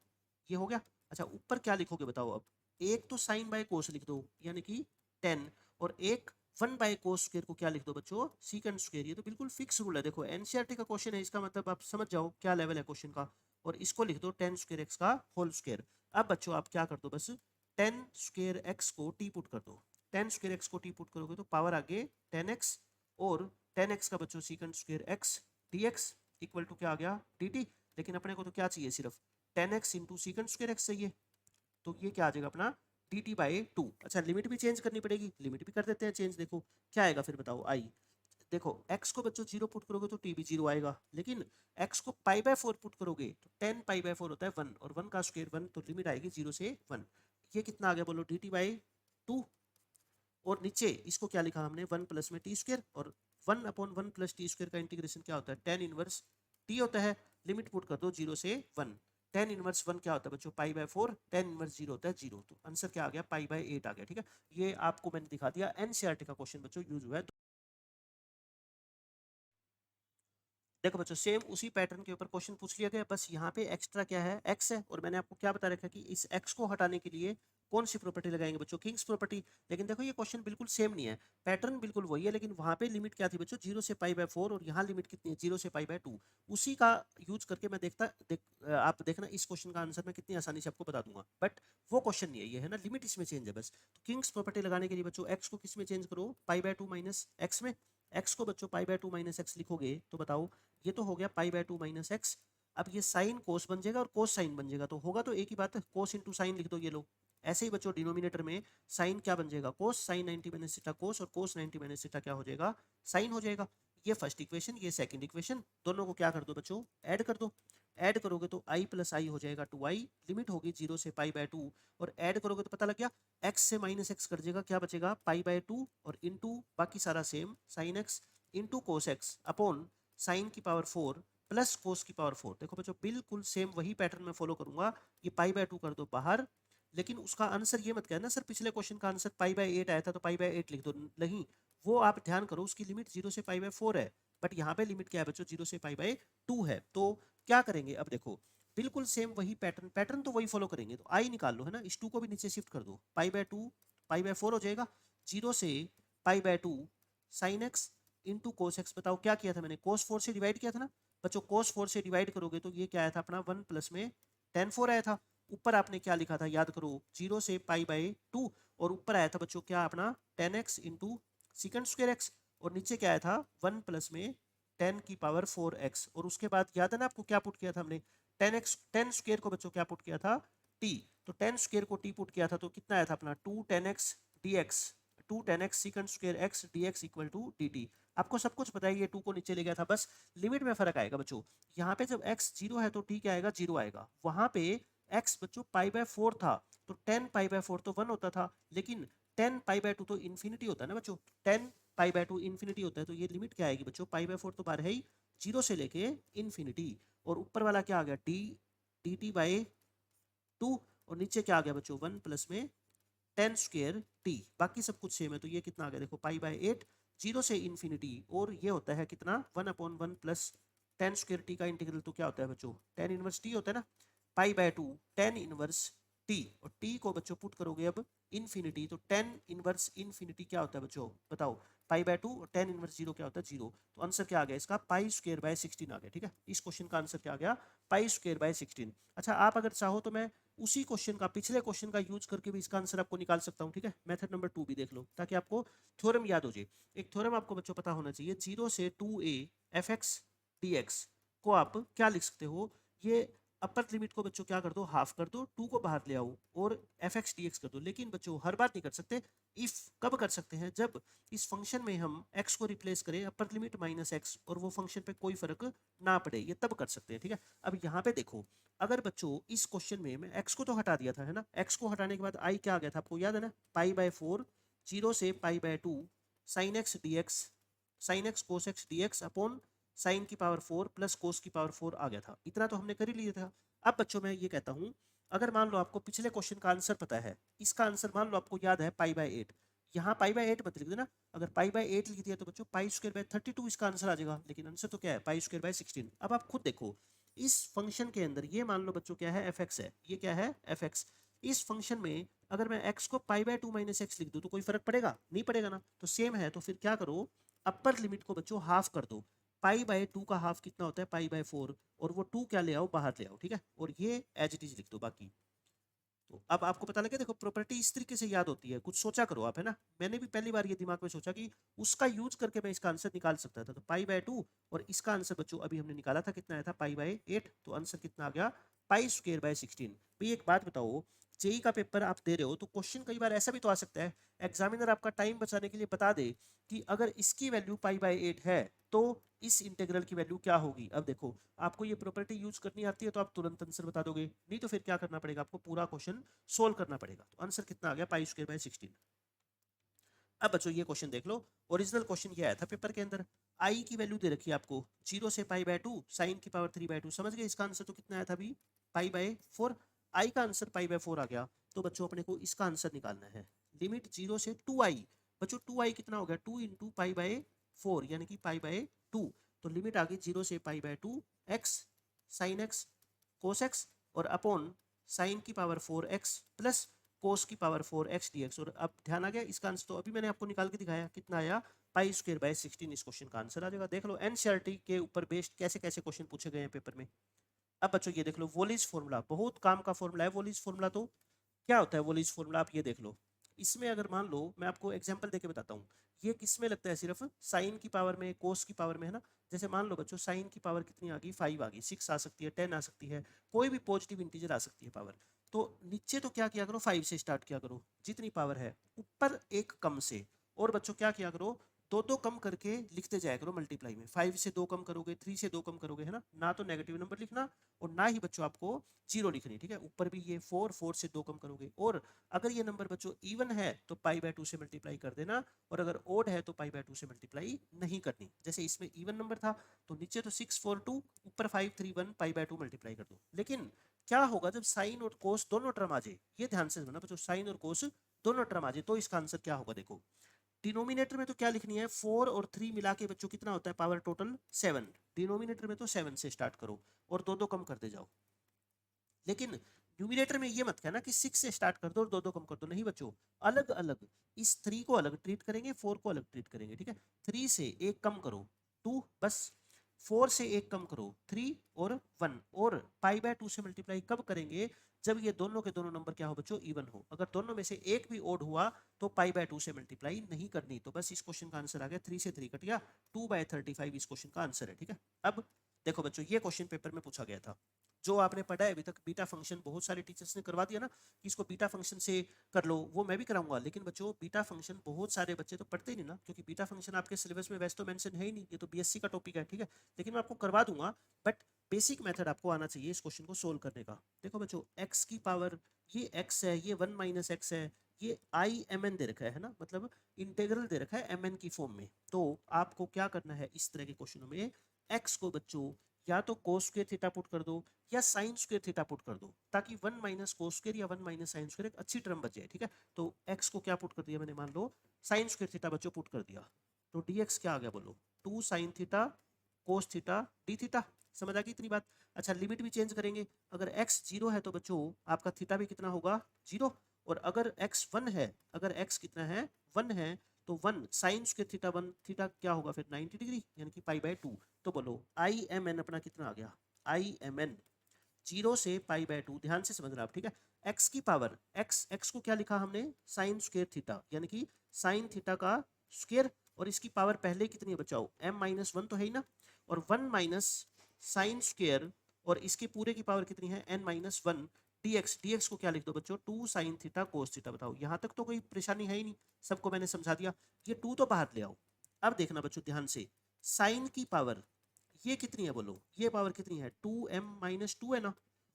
Speaker 1: ये हो गया। अच्छा ऊपर क्या लिखोगे बताओ, अब एक तो साइन बाय कोस लिख दो यानी कि 10, और एक 1/कोस स्क्वायर को क्या लिख दो बच्चों सीकेंड स्क्वायर। ये तो बिल्कुल फिक्स रूल है, देखो एनसीईआरटी का क्वेश्चन है, इसका मतलब आप समझ जाओ क्या लेवल है क्वेश्चन का। और इसको लिख दो 10 स्क्वायर एक्स का होल स्क्वायर। अब बच्चों आप क्या कर दो, बस 10 स्क्वायर एक्स को टी पुट कर दो, 10 स्क्वायर एक्स को टी पुट करोगे तो पावर आगे 10x, और 10x का बच्चों secant square x dx equal to क्या आ गया dt। लेकिन अपने को तो क्या चाहिए, सिर्फ 10x इंटू सीकेंड स्क्वायर एक्स चाहिए, तो ये क्या आ जाएगा अपना dt/2। अच्छा लिमिट भी चेंज करनी पड़ेगी, लिमिट भी कर देते हैं चेंज, देखो क्या आएगा फिर बताओ आई। देखो x को बच्चों 0 पुट करोगे तो t भी 0 आएगा, लेकिन x को पाई/4 पुट करोगे तो 10 पाई/4 होता है 1, और 1 का स्क्वायर 1, तो लिमिट आएगी 0 से 1। ये कितना आ गया बोलो dt/2, और नीचे इसको क्या लिखा हमने 1 प्लस में टी स्क्वायर, और 1/1 प्लस टी स्क्वायर का इंटीग्रेशन क्या होता है 10 इनवर्स टी होता है। लिमिट पुट कर दो 0 से 1, 10 इनवर्स 1 क्या होता है बच्चों पाई/4, 10 इनवर्स 0 होता है 0, तो आंसर क्या आ गया पाई/8 आ गया, ठीक है। ये आपको मैंने दिखा दिया, एनसीईआरटी का क्वेश्चन बच्चों यूज हुआ है। देखो बच्चों सेम उसी पैटर्न के ऊपर क्वेश्चन पूछ लिया गया, बस यहाँ पे एक्स्ट्रा क्या है एक्स है, और मैंने आपको क्या बता रखा है कि इस एक्स को हटाने के लिए कौन सी प्रॉपर्टी लगाएंगे बच्चों किंग्स प्रॉपर्टी। लेकिन देखो ये क्वेश्चन बिल्कुल सेम नहीं है, पैटर्न बिल्कुल वही है, लेकिन वहाँ पे लिमिट क्या थी बच्चों 0 से पाई/4, और यहाँ लिमिट कितनी है 0 से पाई/2। उसी का यूज करके मैं आप देखना इस क्वेश्चन का आंसर मैं कितनी आसानी से आपको बता दूंगा, बट वो क्वेश्चन नहीं है ये, है ना, लिमिट इसमें चेंज है बस। तो किंग्स प्रॉपर्टी लगाने के लिए बच्चों एक्स को किस में चेंज करो पाई/2 माइनस एक्स में। एक्स को बच्चों पाई/2 माइनस एक्स लिखोगे तो बताओ ये तो हो गया पाई/2 माइनस एक्स। अब ये साइन कोस बन जाएगा और कोस साइन बन जाएगा, तो होगा तो एक ही बात है, कोस इंटू साइन लिख दो ये लो। ऐसे ही बच्चों डिनोमिनेटर में साइन क्या बन जाएगा कोस, साइन 90 माइनस थीटा कोस, और कोस 90 माइनस थीटा क्या हो जाएगा साइन हो जाएगा। ये फर्स्ट इक्वेशन, ये सेकंड इक्वेशन, दोनों को क्या कर दो बच्चों ऐड कर दो। ऐड करोगे तो i प्लस आई हो जाएगा 2i, लिमिट होगी 0 से पाई/2, और ऐड करोगे तो पता लग गया x से माइनस एक्स कट जाएगा, क्या बचेगा पाई/2, और इंटू बाकी सारा same sign x into cos x upon sine की पावर 4 प्लस कोस की पावर 4। देखो बच्चों बिल्कुल सेम वही पैटर्न में फॉलो करूंगा, ये पाई/2 कर दो बाहर, लेकिन उसका आंसर ये मत कहना सर पिछले क्वेश्चन का आंसर पाई/8 आया था तो पाई/8 लिख दो, नहीं, वो आप ध्यान करो उसकी लिमिट 0 से पाई/4 है, बट यहाँ पे लिमिट क्या है बच्चों 0 से पाई/2 है। तो क्या करेंगे अब देखो बिल्कुल सेम वही पैटर्न, पैटर्न तो वही फॉलो करेंगे, तो आई निकाल लो, है ना, इस 2 को भी नीचे शिफ्ट कर दो, पाई/2 पाई/4 हो जाएगा, 0 से पाई/2 sine x into cos x. बताओ क्या किया था मैंने, कोस 4 से डिवाइड किया था ना बच्चों, कोस 4 से डिवाइड करोगे तो ये क्या आया था अपना 1 प्लस में tan 4 आया था। ऊपर आपने क्या लिखा था याद करो 0 से पाई/2, और ऊपर आया था बच्चों क्या अपना tan x इंटू सिकेंड स्क्वायर एक्स, और नीचे क्या आया था 1 प्लस में 10 की पावर 4x, और उसके बाद याद है ना आपको क्या पुट किया था हमने 10 स्क्वायर को बच्चों क्या पुट किया था t, तो 10 स्क्वायर को t पुट किया था तो कितना आया था अपना 2 tan x dx, 2 tan x secant square x dx equal to dt। आपको सब कुछ पता है, ये 2 को नीचे ले गया था, बस लिमिट में फर्क आएगा बच्चों। यहाँ पे जब x 0 है तो t क्या आएगा 0 आएगा, वहां पे x बच्चों पाई/4 था तो 10 पाई/4 तो 1 होता था, लेकिन 10 पाई/2 तो इन्फिनिटी होता है ना बच्चों, 10 पाई/2 इन्फिनिटी होता है, तो ये लिमिट क्या आएगी बच्चों पाई/4 तो बाहर है ही 0 से लेके इन्फिनिटी, और ऊपर वाला क्या आ गया d dt/2, और नीचे क्या आ गया बच्चों 1 प्लस में 10 स्क्वायर टी, बाकी सब कुछ सेम है, तो ये कितना आ गया देखो पाई/8, 0 से इन्फिनिटी, और ये होता है कितना 1/1 प्लस टेन स्क्वायर टी का इंटीग्रल तो क्या होता है बच्चों, टेन इनवर्स टी होता है ना, pi by 2 tan inverse T, और टी को बच्चों पुट करोगे अब इन्फिनिटी, तो टेन इनवर्स इन्फिनिटी क्या होता है बच्चों बताओ, पाई बाय 2 और टेन इनवर्स 0 क्या होता है 0, तो आंसर क्या आ गया इसका पाई स्क्वायर बाय 16 आ गया। ठीक है, इस क्वेश्चन का आंसर क्या आ गया, पाई स्क्वायर बाय 16। अच्छा, आप अगर चाहो तो मैं उसी क्वेश्चन का, पिछले क्वेश्चन का यूज करके भी इसका आंसर आपको निकाल सकता हूँ। ठीक है, मेथड नंबर 2 भी देख लो ताकि आपको थ्योरम याद हो जाए। एक थ्योरम आपको बच्चों पता होना चाहिए, 0 से 2a fx dx को आप क्या लिख सकते हो, ये अपर लिमिट को बच्चों क्या कर दो, हाफ कर दो, 2 को बाहर ले आओ और एफ एक्स डी एक्स कर दो। लेकिन बच्चों हर बार नहीं कर सकते, इफ कब कर सकते हैं, जब इस फंक्शन में हम x को रिप्लेस करें अपर लिमिट माइनस एक्स और वो फंक्शन पे कोई फर्क ना पड़े, ये तब कर सकते हैं। ठीक है, अब यहाँ पे देखो, अगर बच्चों इस क्वेश्चन में मैं x को तो हटा दिया था, है ना, x को हटाने के बाद i क्या आ गया था आपको याद है ना, पाई बाय 4 0 से pi by 2 sine x d x, sine x cos x d x upon sine की पावर 4 प्लस कोस की पावर 4 आ गया था। इतना तो हमने कर ही लिया था। अब बच्चों मैं ये कहता हूं, अगर मान लो आपको पिछले क्वेश्चन का आंसर पता है, इसका आंसर मान लो आपको याद है पाई बाय 8, यहाँ पाई बाय 8 मत लिख देना, अगर पाई बाय 8 लिख दिया तो बच्चों पाई स्क्वायर बाय 32 इसका आंसर आ जाएगा, लेकिन आंसर तो क्या है पाई स्क्वायर बाय 16। अब आप खुद देखो, इस फंक्शन के अंदर ये मान लो बच्चों क्या है एफ एक्स है, ये क्या है एफ एक्स, इस फंक्शन में अगर मैं x को पाई बाय 2 माइनस एक्स लिख दूं तो कोई फर्क पड़ेगा नहीं, पड़ेगा ना, तो सेम है, तो फिर क्या करो, अपर लिमिट को बच्चों हाफ कर दो, पाई बाय 2 का हाफ कितना होता है पाई बाय 4, और वो 2 क्या ले आओ बाहर ले आओ। ठीक है, और ये एज इट इज लिख दो बाकी। तो अब आपको पता लगे, देखो प्रॉपर्टी इस तरीके से याद होती है, कुछ सोचा करो आप, है ना, मैंने भी पहली बार ये दिमाग में सोचा कि उसका यूज करके मैं इसका आंसर निकाल सकता था, तो पाई बाय 2, और इसका आंसर बच्चों अभी हमने निकाला था कितना आया था पाई बाय 8, तो आंसर कितना आ गया पाई स्क्वायर बाय 16। भाई एक बात बताओ, जेई का पेपर आप दे रहे हो तो क्वेश्चन कई बार ऐसा भी तो आ सकता है, एग्जामिनर आपका टाइम बचाने के लिए बता दे कि अगर इसकी वैल्यू पाई बाय 8 है तो इस इंटीग्रल की वैल्यू क्या होगी। अब देखो, आपको ये प्रॉपर्टी यूज करनी आती है तो आप तुरंत आंसर बता दोगे, नहीं तो फिर क्या करना पड़ेगा आपको, पूरा क्वेश्चन सोल्व करना पड़ेगा। तो आंसर कितना आ गया पाई स्क्वायर बाय 16। अब बच्चों ये क्वेश्चन देख लो, ओरिजिनल क्वेश्चन ये आया था पेपर के अंदर, आई की वैल्यू दे रखी है आपको 0 से पाई बाय 2 साइन की पावर 3 बाय 2, समझ गए, इसका आंसर तो कितना आया था अभी पाई बाय 4, आई का आंसर पाई बाय 4 आ गया, तो बच्चों अपने को इसका आंसर निकालना है, लिमिट 0 से 2i, बच्चों 2i कितना हो गया 2 इंटू पाई बाय 4 यानी कि पाई बाय 2, तो लिमिट आ गई 0 से pi by 2 x sine x cos x और अपॉन साइन की पावर 4x प्लस कोस की पावर 4x dx, और अब ध्यान आ गया, इसका आंसर तो अभी मैंने आपको निकाल के दिखाया कितना आया पाई स्क्वायर बाय 16, इस क्वेश्चन का आंसर आ जाएगा। देख लो एनसीईआरटी के ऊपर बेस्ड कैसे कैसे क्वेश्चन पूछे गए हैं पेपर में। अब बच्चों ये देख लो वोलिज फॉर्मूला, बहुत काम का फॉर्मूला है वोलिज फॉर्मूला, तो क्या होता है वोलिज फॉर्मूला आप ये देख लो, इसमें अगर मान लो मैं आपको एग्जांपल देके बताता हूँ, ये किस में लगता है, सिर्फ साइन की पावर में कोस की पावर में, है ना, जैसे मान लो बच्चों साइन की पावर कितनी आ गई 5 आ गई, 6 आ सकती है 10 आ सकती है, कोई भी पॉजिटिव इंटीजर आ सकती है पावर, तो नीचे तो क्या किया करो 5 से स्टार्ट किया करो जितनी पावर है, ऊपर एक कम से, और बच्चों क्या किया करो दो दो कम करके लिखते जाया करो मल्टीप्लाई में, 5 से 2 कम करोगे 3 से 2 कम करोगे, है ना तो नेगेटिव नंबर लिखना और ना ही बच्चों आपको जीरो लिखनी। ठीक है, ऊपर भी ये 4 से 2 कम करोगे, और अगर ये नंबर बच्चों इवन है तो पाई बाय 2 से मल्टीप्लाई कर देना, और अगर ओड है तो पाई बाय 2 से मल्टीप्लाई नहीं करनी। जैसे इसमें इवन नंबर था तो नीचे तो 6 4 2 ऊपर 5 3 1 पाई बाय 2 मल्टीप्लाई कर दो। लेकिन क्या होगा जब साइन और कोस दोनों टर्म आ जाए, ये ध्यान से समझना बच्चों, साइन और कोस दोनों टर्म आ जाए तो इसका आंसर क्या होगा, देखो डिनोमिनेटर में तो क्या लिखनी है 4 और 3 मिला के बच्चों कितना होता है पावर टोटल 7, डिनोमिनेटर में तो 7 से स्टार्ट करो और दो दो कम करते जाओ, लेकिन न्यूमिनेटर में ये मत कहना कि 6 से स्टार्ट कर दो और दो दो कम कर दो, नहीं बच्चों, अलग अलग, इस 3 को अलग ट्रीट करेंगे 4 को अलग ट्रीट करेंगे। ठीक है, 3 से एक कम करो 2 बस, 4 से एक कम करो 3 और 1, और पाई बाय 2 से मल्टीप्लाई कब करेंगे, जब ये दोनों के दोनों नंबर क्या हो बच्चों इवन हो, अगर दोनों में से एक भी ओड हुआ तो पाई बाय 2 से मल्टीप्लाई नहीं करनी। तो बस इस क्वेश्चन का आंसर आ गया 3 से 3 कट गया, 2/35 इस क्वेश्चन का आंसर है। ठीक है, अब देखो बच्चों ये क्वेश्चन पेपर में पूछा गया था, जो आपने पढ़ा है अभी तक बीटा फंक्शन, बहुत सारे टीचर्स ने करवा दिया ना कि इसको बीटा फंक्शन से कर लो, वो मैं भी कराऊंगा, लेकिन बच्चों बीटा फंक्शन बहुत सारे बच्चे तो पढ़ते ही नहीं ना, क्योंकि बीटा फंक्शन आपके सिलेबस में वैसे तो मेंशन है ही नहीं, ये तो बीएससी का टॉपिक है। ठीक है, लेकिन मैं आपको करवा दूंगा, बट बेसिक मेथड आपको आना चाहिए इस क्वेश्चन को सोल्व करने का। देखो बच्चों एक्स की पावर, ये एक्स है, ये 1 माइनस एक्स है, ये आई एम एन दे रखा है ना, मतलब इंटेग्रल दे रखा है एम एन की फॉर्म में, तो आपको क्या करना है इस तरह के क्वेश्चनों में, एक्स को बच्चों या तो कोस स्क्वायर थीटा पुट कर दो या साइन स्क्वायर थीटा पुट कर दो, ताकि 1 माइनस कोस स्क्वायर या 1 माइनस साइन स्क्वायर एक अच्छी टर्म बच जाए। ठीक है, तो एक्स को क्या पुट कर दिया मैंने, मान लो साइन स्क्वायर थीटा बच्चों पुट कर दिया, तो dx क्या आ गया बोलो, 2 sin theta cos theta D theta. समझ आ गई इतनी बात। अच्छा लिमिट भी चेंज करेंगे, अगर x 0 है तो बच्चों आपका थीटा भी कितना होगा 0, और अगर x 1 है, अगर x कितना है 1 है, तो 1 साइन स्क्वायर थीटा 1 थीटा क्या होगा फिर 90 डिग्री यानी कि पाई बाय 2। तो बोलो आई एम एन अपना कितना आ गया, आई एम एन 0 से पाई बाय 2, ध्यान से समझना आप, ठीक है। x की पावर x को क्या लिखा हमने साइन स्क्वायर थीटा यानी कि साइन थीटा का स्क्वायर, और इसकी पावर पहले कितनी है बचाओ m माइनस 1 तो है ही ना, और 1 माइनस साइन स्क्वायर, और इसके पूरे की पावर कितनी है n माइनस 1 dx को क्या लिख दो बच्चों 2 साइन थीटा कोस थीटा। बताओ यहाँ तक तो कोई परेशानी है ही नहीं, सबको मैंने समझा दिया। ये 2 तो बाहर ले आओ। अब देखना बच्चों ध्यान से, साइन की पावर ये कितनी है बोलो, ये पावर कितनी है 2m माइनस 2 है ना,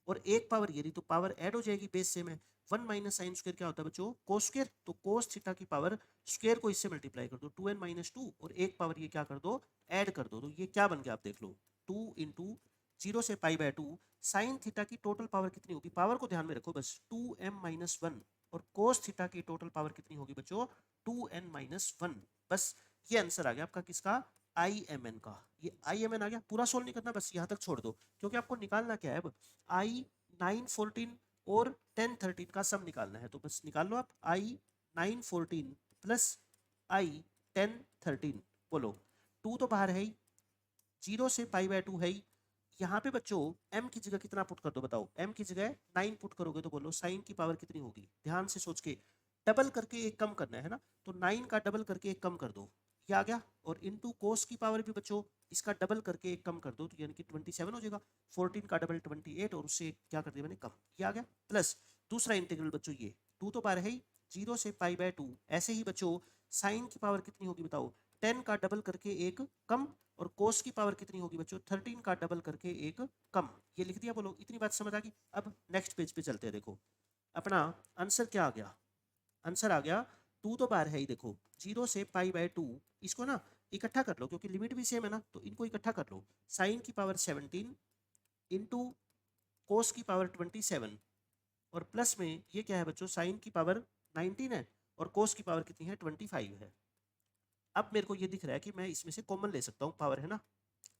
Speaker 1: और एक पावर ये रही तो पावर ऐड हो जाएगी बेस से में। 1 माइनस साइन स्क्वायर क्या होता है बच्चों कोस स्क्वायर, तो कोस थीटा की पावर स्क्वायर को इससे मल्टीप्लाई कर दो 2n माइनस 2, और एक पावर ये क्या कर दो ऐड कर दो, तो ये क्या बन गया आप देख लो 2 इंटू 0 से पाई बाय 2 साइन थीटा की टोटल पावर कितनी होगी, पावर को ध्यान में रखो बस 2m माइनस 1, और कोस थीटा की टोटल पावर कितनी होगी बच्चों 2n माइनस 1। बस ये आंसर आ गया आपका किसका आई एम एन का। ये आई एम एन आ गया, पूरा सोल्व नहीं करना, बस यहाँ तक छोड़ दो, क्योंकि आपको निकालना क्या है अब आई 914 और 1013 का सम निकालना है, तो बस निकाल लो आप आई 914 प्लस आई 1013। बोलो 2 तो बाहर है ही, 0 से पाई बाय 2 है ही, यहाँ पे बच्चों m की जगह कितना पुट कर दो बताओ, m की जगह 9 पुट करोगे तो बोलो साइन की पावर कितनी होगी, ध्यान से सोच के, डबल करके एक कम करना है ना, तो 9 का डबल करके एक कम कर दो, ये आ गया, और इनटू कोस की पावर भी बच्चों इसका डबल करके एक कम कर दो, तो यानी कि 27 हो जाएगा, 14 का डबल 28, और उससे क्या कर दिया मैंने कम, ये आ गया। प्लस दूसरा इंटीग्रल बच्चों ये 2 तो बार है ही, 0 से पाई बाय 2, ऐसे ही बच्चों साइन की पावर कितनी होगी बताओ 10 का डबल करके एक कम, और कोस की पावर कितनी होगी बच्चों 13 का डबल करके एक कम, ये लिख दिया। बोलो इतनी बात समझ आ गई। अब नेक्स्ट पेज पे चलते हैं, देखो अपना आंसर क्या आ गया, आंसर आ गया 2 तो बार है ही, देखो 0 से पाई बाय 2, इसको ना इकट्ठा कर लो क्योंकि लिमिट भी सेम है ना, तो इनको इकट्ठा कर लो, साइन की पावर 17 इंटू कोस की पावर 27, और प्लस में ये क्या है बच्चों साइन की पावर 19 है, और कोस की पावर कितनी है 25 है। अब मेरे को ये दिख रहा है कि मैं इसमें से कॉमन ले सकता हूँ, पावर है ना,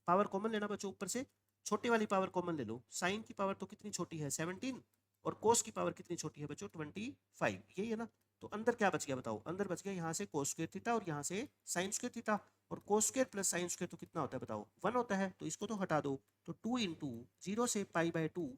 Speaker 1: पावर कॉमन लेना बच्चों, ऊपर से छोटे वाली पावर कॉमन ले लो, साइन की पावर तो कितनी छोटी है 17, और कोस की पावर कितनी छोटी है बच्चों 25, यही है ना। तो अंदर क्या बच गया बताओ, अंदर बच गया यहाँ से कोस स्क्वायर थीटा और यहाँ से साइन स्क्वायर थीटा, और cos square plus sine square तो कितना होता है बताओ 1 होता है, तो इसको तो हटा दो, तो 2 इंटू 0 से पाई बाय 2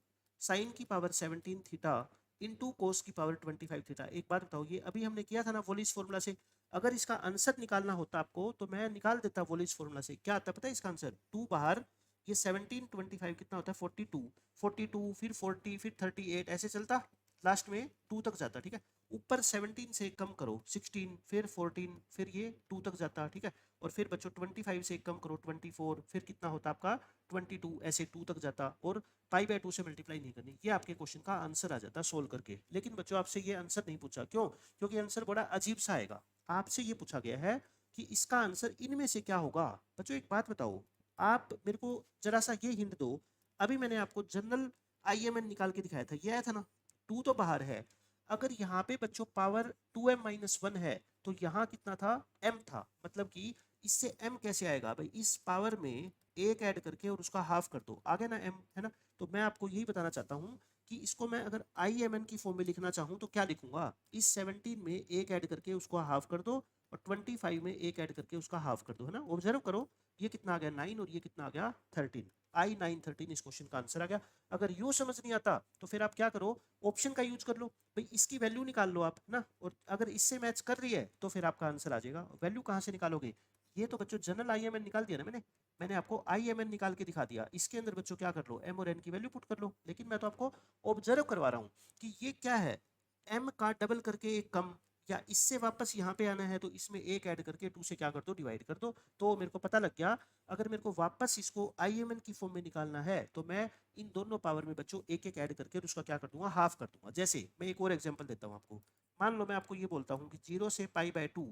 Speaker 1: साइन की पावर 17 थीटा इंटू कोस की पावर 25 थीटा। एक बात बताओ, ये अभी हमने किया था ना वोलिस फॉर्मूला से, अगर इसका आंसर निकालना होता आपको तो मैं निकाल देता वोलिस फॉर्मूला से, क्या आता है पता है इसका आंसर 2 बाहर, ये 17 25 कितना होता है 42, 42 फिर 40 फिर 38 ऐसे चलता, लास्ट में 2 तक जाता, ठीक है। ऊपर 17 से कम करो 16 फिर 14 फिर ये 2 तक जाता, ठीक है, और फिर बच्चों 25 से कम करो 24 फिर कितना होता आपका 22, ऐसे 2 तक जाता, और पाई बाय 2 से मल्टीप्लाई नहीं करनी, ये आपके क्वेश्चन का आंसर आ जाता सोल्व करके। लेकिन बच्चों आपसे ये आंसर नहीं पूछा, क्यों, क्योंकि आंसर बड़ा अजीब सा आएगा। आपसे ये पूछा गया है कि इसका आंसर इनमें से क्या होगा। बच्चों एक बात बताओ, आप मेरे को जरा सा ये हिंट दो, अभी मैंने आपको जनरल आईएमएन निकाल के दिखाया था, ये आया था ना 2 तो बाहर है, अगर यहाँ पे बच्चों पावर 2m माइनस 1 है तो यहाँ कितना था m था, मतलब कि इससे m कैसे आएगा भाई, इस पावर में एक ऐड करके और उसका हाफ कर दो, आ गया ना m, है ना। तो मैं आपको यही बताना चाहता हूँ कि इसको मैं अगर आई एम एन की फॉर्म में लिखना चाहूँ तो क्या लिखूंगा, इस 17 में एक ऐड करके उसको हाफ कर दो, और 25 में एक ऐड करके उसका हाफ कर दो, है ना। ऑब्जर्व करो, ये कितना आ गया 9 और ये कितना आ गया 13, आई 913 इस क्वेश्चन का आंसर आ गया। अगर यूँ समझ नहीं आता तो फिर आप क्या करो, ऑप्शन का यूज कर लो भाई, इसकी वैल्यू निकाल लो आप ना, और अगर इससे मैच कर रही है तो फिर आपका आंसर आ जाएगा। वैल्यू कहाँ से निकालोगे, ये तो बच्चों जनरल आईएमएन निकाल दिया ना मैंने आपको आईएमएन निकाल के दिखा दिया, इसके अंदर बच्चों क्या कर लो एम और एन की वैल्यू पुट कर लो, लेकिन मैं तो आपको ऑब्जर्व करवा रहा हूँ कि ये क्या है, एम का डबल करके एक कम, या इससे वापस यहाँ पे आना है तो इसमें एक ऐड करके 2 से क्या कर दो डिवाइड कर दो, तो मेरे को पता लग गया अगर मेरे को वापस इसको आईएमएन की फॉर्म में निकालना है तो मैं इन दोनों पावर में बच्चों एक एक ऐड करके उसका क्या कर दूंगा हाफ कर दूंगा। जैसे मैं एक और एग्जांपल देता हूँ आपको, मान लो मैं आपको ये बोलता हूँ कि 0 से पाई बाय 2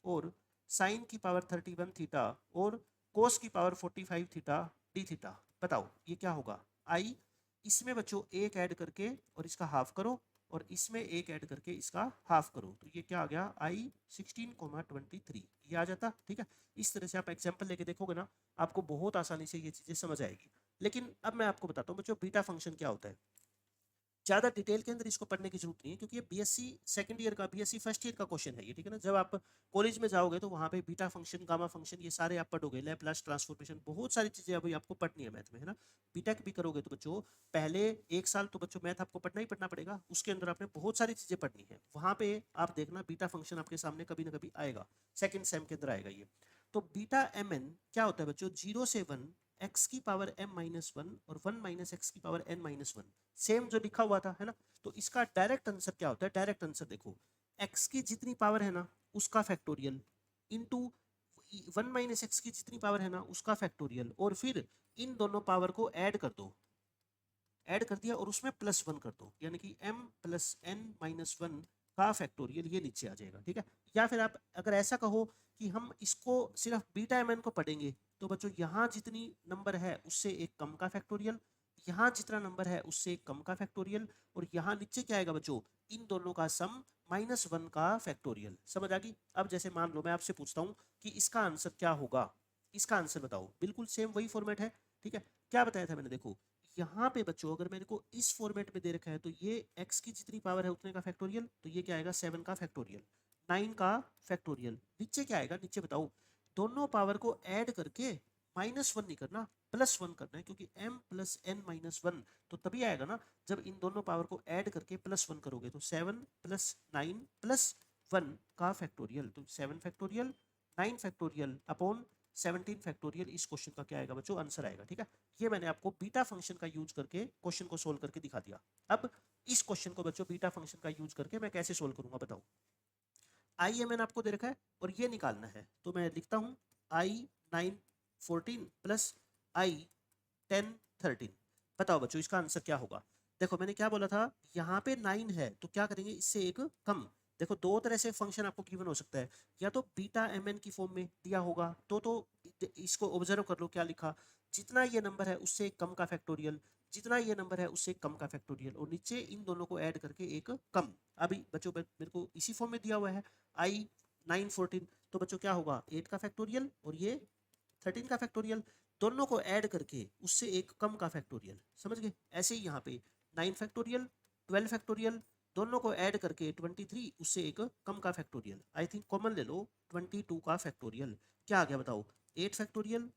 Speaker 1: और साइन की पावर 31 थीटा और कोस की पावर 45 थीटा डी थीटा, बताओ ये क्या होगा आई, इसमें बच्चों एक ऐड करके और इसका हाफ करो, और इसमें एक ऐड करके इसका हाफ करो, तो ये क्या आ गया I 16,23 ये आ जाता। ठीक है, इस तरह से आप एग्जाम्पल लेके देखोगे ना, आपको बहुत आसानी से ये चीज़ें समझ आएगी। लेकिन अब मैं आपको बताता हूँ बच्चों बीटा फंक्शन क्या होता है। ज़्यादा डिटेल के अंदर इसको पढ़ने की जरूरत नहीं है, क्योंकि ये बीएससी सेकंड ईयर का, बीएससी फर्स्ट ईयर का क्वेश्चन है ये। ठीक है ना, जब आप कॉलेज में जाओगे तो वहाँ पे बीटा फंक्शन, गामा फंक्शन, ये सारे आप पढ़ोगे, लैप्लास ट्रांसफॉर्मेशन, बहुत सारी चीज़ें अभी आपको पढ़नी है मैथ में, है ना। बीटेक भी करोगे तो बच्चों पहले 1 साल तो बच्चों मैथ आपको पढ़ना ही पढ़ना पड़ेगा, उसके अंदर आपने बहुत सारी चीज़ें पढ़नी है। वहाँ पे आप देखना बीटा फंक्शन आपके सामने कभी ना कभी आएगा, सेकेंड सेम के अंदर आएगा ये। तो बीटा एम एन क्या होता है बच्चों, 0 से 1 एक्स की पावर m माइनस वन और 1 माइनस एक्स की power n minus one, same जो लिखा हुआ था, है ना। तो इसका डायरेक्ट आंसर क्या होता है, डायरेक्ट आंसर देखो, x की जितनी पावर है ना उसका फैक्टोरियल इनटू 1 माइनस एक्स की जितनी पावर है ना उसका फैक्टोरियल, और फिर इन दोनों पावर को ऐड कर दो, ऐड कर दिया और उसमें +1 कर दो, यानी कि m plus n minus one का फैक्टोरियल ये नीचे आ जाएगा। ठीक है, या फिर आप अगर ऐसा कहो कि हम इसको सिर्फ बीटा एम एन को पढ़ेंगे, तो बच्चों यहाँ जितनी नंबर है उससे एक कम का फैक्टोरियल, यहाँ जितना नंबर है उससे एक कम का फैक्टोरियल, और यहाँ नीचे क्या आएगा बच्चों, इन दोनों का सम -1 का फैक्टोरियल। समझ आ गई। अब जैसे मान लो मैं आपसे पूछता हूँ कि इसका आंसर क्या होगा, इसका आंसर बताओ, बिल्कुल सेम वही फॉर्मेट है। ठीक है, क्या बताया था मैंने, देखो यहाँ पे बच्चों अगर मेरे को इस फॉर्मेट में दे रखा है, तो ये x की जितनी पावर है उतने का फैक्टोरियल, तो ये क्या आएगा 7 का फैक्टोरियल, 9 का फैक्टोरियल। नीचे क्या आएगा, नीचे बताओ, दोनों पावर को ऐड करके -1 नहीं करना, +1 करना है, क्योंकि m plus n minus one तो तभी आएगा ना जब इन दोनों पावर को ऐड करके +1 करोगे। तो 7 प्लस 9 प्लस 1 का फैक्टोरियल, तो 7 फैक्टोरियल 9 फैक्टोरियल अपॉन 17 फैक्टोरियल, इस क्वेश्चन का क्या आएगा बच्चों, आंसर आएगा। ठीक है, ये मैंने आपको बीटा फंक्शन का यूज करके क्वेश्चन को सोल्व करके दिखा दिया। अब इस क्वेश्चन को बच्चों बीटा फंक्शन का यूज करके मैं कैसे सोल्व करूंगा बताओ। आई एम एन आपको दे रखा है और ये निकालना है, तो मैं लिखता हूं I 9 14 प्लस I 10 13। बताओ बच्चों इसका आंसर क्या होगा। देखो मैंने क्या बोला था, यहाँ पे 9 है तो क्या करेंगे, इससे एक कम। देखो दो तरह से फंक्शन आपको गिवन हो सकता है, या तो बीटा एम एन की फॉर्म में दिया होगा, तो इसको ऑब्जर्व कर लो क्या लिखा, जितना ये नंबर है उससे एक कम का फैक्टोरियल, जितना ये नंबर है उससे कम का फैक्टोरियल, और नीचे इन दोनों को ऐड करके एक कम। अभी बच्चों मेरे को इसी फॉर्म में दिया हुआ है I 9 14, तो बच्चों क्या होगा 8 का फैक्टोरियल और ये 13 का फैक्टोरियल, दोनों को ऐड करके उससे एक कम का फैक्टोरियल। समझ गए। ऐसे ही यहाँ पे 9 फैक्टोरियल 12 फैक्टोरियल, दोनों को ऐड करके 23, उससे एक कम का फैक्टोरियल। आई थिंक कॉमन ले लो 22 का फैक्टोरियल, क्या आ गया बताओ, 8 factorial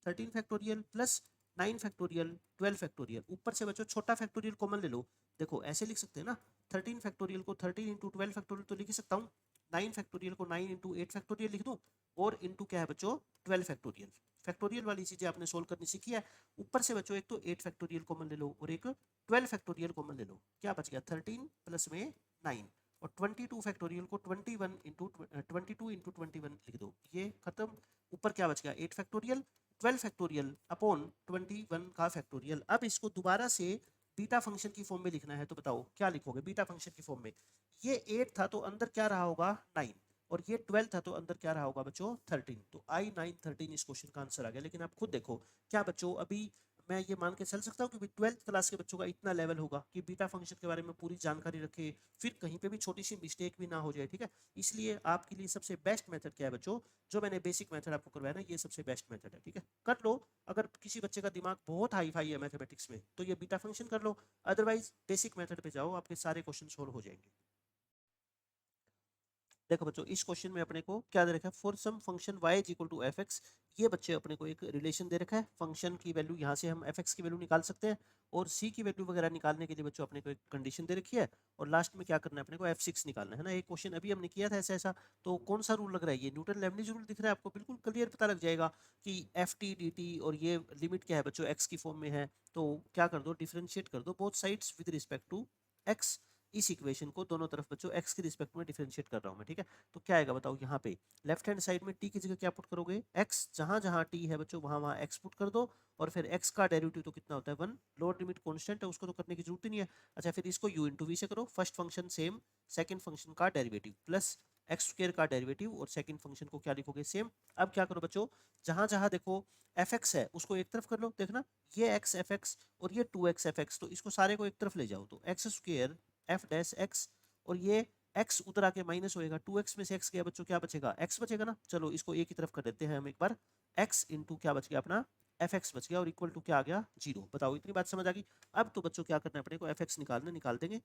Speaker 1: 13 factorial plus 9 factorial 12 factorial, ऊपर से बच्चों छोटा फैक्टोरियल कॉमन ले लो। देखो ऐसे लिख सकते हैं ना, 13 फैक्टोरियल को 13 इंटू 12 फैक्टोरियल तो लिख ही सकता हूँ, 9 फैक्टोरियल को 9 इंटू 8 फैक्टोरियल लिख दूँ, और इंटू क्या है बच्चों 12 फैक्टोरियल। फैक्टोरियल वाली चीजें आपने सोल्व करनी सीखी है। ऊपर से बच्चों एक तो 8 फैक्टोरियल कॉमन ले लो और एक 12 फैक्टोरियल कॉमन ले लो, क्या बच गया 13 प्लस में 9, और 22 फैक्टोरियल को 21 इंटू 22 इंटू 21 लिख दो, ये खत्म। ऊपर क्या बच गया 8 फैक्टोरियल 12 फैक्टोरियल अपॉन 21 का फैक्टोरियल। अब इसको दोबारा से बीटा फंक्शन की फॉर्म में लिखना है, तो बताओ क्या लिखोगे बीटा फंक्शन की फॉर्म में। ये 8 था तो अंदर क्या रहा होगा 9, और ये 12 था तो अंदर क्या रहा होगा बच्चों 13, तो I 9 13 इस क्वेश्चन का आंसर आ गया। लेकिन आप खुद देखो क्या बच्चों, अभी मैं ये मान के चल सकता हूँ कि 12th क्लास के बच्चों का इतना लेवल होगा कि बीटा फंक्शन के बारे में पूरी जानकारी रखे, फिर कहीं पे भी छोटी सी मिस्टेक भी ना हो जाए। ठीक है, इसलिए आपके लिए सबसे बेस्ट मेथड क्या है बच्चों, जो मैंने बेसिक मेथड आपको करवाया ना, ये सबसे बेस्ट मेथड है। ठीक है, कर लो। अगर किसी बच्चे का दिमाग बहुत हाई फाई है मैथमेटिक्स में तो ये बीटा फंक्शन कर लो, अदरवाइज बेसिक मेथड पे जाओ, आपके सारे क्वेश्चन सोल्व हो जाएंगे। देखो बच्चों इस क्वेश्चन में अपने को क्या दे रखा है, for some function y is equal to f x, ये बच्चे अपने को एक रिलेशन दे रखा है, फंक्शन की वैल्यू यहाँ से हम एफ एक्स की वैल्यू निकाल सकते हैं, और c की वैल्यू वगैरह निकालने के लिए बच्चों अपने को एक कंडीशन दे रखी है, और लास्ट में क्या करना है अपने को f6 निकालना है ना। एक क्वेश्चन अभी हमने किया था ऐसा ऐसा, तो कौन सा रूल लग रहा है, ये न्यूटन लेबनिज रूल दिख रहा है आपको, बिल्कुल क्लियर पता लग जाएगा कि एफ टी डी टी, और ये लिमिट क्या है बच्चों एक्स की फॉर्म में है, तो क्या कर दो डिफ्रेंशिएट कर दो both sides with respect to x. इस इक्वेशन को दोनों तरफ बच्चों x के रिस्पेक्ट में डिफरेंशिएट कर रहा हूं मैं। ठीक है, तो क्या आएगा बताओ, यहाँ पे लेफ्ट हैंड साइड में t की जगह क्या पुट करोगे x, जहां जहां t है बच्चों वहां वहां x पुट कर दो, और फिर x का डेरिवेटिव तो कितना होता है 1, लोअर लिमिट कांस्टेंट है उसको तो करने की जरूरत ही नहीं है। अच्छा फिर इसको u इंटू वी से करो, first function same, second function का डेरिवेटिव प्लस एक्स स्क्वायर का डेरिवेटिव, और सेकंड फंक्शन को क्या लिखोगे सेम। अब क्या करो बच्चों, जहां जहां देखो एफ एक्स है उसको एक तरफ कर लो, देखना ये एक्स एफ एक्स और ये 2x एफ एक्स, तो इसको सारे को एक तरफ ले जाओ, तो x square F dash x, और ये x उधर आके माइनस होएगा, 2x में से x गया बच्चों, क्या बचेगा x बचेगा ना। चलो इसको a की तरफ कर देते हैं हम एक बार, x इंटू क्या बच गया अपना fx बच गया, और इक्वल टू क्या आ गया 0। बताओ इतनी बात समझ आ गई। अब तो बच्चों क्या करना है अपने को, fx निकाल देंगे,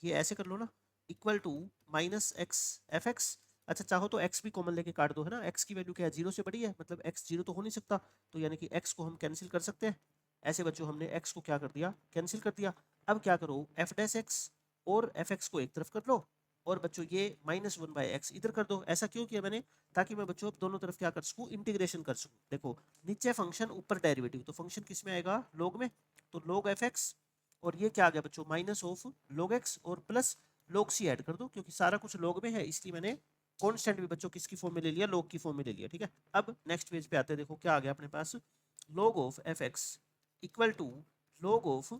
Speaker 1: ये ऐसे कर लो ना, equal to minus x F x. अच्छा चाहो तो x भी कॉमन लेके काट दो, है ना, x की वैल्यू क्या है 0 से बड़ी है, मतलब x 0 तो हो नहीं सकता, तो यानी कि x को हम कैंसिल कर सकते हैं। ऐसे बच्चों हमने x को क्या कर दिया, कैंसिल कर दिया। अब क्या करो, एफ डैश एक्स और एफ एक्स को एक तरफ कर लो, और बच्चों ये माइनस वन बाई एक्स इधर कर दो। ऐसा क्यों किया मैंने, ताकि मैं बच्चों अब दोनों तरफ क्या कर सकूँ, इंटीग्रेशन कर सकूँ। देखो नीचे फंक्शन ऊपर डेरिवेटिव, तो फंक्शन किस में आएगा, लॉग में, तो लॉग एफ एक्स, और ये क्या आ गया बच्चों माइनस ऑफ log x, और प्लस log c ऐड कर दो, क्योंकि सारा कुछ log में है इसलिए मैंने कांस्टेंट भी बच्चों किसकी फॉर्म में ले लिया, log की फॉर्म में ले लिया। ठीक है, अब नेक्स्ट पेज पे आते हैं, देखो क्या आ गया अपने पास, log of f x equal to log of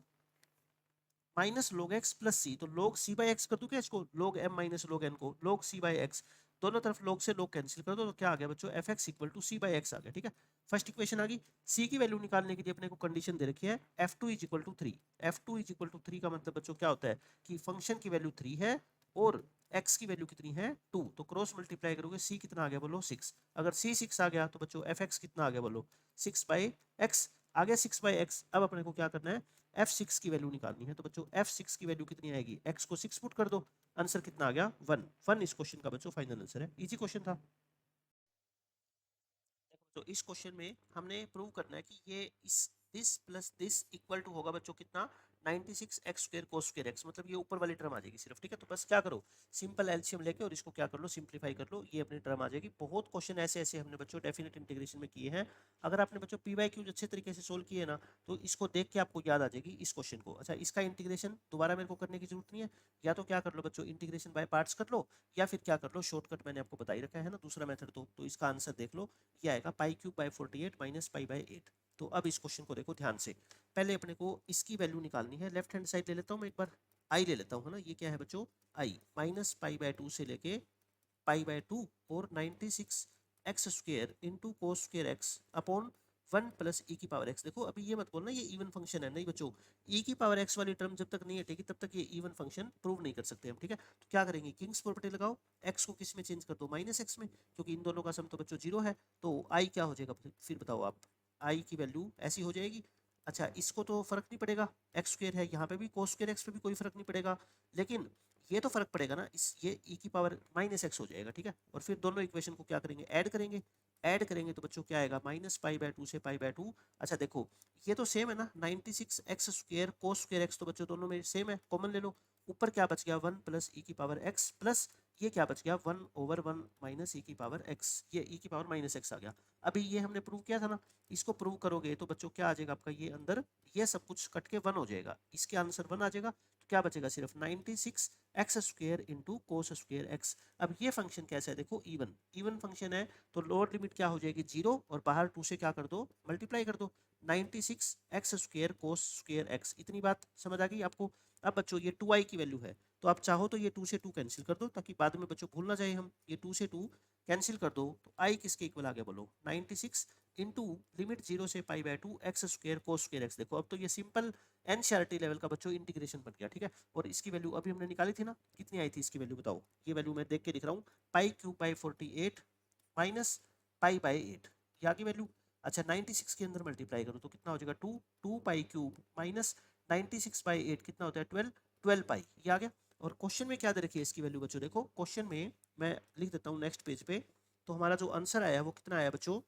Speaker 1: minus log x plus c, तो log c बाई एक्स कर दूं क्या इसको, log m minus log n को log c बाई एक्स, दोनों तरफ log से log कैंसिल कर दो, तो क्या आ गया बच्चों f x equal to c by x आ गया। ठीक है, फर्स्ट इक्वेशन आ गई। c की वैल्यू निकालने के लिए अपने को कंडीशन दे रखी है f2 is equal to 3। f2 is equal to 3 का मतलब बच्चों क्या होता है कि फंक्शन की वैल्यू 3 है और x की वैल्यू कितनी है 2, तो क्रॉस मल्टीप्लाई करोगे c कितना आ गया बोलो 6। अगर c 6 आ गया तो बच्चों fx कितना आ गया बोलो 6 बाई एक्स आ गया, 6 बाई एक्स। अब अपने को क्या करना है, f6 की वैल्यू निकालनी है, तो बच्चों f6 की वैल्यू कितनी आएगी, x को 6 पुट कर दो, आंसर कितना आ गया 1। 1 इस क्वेश्चन का बच्चों फाइनल आंसर है, इजी क्वेश्चन था। तो इस क्वेश्चन में हमने प्रूव करना है कि ये इस this plus this equal to होगा बच्चों कितना 96 x square cos square x, मतलब ये ऊपर वाली टर्म आ जाएगी सिर्फ। ठीक है, तो बस क्या करो, सिंपल एलसीएम लेके और इसको क्या कर लो, सिंप्लीफाई कर लो, ये अपनी टर्म आ जाएगी। बहुत क्वेश्चन ऐसे ऐसे हमने बच्चों डेफिनेट इंटीग्रेशन में किए हैं। अगर आपने बच्चों पी वाई क्यूज अच्छे तरीके से सोल्व किए ना, तो इसको देख के आपको याद आ जाएगी इस क्वेश्चन को। अच्छा इसका इंटीग्रेशन दोबारा मेरे को करने की जरूरत नहीं है, या तो क्या कर लो बच्चों इंटीग्रेशन बाय पार्ट्स कर लो, या फिर क्या कर लो शॉर्टकट मैंने आपको बताई रखा है ना दूसरा मेथड, तो इसका आंसर देख लो, ये आएगा पाई cube by 48 minus pi by 8। तो अब इस क्वेश्चन को देखो ध्यान से, पहले अपने को इसकी वैल्यू निकालनी है, लेफ्ट हैंड साइड ले लेता हूँ मैं एक बार, आई ले लेता हूँ, है ना, ये क्या है बच्चों आई, माइनस पाई बाय 2 से लेके पाई बाय 2 और 96 x square into cos square x upon 1 plus e की पावर एक्स। देखो अभी ये मत बोलना ये इवन फंक्शन है, नहीं बच्चों, ई की पावर एक्स वाली टर्म जब तक नहीं हटेगी तब तक ये इवन फंक्शन प्रूव नहीं कर सकते हम। ठीक है, तो क्या करेंगे, किंग्स प्रॉपर्टी लगाओ, एक्स को किस में चेंज कर दो माइनस एक्स में, क्योंकि इन दोनों का सम तो बच्चों 0 है, तो आई क्या हो जाएगा फिर बताओ आप, आई की वैल्यू ऐसी हो जाएगी। अच्छा इसको तो फर्क नहीं पड़ेगा, एक्स स्क्वायर है यहाँ पे भी, कोस स्क्वायर एक्स पे भी कोई फर्क नहीं पड़ेगा, लेकिन ये तो फर्क पड़ेगा ना, इस ये ई की पावर माइनस एक्स हो जाएगा। ठीक है, और फिर दोनों इक्वेशन को क्या करेंगे, ऐड करेंगे, ऐड करेंगे तो बच्चों क्या आएगा माइनस पाई बाय 2 से पाई बाय 2। अच्छा देखो ये तो सेम है ना, 96 x square cos square x, तो बच्चों दोनों में सेम है, कॉमन ले लो, ऊपर क्या बच गया 1 प्लस ई की पावर एक्स, प्लस ये क्या बच गया 1 ओवर 1 माइनस ई की पावर एक्स, ये ई की पावर माइनस एक्स आ गया। अभी ये हमने प्रूव किया था ना, इसको प्रूव करोगे तो बच्चों क्या आ जाएगा आपका, ये अंदर ये सब कुछ कट के 1 हो जाएगा, इसके आंसर 1 आ जाएगा, तो क्या बचेगा सिर्फ 96 x square into cos square x. अब ये फंक्शन कैसा है देखो, इवन इवन फंक्शन है, तो लोअर लिमिट क्या हो जाएगी 0, और बाहर 2 से क्या कर दो मल्टीप्लाई कर दो, 96 x square cos square x. इतनी बात समझ आ गई आपको। अब बच्चों ये 2i की वैल्यू है, तो आप चाहो तो ये 2 से 2 कैंसिल कर दो, ताकि बाद में बच्चों भूल ना जाए हम, ये 2 से 2 कैंसिल कर दो, तो i किसके इक्वल आ गया बोलो 96 इंटू लिमिट 0 से pi by 2 x square cos square x. देखो अब तो ये सिंपल एनसीईआरटी लेवल का बच्चों इंटीग्रेशन बन गया। ठीक है, और इसकी वैल्यू अभी हमने निकाली थी ना, कितनी आई थी इसकी वैल्यू बताओ, ये वैल्यू मैं देख के लिख रहा हूँ, पाई cube by 48 minus pi by 8, ये आ गई वैल्यू। अच्छा 96 के अंदर मल्टीप्लाई करो तो कितना हो जाएगा 2, 2 पाई क्यूब माइनस 96 बाई 8 कितना होता है 12, 12 पाई, ये आ गया। और क्वेश्चन में क्या दे रखी है इसकी वैल्यू बच्चों, देखो क्वेश्चन में मैं लिख देता हूँ नेक्स्ट पेज पे, तो हमारा जो आंसर आया वो कितना आया बच्चों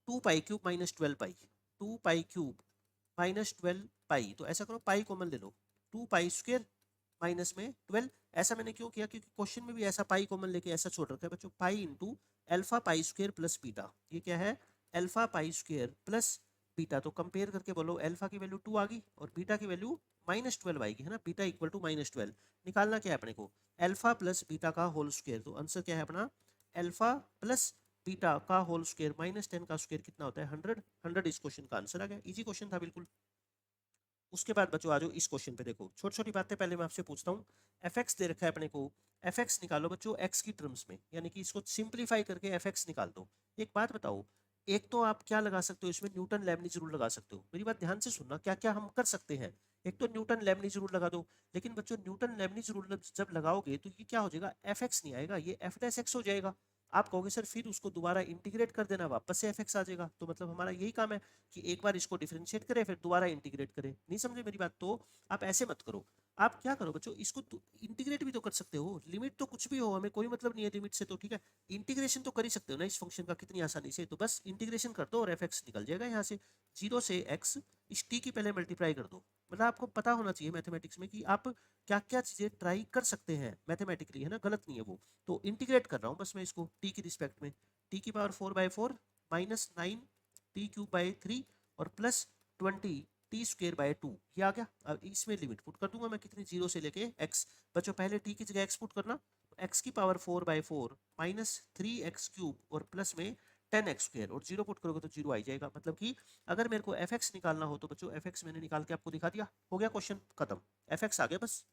Speaker 1: 2 पाई क्यूब माइनस 12 पाई, 2 पाई क्यूब माइनस 12 पाई, तो ऐसा करो पाई कॉमन ले लो, 2 पाई स्क्वायर माइनस में 12। ऐसा मैंने क्यों किया, क्योंकि क्वेश्चन में भी ऐसा पाई कॉमन लेके ऐसा छोड़ रखा है बच्चों, pi into alpha pi square plus beta, ये क्या है alpha pi square plus beta. तो कंपेयर करके बोलो अल्फा की वैल्यू 2 आ गई और बीटा की वैल्यू माइनस 12 आएगी, है ना, बीटा इक्वल टू माइनस 12। निकालना क्या है अपने को, अल्फा प्लस बीटा का होल स्क्वायर, तो आंसर क्या है अपना अल्फा प्लस बीटा का होल स्क्वायर माइनस 10 का स्क्वायर कितना होता है 100, 100 इस क्वेश्चन का आंसर आ गया, इजी क्वेश्चन था बिल्कुल। उसके बाद बच्चों आ जाओ इस क्वेश्चन पे, देखो छोटी छोटी बातें पहले मैं आपसे पूछता हूँ, एफ एक्स दे रखा है अपने को, एफ एक्स निकालो बच्चों एक्स की टर्म्स में, यानी कि इसको सिंप्लीफाई करके एफ एक्स निकाल दो। एक बात बताओ, एक तो आप क्या लगा सकते हो इसमें, न्यूटन लेबनिज रूल लगा सकते हो। मेरी बात ध्यान से सुनना, क्या क्या हम कर सकते हैं। एक तो न्यूटन लेबनिज रूल लगा दो, लेकिन बच्चों न्यूटन लेबनिज रूल जब लगाओगे तो ये क्या हो जाएगा, एफ एक्स नहीं आएगा, ये एफ डैश एक्स हो जाएगा। आप कहोगे सर फिर उसको दोबारा इंटीग्रेट कर देना, वापस से एफ एक्स आ जाएगा। तो मतलब हमारा यही काम है कि एक बार इसको डिफरेंशिएट करें फिर दोबारा इंटीग्रेट करें। नहीं समझे मेरी बात? तो आप ऐसे मत करो, आप क्या करो बच्चों, इसको इंटीग्रेट भी तो कर सकते हो, लिमिट तो कुछ भी हो, हमें कोई मतलब नहीं है लिमिट से, तो ठीक है इंटीग्रेशन तो कर ही सकते हो ना इस फंक्शन का कितनी आसानी से। तो बस इंटीग्रेशन कर दो और एफ एक्स निकल जाएगा यहाँ से, 0 से x इस t की पहले मल्टीप्लाई कर दो। मतलब आपको पता होना चाहिए मैथमेटिक्स में कि आप क्या क्या चीजें ट्राई कर सकते हैं मैथमेटिकली, है ना, गलत नहीं है वो। तो इंटीग्रेट कर रहा हूँ बस मैं इसको t की रिस्पेक्ट में, t की पावर 4/4 माइनस 9 t³ / 3 और प्लस 20 t² / 2, ये आ गया। अब इसमें लिमिट पुट कर दूंगा मैं कितनी, 0 से लेके x। बच्चों पहले t की जगह x पुट करना, x की पावर 4/4 माइनस 3x³ और प्लस में 10x² और 0 पुट करोगे तो 0 आ जाएगा। मतलब कि अगर मेरे को fx निकालना हो तो बच्चों fx मैंने निकाल के आपको दिखा दिया, हो गया क्वेश्चन खत्म, fx आ गया बस।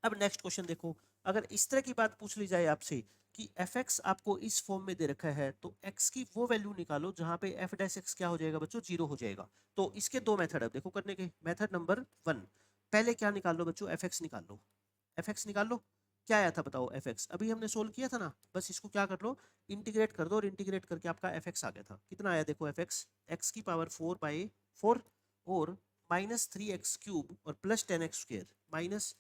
Speaker 1: अब नेक्स्ट क्वेश्चन देखो, अगर इस तरह की बात पूछ ली जाए आपसे कि fx आपको इस फॉर्म में दे रखा है तो x की वो वैल्यू निकालो जहां पे f डैश x क्या हो जाएगा बच्चों, 0 हो जाएगा। तो इसके दो मेथड है देखो करने के। मेथड नंबर 1, पहले क्या निकाल लो बच्चों, fx निकाल लो। fx निकाल लो, क्या आया था बताओ fx, अभी हमने सोल्व किया था ना, बस इसको क्या कर लो, इंटीग्रेट कर दो, और इंटीग्रेट करके आपका fx आ गया था। कितना आया देखो fx, x की पावर 4/4 और माइनस 3x³ और plus 10x² minus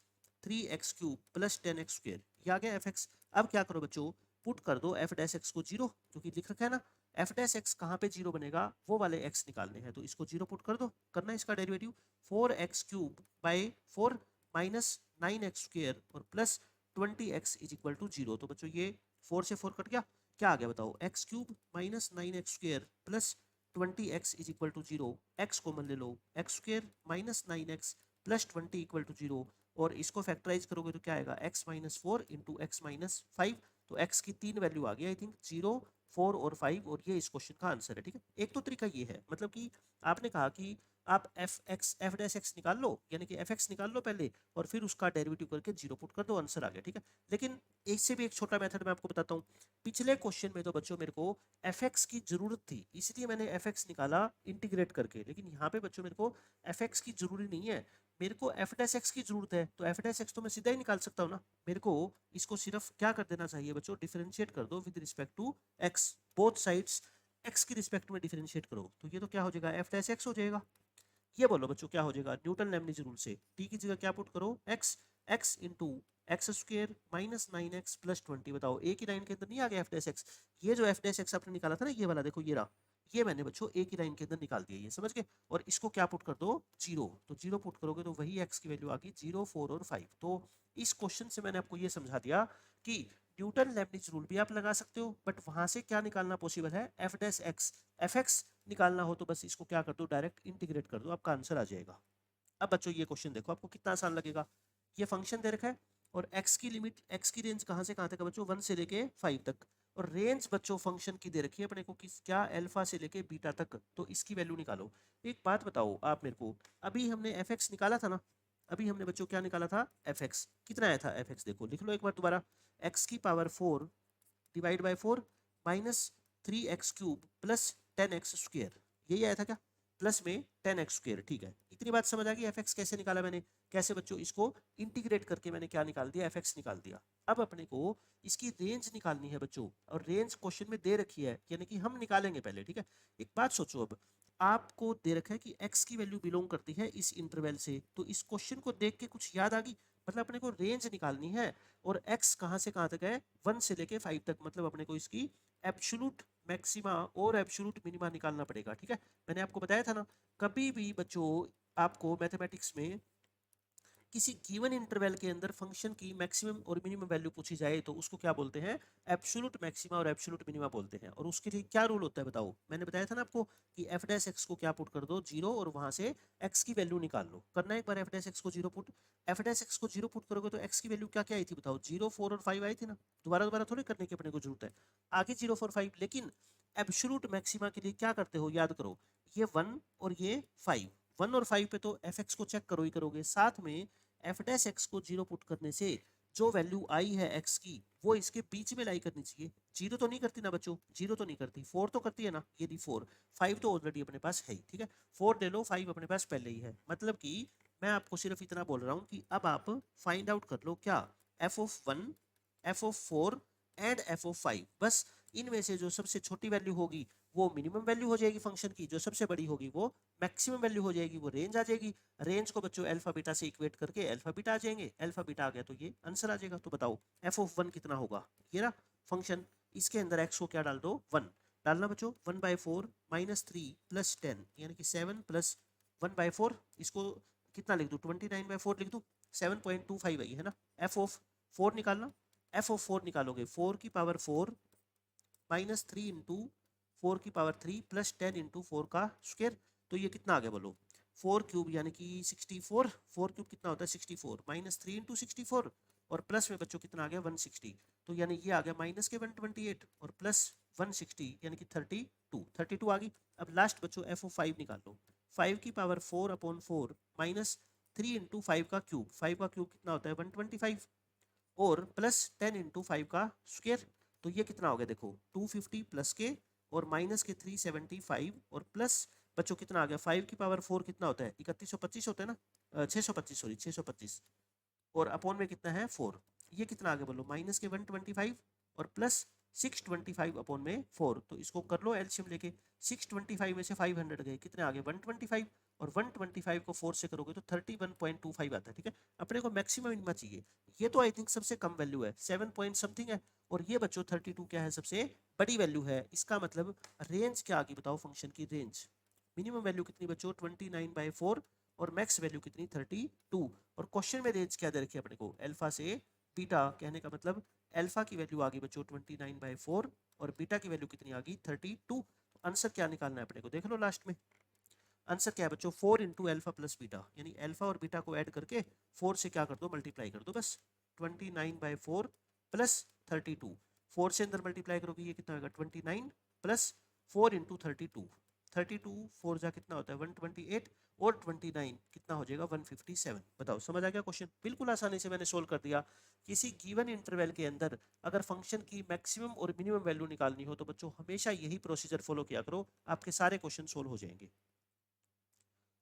Speaker 1: 3x³ plus 10x², ये आ गया fx। अब क्या करो बच्चों, पुट कर दो f डैश x को 0, क्योंकि लिख रखा है ना f डैश x कहाँ पे 0 बनेगा, वो वाले x निकालने हैं, तो इसको 0 पुट कर दो। करना है इसका डेरिवेटिव 4x³ / 4 माइनस 9x² और plus 20x is equal to 0। तो बच्चों ये 4 से 4 कट गया, क्या आ गया बताओ, x³ minus 9x² plus 20x is equal to 0, x common ले लो, x² minus 9x plus 20 equal to 0, और इसको फैक्टराइज करोगे तो क्या आएगा, x minus 4 into x minus 5। तो x की तीन वैल्यू आ गई आई थिंक, 0, 4 और 5, और ये इस क्वेश्चन का आंसर है। ठीक है, एक तो तरीका ये है, मतलब कि आपने कहा कि आप एफ डैश एक्स निकाल लो, यानी कि एफ एक्स निकाल लो पहले और फिर उसका डेरिवेटिव करके 0 पुट कर दो, आंसर आ गया। ठीक है, लेकिन इससे भी एक छोटा मेथड मैं आपको बताता हूँ। पिछले क्वेश्चन में तो बच्चों मेरे को एफ एक्स की जरूरत थी, इसलिए मैंने एफ एक्स निकाला इंटीग्रेट करके, लेकिन यहाँ पे बच्चों मेरे को एफ एक्स की जरूरी नहीं है, मेरे को एफ डैश एक्स की जरूरत है। तो एफ डैश एक्स तो मैं सीधा ही निकाल सकता हूँ ना, मेरे को इसको सिर्फ क्या कर देना चाहिए बच्चों, डिफरेंशिएट कर दो with respect to x, both sides x की रिस्पेक्ट में डिफरेंशिएट करो, तो ये तो क्या हो जाएगा, एफ डैश एक्स हो जाएगा। ये बोलो बच्चों क्या हो जाएगा, न्यूटन लेबनिज रूल से t की जगह क्या पुट करो, x, x into x² minus 9x plus 20। बताओ एक ही लाइन के अंदर नहीं आ गया एफ डैश एक्स, ये जो एफ डैश एक्स आपने निकाला था ना ये वाला, देखो ये रहा, ये मैंने बच्चों एक ही लाइन के अंदर निकाल दिया, ये समझ गए। और इसको क्या पुट कर दो, 0, तो 0 पुट करोगे तो वही x की वैल्यू आ गई 0, 4 और 5। तो इस क्वेश्चन से मैंने आपको ये समझा दिया कि न्यूटन लेबनिज रूल भी आप लगा सकते हो, बट वहां से क्या निकालना पॉसिबल है, F dash x, F x निकालना हो तो बस इसको क्या कर दो, डायरेक्ट इंटीग्रेट कर दो, आपका आंसर आ जाएगा। अब बच्चों ये क्वेश्चन देखो आपको कितना आसान लगेगा, ये फंक्शन दे रखा है और x की लिमिट, x की रेंज कहाँ से कहाँ तक है बच्चों, 1 से लेके 5 तक, और रेंज बच्चों फंक्शन की दे रखी है अपने को किस, क्या, अल्फा से लेके बीटा तक, तो इसकी वैल्यू निकालो। एक बात बताओ आप मेरे को, अभी हमने fx निकाला था ना, अभी हमने बच्चों क्या निकाला था, fx कितना आया था, fx देखो लिख लो एक बार दोबारा, x की power 4 divide by 4 minus 3x³ plus 10x², यही आया था क्या, प्लस में 10x²। ठीक है, इतनी बात समझ आ गई, fx कैसे निकाला मैंने, कैसे बच्चों इसको इंटीग्रेट करके मैंने क्या निकाल दिया, fx निकाल दिया। अब अपने को इसकी रेंज निकालनी है बच्चों, और रेंज क्वेश्चन में दे रखी है, यानी कि हम निकालेंगे पहले। ठीक है, एक बात सोचो, अब आपको दे रखा है कि x की वैल्यू बिलोंग करती है इस इंटरवल से, तो इस क्वेश्चन को देख के कुछ याद आ गई, मतलब अपने को रेंज निकालनी है, और x कहाँ से कहाँ तक है, 1 से लेके 5 तक, मतलब अपने को इसकी एब्सोल्यूट मैक्सिमा और एब्सोल्यूट मिनिमा निकालना पड़ेगा। ठीक है, मैंने आपको बताया था ना, कभी भी बच्चों आपको मैथमेटिक्स में किसी गिवन इंटरवल के अंदर फंक्शन की मैक्सिमम और मिनिमम वैल्यू पूछी जाए तो उसको क्या बोलते हैं, एब्सोल्यूट मैक्सिमा और एब्सोल्यूट मिनिमा बोलते हैं। और उसके लिए क्या रूल होता है बताओ, मैंने बताया था ना आपको कि एफ डैश एक्स को क्या पुट कर दो, 0, और वहां से एक्स की वैल्यू निकाल लो। करना है एक बार एफ डैश एक्स को 0 पुट, एफ डैश एक्स को 0 पुट करोगे तो एक्स की वैल्यू क्या क्या आई थी बताओ, 0, 4 और 5 आई थी ना, दोबारा दोबारा थोड़ी करने की अपने को जरूरत है, आगे 0, 4, 5। लेकिन एब्सोल्यूट मैक्सिमा के लिए क्या करते हो, याद करो, ये 1 और ये 5, 1 और 5 पे तो एफ एक्स को चेक करो ही करोगे, साथ में एफ डैश एक्स को 0 पुट करने से जो वैल्यू आई है x की वो इसके बीच में लाई करनी चाहिए। जीरो तो नहीं करती ना बच्चों, जीरो तो नहीं करती, 4 तो करती है ना, ये दी 4, 5 तो ऑलरेडी अपने पास है ही, ठीक है, 4 ले लो, 5 अपने पास पहले ही है। मतलब कि मैं आपको सिर्फ इतना बोल रहा हूँ कि अब आप फाइंड आउट कर लो क्या, f(1), f(4) एंड f(5), बस इनमें से जो सबसे छोटी वैल्यू होगी वो मिनिमम वैल्यू हो जाएगी फंक्शन की, जो सबसे बड़ी होगी वो मैक्सिमम वैल्यू हो जाएगी, वो रेंज आ जाएगी। रेंज को बच्चों अल्फा बीटा से इक्वेट करके अल्फा बीटा आ जाएंगे, अल्फा बीटा आ गया तो ये आंसर आ जाएगा। तो बताओ f(1) कितना होगा, ये ना फंक्शन, इसके अंदर x को क्या डाल दो, 1 डालना बच्चों, 1/4 -3 + 10 यानी कि 7 + 1/4, इसको कितना लिख दूँ, 29/4 लिख दूँ, 7.25 आई है ना। f(4) निकालना, f(4) निकालोगे 4 की पावर 4 -3 इंटू 4 की पावर 3 + 10 इंटू 4 का स्क्वायर, तो ये कितना आ गया बोलो, 4 क्यूब यानी कि 64, 4 क्यूब कितना होता है 64, -3 इंटू 64 और प्लस में बच्चों कितना आ गया 160, तो यानी ये आ गया माइनस के 128 और प्लस 160 यानी कि 32 आ गई। अब लास्ट बच्चों f(5) निकाल लो, 5 की पावर 4/4 -3 इंटू 5 का क्यूब, 5 का क्यूब कितना होता है 125 और प्लस 10 इंटू 5 का स्क्वायर, तो ये कितना हो गया देखो 250 प्लस के और माइनस के 375 और प्लस बच्चों कितना आ गया 5 की पावर 4 कितना होता है 3125 होता है ना, 625 सॉरी 625 और अपॉन में कितना है 4, ये कितना आ गया बोलो माइनस के 125 और प्लस 625 अपॉन में 4, तो इसको कर लो एलसीएम लेके, 625 में से 500 गए कितने आ गए 125 और 125 को 4 से करोगे तो 31.25 आता है, ठीक है। अपने को मैक्सिमम मिनिमा चाहिए, ये तो आई थिंक सबसे कम वैल्यू है 7 पॉइंट समथिंग है और ये बच्चों 32 क्या है सबसे बड़ी वैल्यू है। इसका मतलब रेंज क्या आ गई बताओ, फंक्शन की रेंज, मिनिमम वैल्यू कितनी बच्चों 29/4 और मैक्स वैल्यू कितनी 32, और क्वेश्चन में रेंज क्या दे रखी है अपने को अल्फा से बीटा, कहने का मतलब अल्फा की वैल्यू आ गई बच्चों 29/4 और बीटा की वैल्यू कितनी आ गई 32। आंसर क्या निकालना है अपने को देख लो लास्ट में, आंसर क्या है बच्चों 4 इंटू अल्फा प्लस बीटा, यानी अल्फा और बीटा को ऐड करके 4 से क्या कर दो मल्टीप्लाई कर दो, बस 29/4 प्लस 32, 4 से अंदर मल्टीप्लाई करोगे ये कितना होगा 29 प्लस 4 इंटू 32, 32 4 जा कितना होता है 128 और 29 कितना हो जाएगा 157। बताओ समझ आ गया क्वेश्चन, बिल्कुल आसानी से मैंने सोल्व कर दिया। किसी गिवन इंटरवल के अंदर अगर फंक्शन की मैक्सिमम और मिनिमम वैल्यू निकालनी हो तो बच्चों हमेशा यही प्रोसीजर फॉलो किया करो, आपके सारे क्वेश्चन सोल्व हो जाएंगे।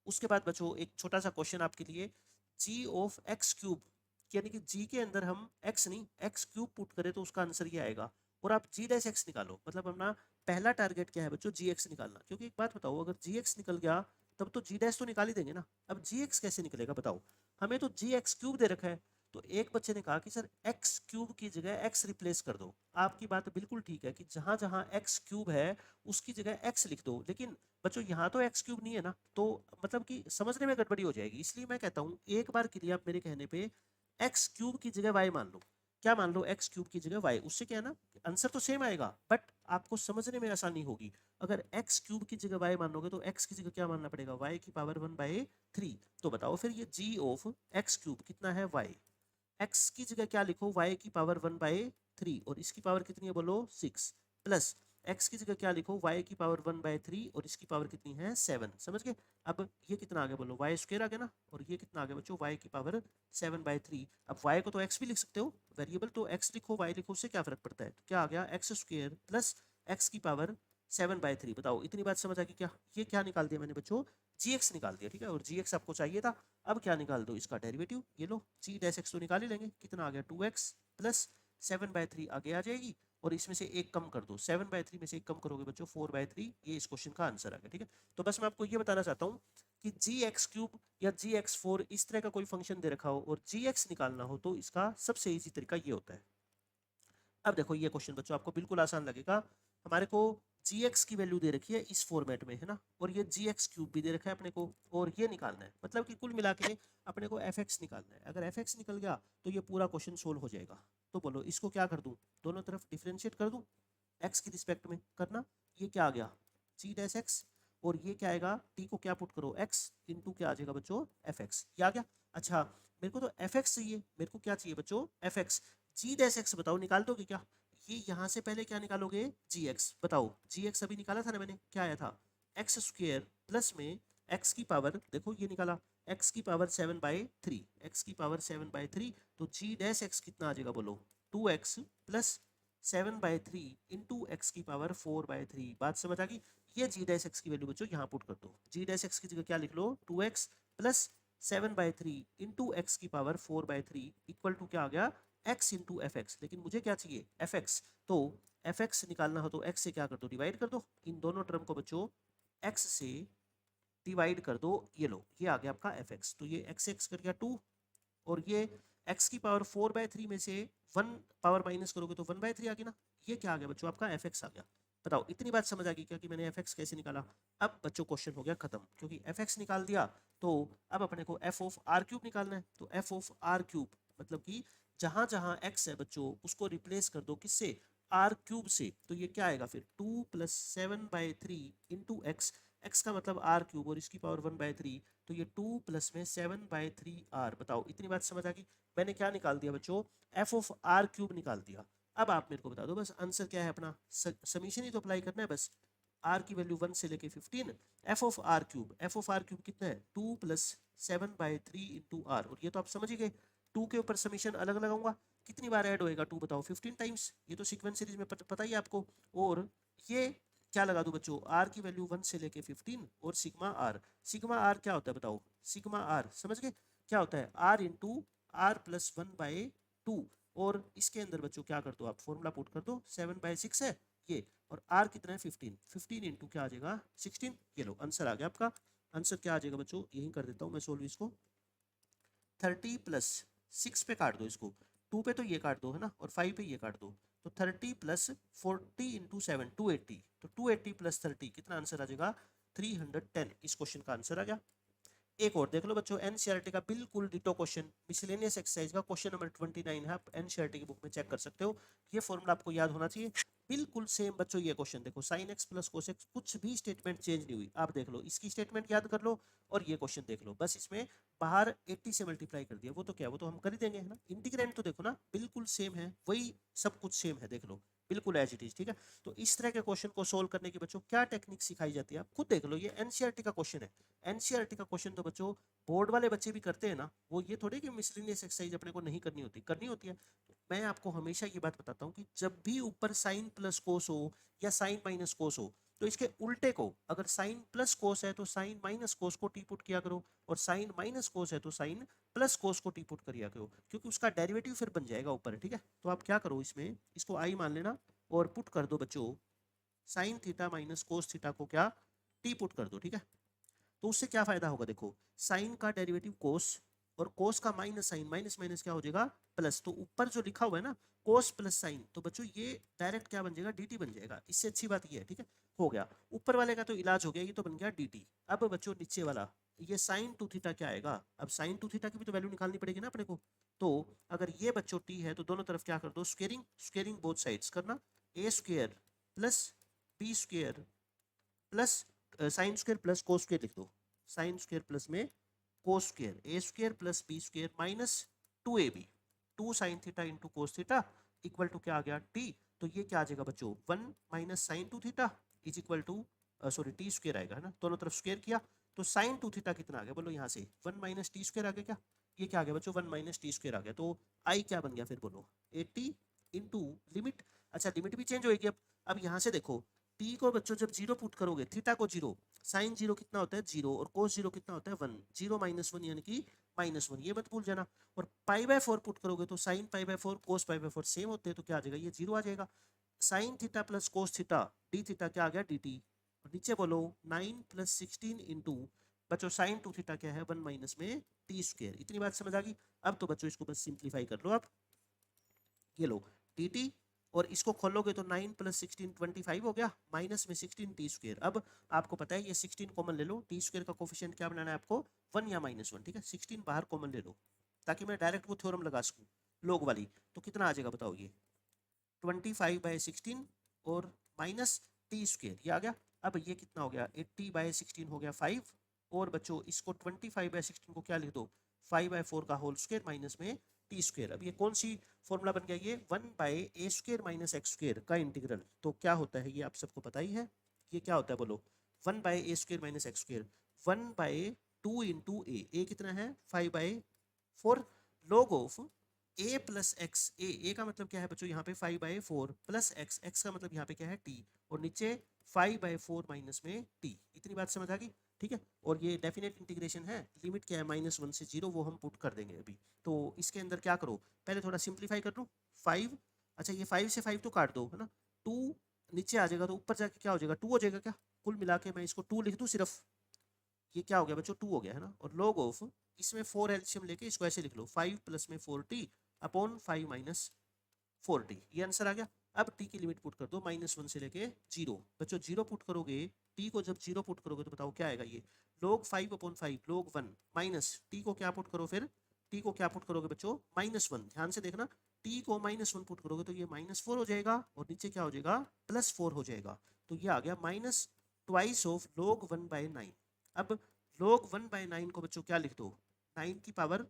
Speaker 1: उसके बाद बच्चों एक छोटा सा क्वेश्चन आपके लिए, g ऑफ x क्यूब, यानी कि g के अंदर हम x नहीं x क्यूब पुट करें तो उसका आंसर ये आएगा और आप g डैश x निकालो, मतलब अपना पहला टारगेट क्या है बच्चों gx निकालना, क्योंकि एक बात बताओ अगर gx निकल गया तब तो g डैश तो निकाल ही देंगे ना। अब gx कैसे निकलेगा बताओ, हमें तो gx क्यूब दे रखा है, तो एक बच्चे ने कहा कि सर x क्यूब की जगह x रिप्लेस कर दो। आपकी बात बिल्कुल ठीक है कि जहां जहां x क्यूब है उसकी जगह x लिख दो, लेकिन बच्चों यहाँ तो एक्स क्यूब नहीं है ना, तो मतलब कि समझने में गड़बड़ी हो जाएगी, इसलिए मैं कहता हूँ एक बार के लिए आप मेरे कहने पे एक्स क्यूब की जगह वाई मान लो, क्या मान लो एक्स क्यूब की जगह वाई, उससे क्या है ना आंसर तो सेम आएगा बट आपको समझने में आसानी होगी। अगर एक्स क्यूब की जगह वाई मानोगे तो एक्स की जगह क्या मानना पड़ेगा वाई की पावर 1/3, तो बताओ फिर ये जी ऑफ एक्स क्यूब कितना है वाई, एक्स की जगह क्या लिखो वाई की पावर 1/3 और इसकी पावर कितनी है बोलो 6 प्लस एक्स की जगह क्या लिखो वाई की पावर 1/3 और इसकी पावर कितनी है 7, समझ गए। अब ये कितना आ गया बोलो वाई स्क्वायर आ गया ना, और ये कितना आ गया बच्चों वाई की पावर 7/3। अब वाई को तो एक्स भी लिख सकते हो, वेरिएबल तो एक्स लिखो वाई लिखो उससे क्या फर्क पड़ता है, तो क्या आ गया एक्स स्क्वायर प्लस एक्स की पावर 7/3। बताओ इतनी बात समझ आ गई क्या, ये क्या निकाल दिया मैंने बच्चों gx निकाल दिया, ठीक है, और gx आपको चाहिए था। अब क्या निकाल दो इसका डेरिवेटिव, ये लो g डैश एक्स तो निकाल ही लेंगे, कितना आ गया 2x प्लस 7/3 आगे आ जाएगी और इसमें से एक कम कर दो, 7/3 में से एक कम करोगे बच्चों 4/3, ये इस क्वेश्चन का आंसर आ गया, ठीक है। तो बस मैं आपको ये बताना चाहता हूँ कि gx³ या gx4 इस तरह का कोई फंक्शन दे रखा हो और gx निकालना हो तो इसका सबसे ईजी तरीका ये होता है। अब देखो ये क्वेश्चन बच्चों आपको बिल्कुल आसान लगेगा, हमारे को gx की वैल्यू दे रखी है इस फॉर्मेट में है ना, और ये gx³ भी दे रखा है अपने को और ये निकालना है, मतलब कि कुल मिला के अपने को fx निकालना है। अगर fx निकल गया तो ये पूरा क्वेश्चन सोल्व हो जाएगा। तो बोलो इसको क्या कर दूं, दोनों तरफ डिफरेंशिएट कर दूं x की रिस्पेक्ट में करना, ये क्या आ गया g डैश x और ये क्या आएगा t को क्या पुट करो x इंटू क्या आ जाएगा बच्चों fx, ये आ गया। अच्छा मेरे को तो fx चाहिए, मेरे को क्या चाहिए बच्चों fx, g डैश x बताओ निकाल दोगे क्या, ये यहाँ से पहले क्या निकालोगे gx, बताओ gx अभी निकाला था ना मैंने, क्या आया था x स्क्वायर प्लस में x की पावर देखो ये निकाला एक्स की पावर 7/3, एक्स की पावर 7/3, तो जी डैश एक्स कितना आ जाएगा बोलो, 2x प्लस 7/3 इंटू एक्स की पावर 4/3। बात समझ आ गई। ये जी डैश एक्स की वैल्यू बच्चों यहाँ पुट कर दो, जी डैश एक्स की जगह क्या लिख लो, 2x प्लस 7/3 इंटू एक्स की पावर 4/3 इक्वल टू क्या आ गया, x इंटू एफ एक्स। लेकिन मुझे क्या चाहिए, एफ एक्स। तो एफ एक्स निकालना हो तो x से क्या कर दो, डिवाइड कर दो। इन दोनों टर्म को बच्चों x से डिवाइड कर दो, ये लो, ये आ गया आपका एफ एक्स। तो ये एक्स एक्स कर गया 2, और ये x की पावर 4/3 में से 1 पावर माइनस करोगे तो 1/3 आ गई ना। ये क्या आ गया बच्चों, आपका एफ एक्स आ गया। बताओ इतनी बात समझ आ गई क्या कि मैंने एफ एक्स कैसे निकाला। अब बच्चों क्वेश्चन हो गया खत्म, क्योंकि एफ एक्स निकाल दिया तो अब अपने को एफ ऑफ आर क्यूब निकालना है। तो एफ ऑफ आर क्यूब मतलब कि जहां जहां एक्स है बच्चों उसको रिप्लेस कर दो किससे, आर क्यूब से। तो ये क्या आएगा फिर, 2 प्लस 7/3 इंटू एक्स, एक्स का मतलब आर क्यूब और इसकी पावर 1/3, तो ये 2 प्लस में 7/3 आर। बताओ इतनी बात समझ आ गई। मैंने क्या निकाल दिया बच्चों, एफ ऑफ आर क्यूब निकाल दिया। अब आप मेरे को बता दो बस आंसर क्या है अपना, समीशन ही तो अप्लाई करना है बस। आर की वैल्यू 1 से लेके 15, f of r cube, f of r cube कितना है, 2 प्लस 7/3 इंटू आर। और ये तो आप समझ ही गए, 2 के ऊपर समीशन अलग लगाऊंगा, कितनी बार ऐड होएगा 2 बताओ, 15 टाइम्स। ये तो सीक्वेंस सीरीज में पता ही है आपको। और ये क्या लगा दूं बच्चों, आर की वैल्यू 1 से लेके 15 और सिग्मा आर। सिग्मा आर क्या होता है बताओ, सिग्मा आर समझ गए क्या होता है, आर इंटू आर प्लस 1/2। और इसके अंदर बच्चों क्या कर दो आप, फॉर्मूला पुट कर दो, 7/6 है ये, और आर कितना है 15, 15 इंटू क्या आ जाएगा 16। ये लो आंसर आ गया आपका। आंसर क्या आ जाएगा बच्चों, यही कर देता हूँ मैं सोल्व इसको। 30 प्लस 6 पे काट दो इसको, 2 पे तो ये काट दो है ना, और 5 पे ये काट दो। तो 30 प्लस 40 इंटू 7 280, तो 280 प्लस 30 कितना आंसर आ जाएगा, 310। इस क्वेश्चन का आंसर आ गया। एक और देख लो बच्चों, एनसीईआरटी का बिल्कुल डिटो क्वेश्चन, मिसलेनियस एक्सरसाइज का क्वेश्चन नंबर 29 है, आप एनसीईआरटी की बुक में चेक कर सकते हो। ये फॉर्मूला आपको याद होना चाहिए, बिल्कुल सेम बच्चों। ये क्वेश्चन देखो, sine x plus cos x, कुछ भी स्टेटमेंट चेंज नहीं हुई। आप देख लो इसकी स्टेटमेंट याद कर लो, और ये क्वेश्चन देख लो, बस इसमें बाहर 80 से मल्टीप्लाई कर दिया, वो तो क्या, वो तो हम कर ही देंगे है ना। इंटीग्रेंड तो देखो ना बिल्कुल सेम है, वही सब कुछ सेम है, देख लो बिल्कुल एज इट इज। ठीक है, तो इस तरह के क्वेश्चन को सोल्व करने की बच्चों क्या टेक्निक सिखाई जाती है, आप खुद देख लो। ये एनसीईआरटी का क्वेश्चन है, एनसीईआरटी का क्वेश्चन तो बच्चों बोर्ड वाले बच्चे भी करते हैं ना, वो ये थोड़े कि मिसलिनियस एक्सरसाइज अपने को नहीं करनी होती, करनी होती है। मैं आपको हमेशा ये बात बताता हूँ कि जब भी ऊपर साइन प्लस कोस हो या साइन माइनस कोस हो, तो इसके उल्टे को, अगर साइन प्लस कोस है तो साइन माइनस कोस को टी पुट किया करो, और साइन माइनस कोस है तो साइन प्लस कोस को टी पुट किया करो, क्योंकि उसका डेरिवेटिव फिर बन जाएगा ऊपर। ठीक है, तो आप क्या करो, इसमें इसको आई मान लेना और पुट कर दो बच्चों, sine theta minus cos theta को क्या टी पुट कर दो। ठीक है, तो उससे क्या फायदा होगा, देखो साइन का डेरिवेटिव कोस, और कोस का माइनस साइन, माइनस माइनस क्या हो जाएगा प्लस। तो ऊपर जो लिखा हुआ है ना कोस प्लस साइन, तो बच्चों ये डायरेक्ट क्या बन जाएगा, डीटी बन जाएगा। इससे अच्छी बात ये है, ठीक है, हो गया ऊपर वाले का तो इलाज हो गया, ये तो बन गया डीटी। अब बच्चों नीचे वाला, ये साइन 2 थीटा क्या आएगा, अब साइन 2 थीटा की भी तो वैल्यू निकालनी पड़ेगी ना अपने को। तो अगर ये बच्चों टी है तो दोनों तरफ क्या कर दो, स्क्वेयरिंग, स्क्वेयरिंग बोथ साइड्स करना, a square plus b square plus sine square plus cos square लिख दो, साइन स्क्वेयर प्लस में cos square, a square plus b square minus 2ab, 2 sine theta into cos theta equal to क्या आ गया T. तो ये क्या आ जाएगा बच्चों, 1 minus sine 2 theta is equal to sorry t square आएगा है ना, दोनों तरफ स्क्वेयर किया। तो साइन 2 थीटा कितना आ गया बोलो, यहाँ से 1 माइनस टी स्क्वेयर आ गया क्या, ये क्या आ गया बच्चों 1 माइनस टी स्क्वेयर आ गया। तो आई क्या बन गया फिर बोलो, 80 इंटू लिमिट, अच्छा लिमिट भी चेंज होगी अब यहाँ से देखो, टी को बच्चों जब जीरो पुट करोगे, थीटा को जीरो, साइन जीरो कितना होता है जीरो, और कोस जीरो कितना होता है 1, जीरो माइनस 1 यानी कि -1, ये मत भूल जाना। और पाई/4 पुट करोगे तो साइन पाई/4 कोस पाई/4 सेम होते हैं, तो क्या आ जाएगा, ये जीरो आ जाएगा। Sine theta plus cos theta D theta क्या आ गया dt। और नीचे बोलो 9 प्लस 16 इंटू, बच्चों साइन 2 थीटा क्या है 1 माइनस में टी स्क्वेयर। इतनी बात समझ आ गई। अब तो बच्चों इसको बस सिंप्लीफाई कर लो आप, ये लो dt, और इसको खोलोगे तो 9 प्लस 16 25 हो गया, माइनस में 16 टी स्क्वेयर। अब आपको पता है ये 16 कॉमन ले लो, टी स्क्वेयर का कोफिशिएंट क्या बनाना है आपको 1 या -1। ठीक है, 16 बाहर कॉमन ले लो ताकि मैं डायरेक्ट वो थ्योरम लगा सकूं लोग वाली। तो कितना आ जाएगा बताओ, ये 25/16 और माइनस टी स्क्वेयर, ये आ गया। अब ये कितना हो गया 80/16 हो गया 5, और बच्चों इसको 25/16 को क्या लिख दो 5/4 का होल स्क्वायर माइनस में टी स्क्वेयर। अब ये कौन सी फॉर्मूला बन गया, ये 1/a² माइनस x² का इंटीग्रल। तो क्या होता है ये आप सबको पता ही है, ये क्या होता है बोलो 1/a² माइनस x², 1 2 इंटू ए कितना है 5/4 log of a plus x, a का मतलब क्या है बच्चों यहाँ पे 5/4 प्लस एक्स, एक्स का मतलब यहाँ पे क्या है t, और नीचे 5/4 माइनस में t। इतनी बात समझ आ गई, ठीक है। और ये डेफिनेट इंटीग्रेशन है, लिमिट क्या है -1 से 0, वो हम पुट कर देंगे अभी। तो इसके अंदर क्या करो, पहले थोड़ा सिंप्लीफाई कर लूँ। 5, अच्छा ये 5 से 5 तो काट दो है ना, 2 नीचे आ जाएगा तो ऊपर जाके क्या हो जाएगा 2 हो जाएगा क्या, कुल मिला के मैं इसको 2 लिख दूँ सिर्फ, ये क्या हो गया बच्चों 2 हो गया है ना। और log ऑफ इसमें 4 एलसीएम लेके इसको ऐसे लिख लो 5 प्लस में 4t अपॉन 5 माइनस 4t, ये आंसर आ गया। अब t की लिमिट पुट कर दो -1 से लेके 0, बच्चों 0 पुट करोगे, t को जब 0 पुट करोगे तो बताओ क्या आएगा, ये log 5/5 log 1 माइनस t को क्या पुट करो, फिर t को क्या पुट करोगे बच्चों -1, ध्यान से देखना, t को -1 पुट करोगे तो ये -4 हो जाएगा, और नीचे क्या हो जाएगा +4 हो जाएगा, तो ये आ गया माइनस ट्वाइस ऑफ log 1/9। अब log 1/9 को बच्चों क्या लिख दो 9 की पावर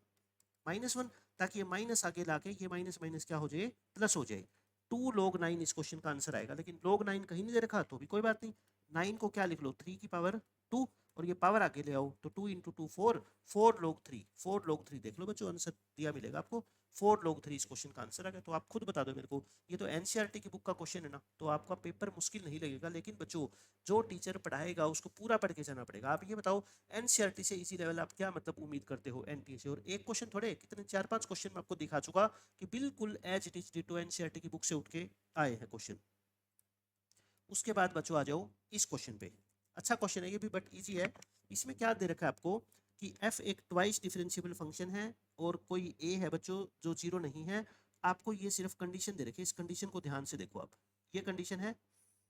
Speaker 1: -1, ताकि ये माइनस आगे लाके ये माइनस माइनस क्या हो जाए प्लस हो जाए। 2 log 9 इस क्वेश्चन का आंसर आएगा, लेकिन log 9 कहीं नहीं दे रखा तो भी कोई बात नहीं, 9 को क्या लिख लो 3 की पावर 2, और ये पावर आगे ले आओ तो 2 इंटू 2 4, 4 log 3, 4 log 3 देख लो बच्चों आंसर दिया मिलेगा आपको, 4 log 3 इस क्वेश्चन का आंसर आ गया। तो आप खुद बता दो मेरे को, ये तो एनसीईआरटी की बुक का क्वेश्चन है ना, तो आपका पेपर मुश्किल नहीं लगेगा, लेकिन बच्चों जो टीचर पढ़ाएगा उसको पूरा पढ़ के जाना पड़ेगा। आप ये बताओ एनसीईआरटी से इजी लेवल आप क्या मतलब उम्मीद करते हो एनटीए से, और एक क्वेश्चन थोड़े कितने 4-5 क्वेश्चन मैं आपको दिखा चुका कि बिल्कुल as it is ditto NCERT की बुक से उठ के आए हैं क्वेश्चन। उसके बाद बच्चों आ जाओ इस क्वेश्चन पे, अच्छा क्वेश्चन है ये भी बट इजी है। इसमें क्या दे रखा है आपको कि f एक ट्वाइस डिफरेंशिएबल फंक्शन है और कोई a है बच्चों जो 0 नहीं है, आपको ये सिर्फ कंडीशन दे रखी है, इस कंडीशन को ध्यान से देखो आप, ये कंडीशन है,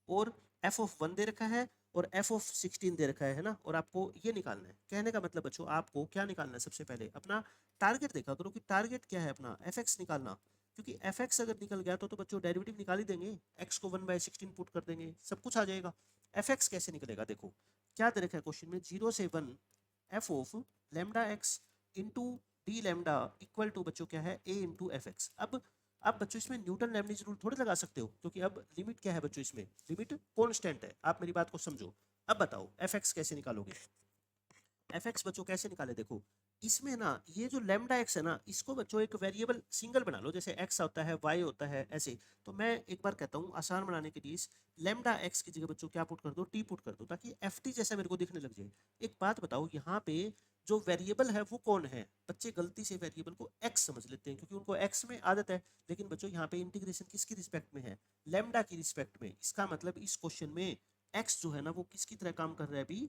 Speaker 1: और f(1) दे रखा है और f(16) दे रखा है ना, और आपको ये निकालना है। कहने का मतलब बच्चों आपको क्या निकालना है, सबसे पहले अपना टारगेट देखा करो कि टारगेट क्या है अपना fx निकालना, क्योंकि fx अगर निकल गया तो बच्चों डेरिवेटिव निकाल ही देंगे, x को 1/16 पुट कर देंगे सब कुछ आ जाएगा। fx कैसे निकलेगा, देखो क्या दे रखा है क्वेश्चन में 0 से 1 f of lambda x into d lambda equal to बच्चों क्या है a इंटू एफ एक्स। अब बच्चों इसमें न्यूटन लेबनिज रूल थोड़ी लगा सकते हो, क्योंकि अब लिमिट क्या है बच्चों, इसमें लिमिट कांस्टेंट है। आप मेरी बात को समझो, अब बताओ एफ एक्स कैसे निकालोगे, एफ एक्स बच्चों कैसे निकाले, देखो इसमें ना ये जो लैम्डा एक्स है ना, इसको बच्चों एक वेरिएबल सिंगल बना लो, जैसे एक्स होता है वाई होता है ऐसे। तो मैं एक बार कहता हूँ आसान बनाने के लिए इस लैम्डा एक्स की जगह बच्चों क्या पुट कर दो टी पुट कर दो, ताकि एफ टी जैसा मेरे को दिखने लग जाए। एक बात बताओ यहाँ पे जो वेरिएबल है वो कौन है, बच्चे गलती से वेरिएबल को एक्स समझ लेते हैं क्योंकि उनको एक्स में आदत है, लेकिन बच्चों यहाँ पे इंटीग्रेशन किसकी रिस्पेक्ट में है, लैम्डा की रिस्पेक्ट में। इसका मतलब इस क्वेश्चन में एक्स जो है ना वो किसकी तरह काम कर रहा है अभी,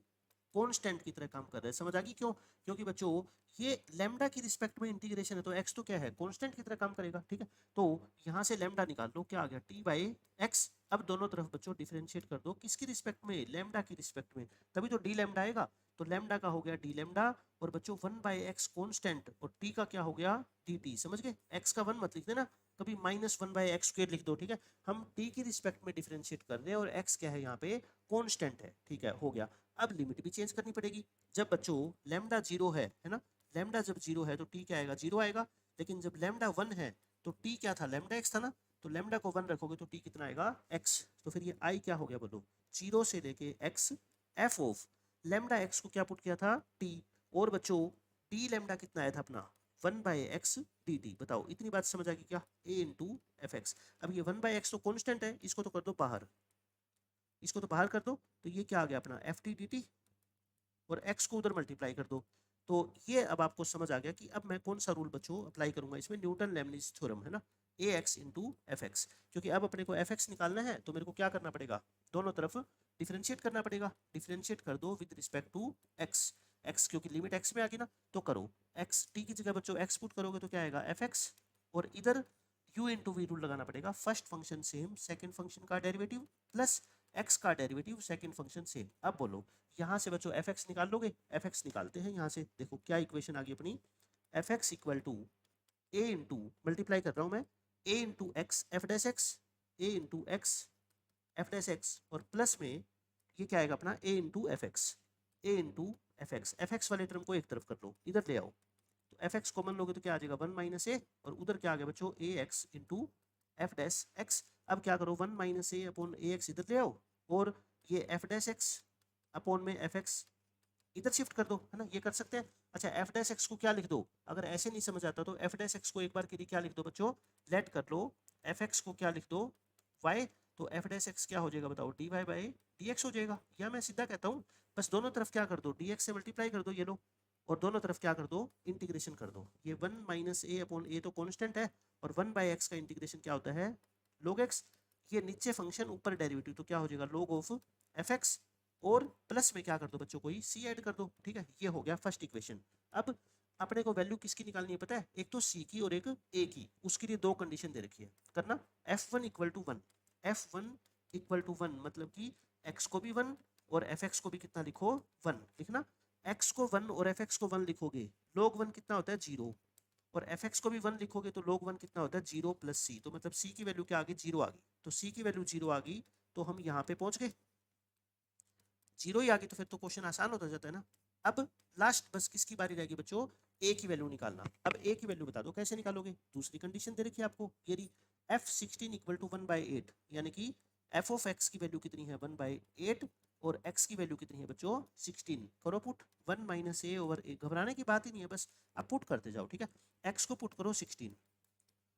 Speaker 1: कांस्टेंट की तरह काम कर रहा है। समझ आ गई क्यों, क्योंकि बच्चों ये लैम्डा की रिस्पेक्ट में इंटीग्रेशन है तो एक्स तो क्या है कांस्टेंट की तरह काम करेगा, ठीक है। तो यहाँ से लैम्डा निकाल लो, क्या आ गया टी बाई एक्स। अब दोनों तरफ बच्चों डिफरेंशिएट कर दो, किसकी रिस्पेक्ट में, लैम्डा की रिस्पेक्ट में, तभी तो डी लैम्डा आएगा। तो लैम्डा का हो गया डी लैम्डा, और बच्चों 1/x कांस्टेंट, और टी का क्या हो गया डी टी। समझ गए, एक्स का 1 मत लिख देना कभी, -1/x² लिख दो, ठीक है। हम टी की रिस्पेक्ट में डिफरेंशिएट कर रहे हैं और एक्स क्या है यहाँ पे कांस्टेंट है, ठीक है हो गया। अब लिमिट भी चेंज करनी पड़ेगी, जब बच्चों लैम्डा 0 है ना, लैम्डा जब 0 है तो टी क्या आएगा 0 आएगा, लेकिन जब लैम्डा 1 है तो टी क्या था लैम्डा एक्स था ना, तो लैम्डा को 1 रखोगे तो टी कितना आएगा x, तो फिर ये आई क्या हो गया बोलो 0 से लेके x, F of lambda x को क्या पुट किया था t, और बच्चों डी लैम्डा कितना आया था अपना 1/x dt। बताओ इतनी बात समझ आ गई क्या, a इंटू एफ एक्स। अब ये 1/x तो कॉन्स्टेंट है, इसको तो कर दो बाहर, इसको तो बाहर कर दो, तो ये क्या आ गया अपना एफ टी डी टी, और x को उधर मल्टीप्लाई कर दो। तो ये अब आपको समझ आ गया कि अब मैं कौन सा रूल बच्चों अप्लाई करूंगा इसमें, न्यूटन लेबनिज थ्योरम है ना, ए एक्स इंटू एफ एक्स। क्योंकि अब अपने को एफ एक्स निकालना है तो मेरे को क्या करना पड़ेगा, दोनों तरफ डिफरेंशिएट करना पड़ेगा। डिफरेंशिएट कर दो with respect to x, x क्योंकि लिमिट एक्स में आ गई ना, तो करो एक्स टी की जगह बच्चों एक्स पुट करोगे तो क्या आएगा एफ एक्स, और इधर u इंटू वी रूल लगाना पड़ेगा, first function same second function का डेरिवेटिव प्लस एक्स का डेरिवेटिव सेकंड फंक्शन सेम। अब बोलो यहाँ से बच्चों एफ एक्स निकाल लोगे, एफ एक्स निकालते हैं यहाँ से, देखो क्या इक्वेशन आ गई अपनी, f x equal to a into multiply कर रहा हूँ मैं, a into x f dash x, a into x f dash x, और प्लस में ये क्या आएगा अपना a into F x, a into F x. F x वाले टर्म को एक तरफ कर लो, इधर ले आओ, तो एफ एक्स कॉमन लोगे तो क्या आ जाएगा 1 माइनस ए, और उधर क्या आ गया बच्चों a x into f dash x. अब क्या करो 1 minus a upon a x इधर ले आओ, और ये एफ डैश एक्स अपॉन में एफ एक्स इधर शिफ्ट कर दो, है ना, ये कर सकते हैं। अच्छा एफ डैश एक्स को क्या लिख दो, अगर ऐसे नहीं समझ आता तो एफ डैश एक्स को एक बार के लिए क्या लिख दो बच्चों, लेट कर लो, एफ एक्स को क्या लिख दो, वाई, तो एफ डैश एक्स क्या हो जाएगा बताओ, d y by d x हो जाएगा। या मैं सीधा कहता हूँ बस दोनों तरफ क्या कर दो, डी एक्स से मल्टीप्लाई कर दो, ये लो, और दोनों तरफ क्या कर दो, इंटीग्रेशन कर दो। ये वन माइनस ए अपॉन ए तो कॉन्स्टेंट है, और वन बाई एक्स का इंटीग्रेशन क्या होता है, लोग एक्स। ये नीचे फंक्शन ऊपर डेरिवेटिव, तो क्या हो जाएगा लोग ऑफ एफ एक्स, और प्लस में क्या कर दो बच्चों, कोई सी ऐड कर दो, ठीक है। ये हो गया फर्स्ट इक्वेशन। अब अपने को वैल्यू किसकी निकालनी है पता है, एक तो सी की और एक ए की। उसके लिए दो कंडीशन दे रखी है, करना f one equal to one, f one equal to one मतलब कि एक्स को भी वन और एफ एक्स को भी कितना लिखो, वन लिखना। एक्स को वन और एफ एक्स को वन लिखोगे, लोग वन कितना होता है, जीरो, और एफ एक्स को भी वन लिखोगे तो लोग वन कितना होता है, जीरो प्लस सी, तो मतलब सी की वैल्यू क्या आ गई, जीरो आ गई। तो सी की वैल्यू जीरो आ गई, तो हम यहाँ पे पहुंच गए, जीरो ही आ गई, तो फिर तो क्वेश्चन आसान होता जाता है ना। अब लास्ट बस किसकी बारी रहेगी बच्चों, ए की वैल्यू निकालना। अब ए की वैल्यू बता दो कैसे निकालोगे, दूसरी कंडीशन दे रखी है आपको, ये रही f sixteen equal to one by eight, यानी कि एफ ऑफ एक्स की वैल्यू कितनी है, वन बाई एट, और एक्स की वैल्यू कितनी है बच्चों, 16। करो put, one minus a over a, घबराने की बात ही नहीं है, बस आप पुट करते जाओ, ठीक है। एक्स को पुट करो 16,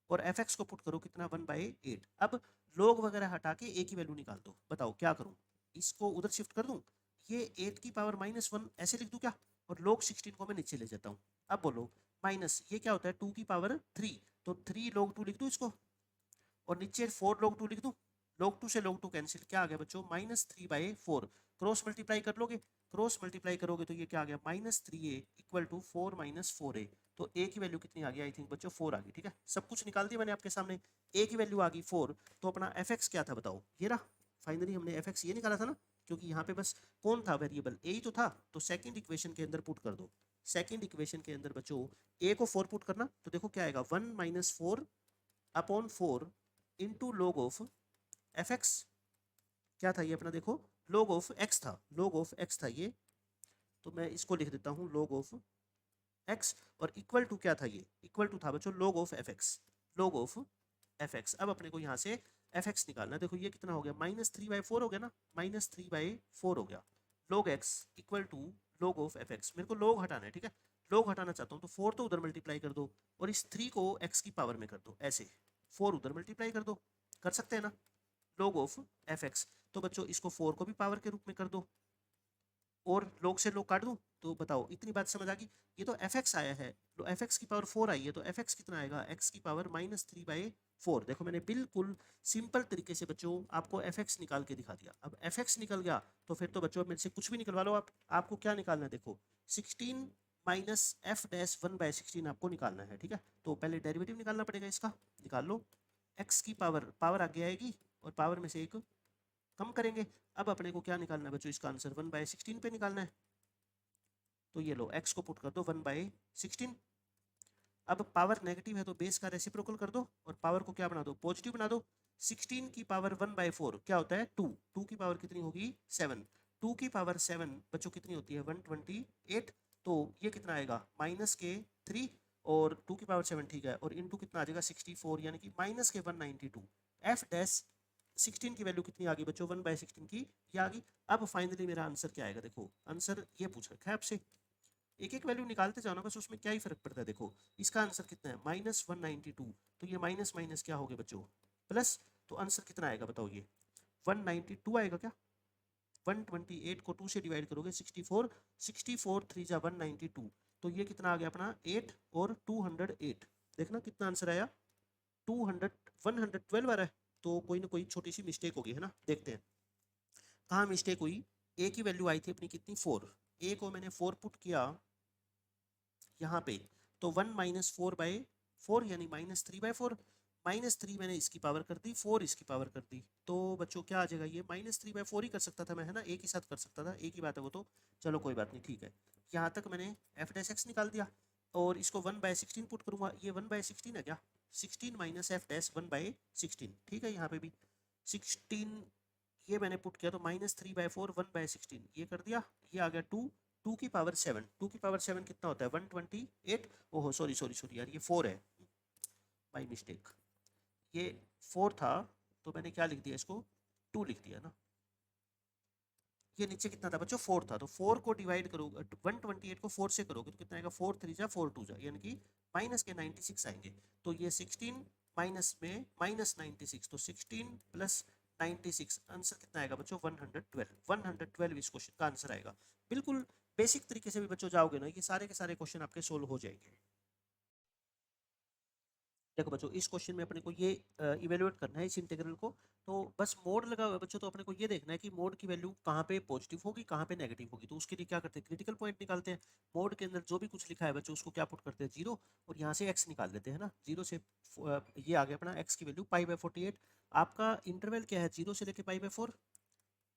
Speaker 1: और एफ एक्स को पुट करो कितना, वन बाई एट। अब लोग वगैरह हटा के ए की वैल्यू निकाल दो, बताओ क्या करूं, इसको उधर शिफ्ट कर दूं, ये एट की पावर माइनस वन ऐसे लिख दूं क्या, और लोग 16 को मैं नीचे ले जाता हूँ। अब बोलो माइनस ये क्या होता है, टू की पावर थ्री, तो थ्री लोग टू लिख दूं इसको, और नीचे फोर लोग टू लिख दूं, लोग टू से लोग टू कैंसिल, क्या आ गया बच्चों, minus three by four. Cross multiply कर लोगे, क्रॉस मल्टीप्लाई करोगे तो ये क्या आ गया, minus three a equal to four minus four a. तो ए की वैल्यू कितनी आ गई, आई थिंक बच्चों फोर आ गई, ठीक है। सब कुछ निकाल दिया मैंने आपके सामने, ए की वैल्यू आ गई फोर, तो अपना एफ एक्स क्या था बताओ, ये रहा। फाइनली हमने एफ एक्स ये निकाला था ना, क्योंकि यहाँ पे बस कौन था वेरिएबल, ए ही तो था, तो सेकंड इक्वेशन के अंदर पुट कर दो। सेकंड इक्वेशन के अंदर बच्चों ए को फोर पुट करना, तो देखो क्या आएगा, one minus four upon four into log of f X. क्या था ये अपना, देखो log ऑफ x था, log ऑफ x था ये, तो मैं इसको लिख देता हूँ log ऑफ x, और इक्वल टू क्या था, ये इक्वल टू था बच्चों log of f x, log of f x. अब अपने को यहाँ से एफ एक्स निकालना, देखो ये कितना हो गया, माइनस थ्री बाई फोर हो गया ना, माइनस थ्री बाई फोर हो गया, log x equal to log of f x. मेरे को log हटाना है, ठीक है, log हटाना चाहता हूँ, तो फोर तो उधर मल्टीप्लाई कर दो, और इस थ्री को x की पावर में कर दो, ऐसे फोर उधर मल्टीप्लाई कर दो, कर सकते हैं ना, log ऑफ एफ एक्स। तो बच्चों इसको फोर को भी पावर के रूप में कर दो, और log से log काट दूं, तो बताओ इतनी बात समझ आ गई। ये तो एफ एक्स आया है, तो एफ एक्स की पावर फोर आई है, तो एफ एक्स कितना आएगा, एक्स की power minus three by four. देखो मैंने बिल्कुल सिंपल तरीके से बच्चों आपको एफ एक्स निकाल के दिखा दिया। अब एफ एक्स निकल गया तो फिर तो बच्चों मेरे से कुछ भी निकलवा लो आप, आपको क्या निकालना है, देखो sixteen minus F dash one by sixteen आपको निकालना है, ठीक है। तो पहले डेरिवेटिव निकालना पड़ेगा इसका, निकाल लो, एक्स की पावर पावर आगे आएगी, और पावर में से एक कम करेंगे। अब अपने को क्या निकालना है बच्चों, इसका आंसर वन बाई सिक्सटीन पे निकालना है, तो ये लो एक्स को पुट कर दो वन बाई सिक्सटीन। अब पावर नेगेटिव है तो बेस का रेसिप्रोकल कर दो, और पावर को क्या बना दो, पॉजिटिव बना दो। 16 की पावर वन बाई फोर क्या होता है, टू, टू की पावर कितनी होगी, सेवन, टू की पावर सेवन बच्चों कितनी होती है, 128। तो ये कितना आएगा, माइनस के थ्री, और टू की पावर सेवन, ठीक है, और इन टू कितना आ जाएगा 64, यानी कि माइनस के 192। एफ डैश 16 की वैल्यू कितनी आ गई बच्चों, वन बाई सिक्सटीन की ये आ गई। अब फाइनली मेरा आंसर क्या आएगा, देखो आंसर ये पूछ रखा है आपसे, एक एक वैल्यू निकालते जाओ ना, बस उसमें क्या ही फर्क पड़ता है। देखो इसका आंसर कितना है, माइनस 192, तो ये माइनस माइनस क्या हो गया बच्चों, प्लस, तो आंसर कितना आएगा बताओ, ये 192 आएगा क्या, 128 को 2 से डिवाइड करोगे 64, 64 थ्री जा 192, तो ये कितना आ गया अपना 8 और 208। देखना कितना आंसर आया, 200, 112 आ रहा है। तो कोई ना कोई छोटी सी मिस्टेक होगी, है ना, देखते हैं कहाँ मिस्टेक हुई। ए की वैल्यू आई थी अपनी कितनी, फोर, ए को मैंने फोर पुट किया यहाँ पे, तो one minus four by four, यानी minus three by four, minus three मैंने इसकी पावर कर दी, फोर इसकी पावर कर दी, तो बच्चों क्या आ जाएगा, ये माइनस थ्री बाई फोर ही कर सकता था मैं, है ना, एक ही साथ कर सकता था, एक ही बात है वो तो, चलो कोई बात नहीं, ठीक है। यहाँ तक मैंने एफ डैश एक्स निकाल दिया, और इसको वन बाई सिक्सटीन पुट करूँगा, ये वन बाई सिक्सटीन है क्या, sixteen minus F dash one by sixteen, ठीक है। यहाँ पे भी सिक्सटीन ये मैंने पुट किया, तो minus three by four one by sixteen ये कर दिया, ये आ गया टू, टू की पावर सेवन, टू की पावर सेवन कितना होता है, 128। ओहो सॉरी सॉरी सॉरी यार, ये फोर है, बाई मिस्टेक, ये फोर था, तो मैंने क्या लिख दिया इसको, टू लिख दिया ना, ये नीचे कितना था बच्चों 4 था, तो 4 को डिवाइड करोगे 128 को 4 से करोगे तो कितना आएगा 4 3 जा 4 2 जा, यानी कि माइनस के 96 आएंगे। तो ये 16 माइनस में माइनस 96, तो 16 प्लस 96 आंसर कितना आएगा बच्चों 112। 112 इस क्वेश्चन का आंसर आएगा। बिल्कुल बेसिक तरीके से भी बच्चों जाओगे ना, ये सारे के सारे क्वेश्चन आपके सोल्व हो जाएंगे। देखो बच्चों इस क्वेश्चन में अपने को ये इवेल्युएट करना है इस इंटीग्रल को। तो बस मोड लगा हुआ है बच्चों, तो अपने को ये देखना है कि मोड की वैल्यू कहाँ पे पॉजिटिव होगी कहाँ पे नेगेटिव होगी। तो उसके लिए क्या करते हैं क्रिटिकल पॉइंट निकालते हैं। मोड के अंदर जो भी कुछ लिखा है बच्चों उसको क्या पुट करते हैं 0, और यहाँ से x निकाल लेते हैं ना। 0 से ये आ गया अपना x की वैल्यू π/48। आपका इंटरवल क्या है 0 से लेके π/4,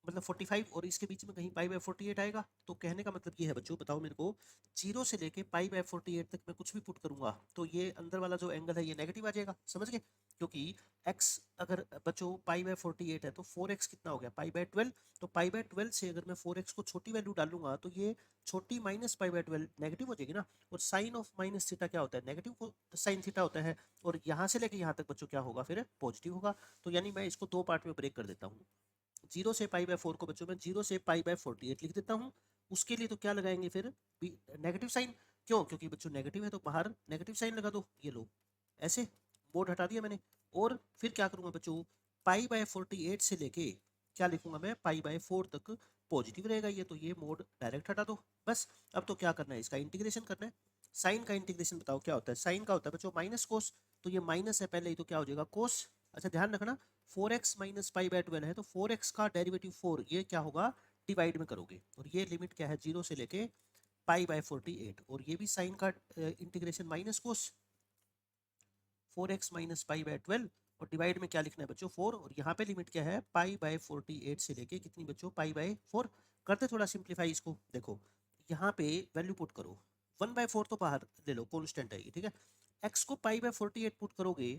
Speaker 1: मतलब 45, और इसके बीच में कहीं π/48 आएगा। तो कहने का मतलब ये है बच्चों, बताओ मेरे को 0 से लेके π/48 तक मैं कुछ भी पुट करूंगा तो ये अंदर वाला जो एंगल है ये नेगेटिव आ जाएगा, समझ गए। क्योंकि x अगर बच्चों π/48 है तो 4x कितना हो गया π/12। तो π/12 से अगर मैं 4x को छोटी वैल्यू डालूंगा तो ये छोटी माइनस π/12 नेगेटिव हो जाएगी ना। और साइन ऑफ माइनस थीटा क्या होता है नेगेटिव को साइन थीटा होता है, और यहाँ से लेके यहाँ तक बच्चों क्या होगा फिर पॉजिटिव होगा। तो यानी मैं इसको दो पार्ट में ब्रेक कर देता हूँ। 0 से π/4 को बच्चों मैं 0 से π/48 लिख देता हूँ। उसके लिए तो क्या लगाएंगे फिर नेगेटिव साइन। क्यों? क्योंकि बच्चों नेगेटिव है तो बाहर नेगेटिव साइन लगा दो, ये लो ऐसे बोर्ड हटा दिया मैंने। और फिर क्या करूंगा बच्चों π/48 से लेके क्या लिखूंगा मैं π/4 तक पॉजिटिव रहेगा ये, तो ये मोड डायरेक्ट हटा दो बस। अब तो क्या करना है इसका इंटीग्रेशन करना है। साइन का इंटीग्रेशन बताओ क्या होता है। साइन का होता है बच्चों माइनस कोस, तो ये माइनस है पहले ही तो क्या हो जाएगा कोस। अच्छा ध्यान रखना 4x माइनस π/12 है तो 4x का डेरिवेटिव 4 ये क्या होगा डिवाइड में करोगे, और ये लिमिट क्या है 0 से लेके π/48, और ये भी साइन का integration minus cos 4x minus π/12, और डिवाइड में क्या लिखना है बच्चों 4, और यहाँ पे लिमिट क्या है π/48 से लेके कितनी बच्चों π/4। करते थोड़ा सिंप्लीफाई इसको, देखो यहाँ पे वैल्यू पुट करो 1/4 तो बाहर ले लो कॉन्स्टेंट है ये, ठीक है। x को π/48 पुट करोगे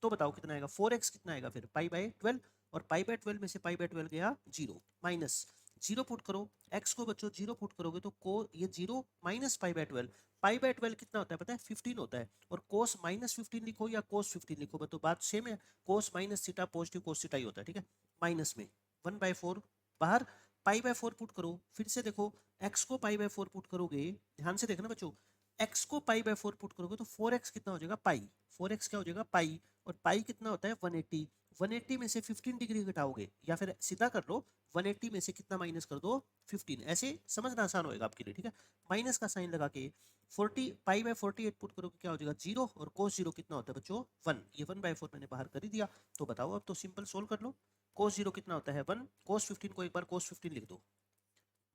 Speaker 1: तो बताओ कितना आएगा 4x कितना आएगा फिर π/12, और π/12 में से π/12 गया 0, माइनस 0 पुट करो। x को बच्चों 0 पुट करोगे तो को ये 0 माइनस π/12, π/12 कितना होता है पता है 15 होता है। और कोस -15 लिखो या कोस 15 लिखो तो बात सेम है। Cos minus theta positive cos theta ही होता है, ठीक है। माइनस में 1/4 बाहर π/4 पुट करो। फिर से देखो x को π/4 पुट करोगे, ध्यान से देखना बच्चों x को π/4 पुट करोगे तो 4x कितना हो जाएगा पाई, 4x क्या हो जाएगा पाई, और पाई कितना होता है 180। 180 में से 15 डिग्री घटाओगे, या फिर सीधा कर लो 180 में से कितना माइनस कर दो 15, ऐसे समझना आसान होएगा आपके लिए, ठीक है। माइनस का साइन लगा के 40 π/48 पुट करोगे क्या हो जाएगा 0, और कोस 0 कितना होता है बच्चों 1, ये 1/4 मैंने बाहर कर ही दिया। तो बताओ अब तो सिंपल सोल्व कर लो। कोस 0 कितना होता है 1, कोस 15 को एक बार कोस 15 लिख दो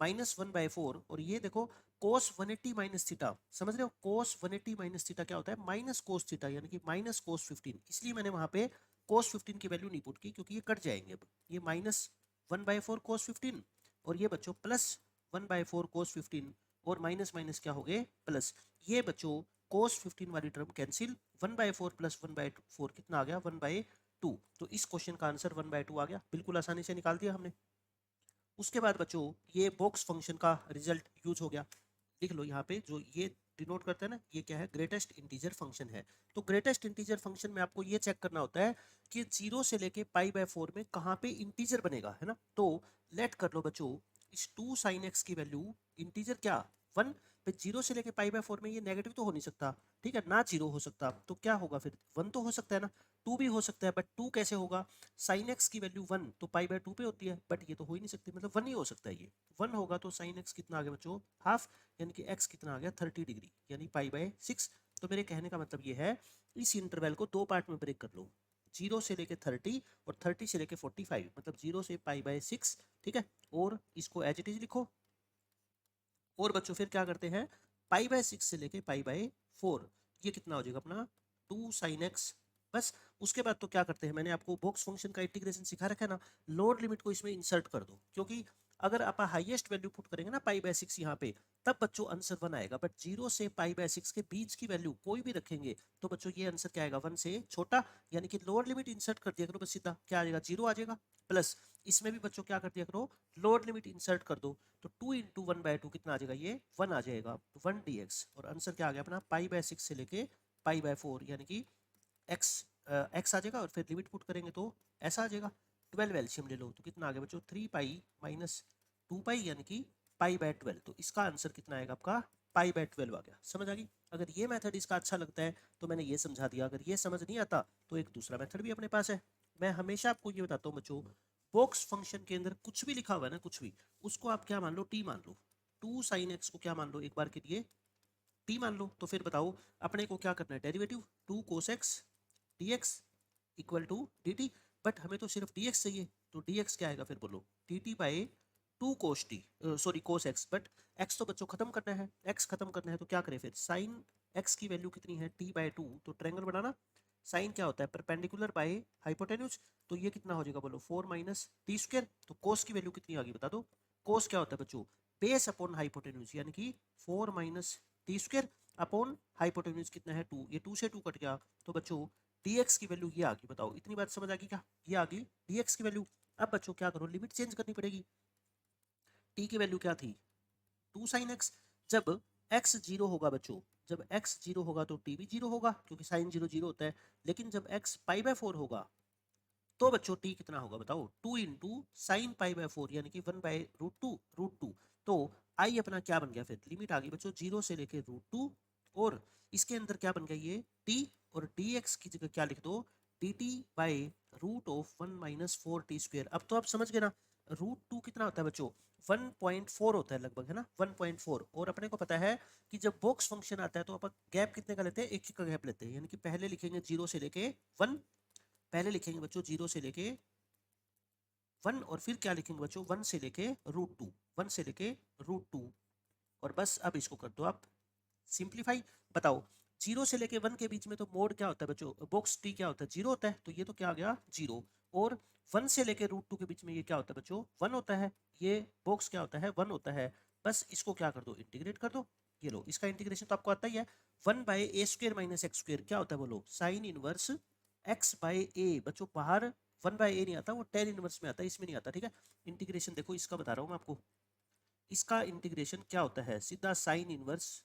Speaker 1: -1/4, और ये देखो कोस 180 माइनस थीटा, समझ रहे हो कोस 180 माइनस थीटा क्या होता है माइनस कोस थीटा, यानी कि माइनस कोस 15। इसलिए मैंने वहां पे कोस 15 की वैल्यू नहीं पुट की क्योंकि ये कट जाएंगे। अब ये -1/4 कोस 15, और ये बच्चों +1/4 कोस 15, और माइनस माइनस क्या हो गए प्लस। ये बच्चों कोस 15 वाली टर्म कैंसिल, 1/4 + 1/4 कितना आ गया 1/2। तो इस क्वेश्चन का आंसर 1/2 आ गया, बिल्कुल आसानी से निकाल दिया हमने। उसके बाद बच्चों ये बॉक्स फंक्शन का रिजल्ट यूज हो गया। लिख लो यहाँ पे जो ये डिनोट करता है ना, ये क्या है ग्रेटेस्ट इंटीजर फंक्शन है। तो ग्रेटेस्ट इंटीजर फंक्शन में आपको ये चेक करना होता है कि 0 से लेके π/4 में कहाँ पे इंटीजर बनेगा, है ना। तो लेट कर लो बच्चों इस 2 sin x की वैल्यू इंटीजर क्या 1 पे, 0 से लेके π/4 में ये नेगेटिव तो हो नहीं सकता, ठीक है ना, 0 हो सकता, तो क्या होगा फिर 1 तो हो सकता है ना, 2 भी हो सकता है, बट 2 कैसे होगा साइन एक्स की वैल्यू 1 तो π/2 पे होती है, बट ये तो हो ही नहीं सकती, मतलब 1 ही हो सकता है। ये 1 होगा तो साइन एक्स कितना आ गया बच्चों हाफ, यानी कि x कितना आ गया 30 डिग्री, यानी π/6। तो मेरे कहने का मतलब ये है इस इंटरवल को दो पार्ट में ब्रेक कर लो, 0 से लेके 30 और 30 से लेके 45, मतलब 0 से π/6, ठीक है। और इसको एज इट इज लिखो। और बच्चों फिर क्या करते हैं π/6 से लेके π/4, ये कितना हो जाएगा अपना 2 sin x बस। उसके बाद तो क्या करते हैं, मैंने आपको बॉक्स फंक्शन का इंटीग्रेशन सिखा रखा है ना, लोअर लिमिट को इसमें इंसर्ट कर दो, क्योंकि अगर आप हाईएस्ट वैल्यू पुट करेंगे ना π/6 यहाँ पे, तब बच्चों आंसर 1 आएगा। बट 0 से π/6 के बीच की वैल्यू कोई भी रखेंगे तो बच्चों ये आंसर क्या आएगा 1 से छोटा, यानी कि लोअर लिमिट इंसर्ट कर दिया करो बस, सीधा क्या आ जाएगा 0 आ जाएगा। प्लस इसमें भी बच्चों क्या कर दिया करो लोअर लिमिट इंसर्ट कर दो, तो 2 × 1/2 कितना आ जाएगा ये 1 आ जाएगा 1 dx, और आंसर क्या आ गया अपना π/6 से लेके π/4, यानी कि x x आ जाएगा, और फिर लिमिट पुट करेंगे तो ऐसा आ जाएगा। 12 एलसीएम ले लो तो कितना आ गया बच्चों 3 पाई माइनस 2 पाई यानी कि पाई/12। तो इसका आंसर कितना आएगा आपका पाई/12 आ गया। समझ आ गई? अगर ये मेथड इसका अच्छा लगता है तो मैंने ये समझा दिया, अगर ये समझ नहीं आता तो एक दूसरा मेथड भी अपने पास है। मैं हमेशा आपको ये बताता हूँ बच्चों, बॉक्स फंक्शन के अंदर कुछ भी लिखा हुआ है ना, कुछ भी, उसको आप क्या मान लो, टी मान लो। 2 sin x को क्या मान लो एक बार के लिए, टी मान लो। तो फिर बताओ अपने को क्या करना है, derivative 2 cos x dx equal to dt। But हमें तो सिर्फ dx चाहिए, तो dx क्या आएगा फिर बोलो, dt/2 cos t, sorry cos x। But x तो बच्चों खत्म करना है, x खत्म करना है तो क्या करें फिर, sin x की वैल्यू कितनी है, t/2। तो ट्रायंगल बनाना, साइन क्या होता है, परपेंडिकुलर बाय हाइपोटेन्यूज। तो ये कितना हो जाएगा बोलो, 4 - t²। तो कोस की वैल्यू कितनी आ गई बता दो, कोस क्या होता है बच्चों, बेस अपॉन हाइपोटेन्यूज, यानी कि 4 - t² अपॉन हाइपोटेन्यूज कितना है 2, ये 2 से 2 कट गया। तो बच्चों dx की वैल्यू ये आ गई। बताओ इतनी बात समझ आ गई क्या, ये आ गई dx की वैल्यू। अब बच्चों क्या करो, लिमिट चेंज करनी पड़ेगी। t की वैल्यू क्या थी, 2 sin x। जब x 0 होगा बच्चों, जब x 0 होगा तो t भी 0 होगा, क्योंकि sin 0 0 होता है। लेकिन जब x पाई/4 होगा तो बच्चों t कितना होगा बताओ, 2 इंटू साइन पाई/4 यानी कि 1/√2। तो i अपना क्या बन गया फिर, लिमिट आ गई बच्चों 0 से लेके √2, और इसके अंदर क्या बन गया ये t, और dx की जगह क्या लिख दो, dt/√1 - 4t²। अब तो आप समझ गए ना, √2 कितना होता है बच्चों, 1.4 होता है लगभग, है ना, 1.4। और अपने को पता है कि जब बॉक्स फंक्शन आता है तो अपन गैप कितने का लेते हैं, एक ही का गैप लेते हैं। यानी कि पहले लिखेंगे 0 से लेके 1, पहले लिखेंगे बच्चों 0 से लेके 1, और फिर क्या लिखेंगे बच्चों, 1 से लेके √2, 1 से लेके √2। और बस अब इसको कर दो आप सिंप्लीफाई। बताओ 0 से लेके 1 के बीच में तो मोड क्या होता है बच्चों, बॉक्स टी क्या होता है, 0 होता है। तो ये तो क्या आ गया 0। और 1 से लेके √2 के बीच में ये क्या होता है बच्चों, 1 होता है। ये बॉक्स क्या होता है, 1 होता है। बस इसको क्या कर दो, इंटीग्रेट कर दो। ये लो, इसका इंटीग्रेशन तो आपको आता ही है। 1/a² - x² क्या होता है बोलो, साइन इनवर्स x/a। बच्चों बाहर 1/a नहीं आता, वो tan इनवर्स में आता है, इसमें नहीं आता। ठीक है, इंटीग्रेशन देखो इसका बता रहा हूँ मैं आपको। इसका इंटीग्रेशन क्या होता है, सीधा साइन इनवर्स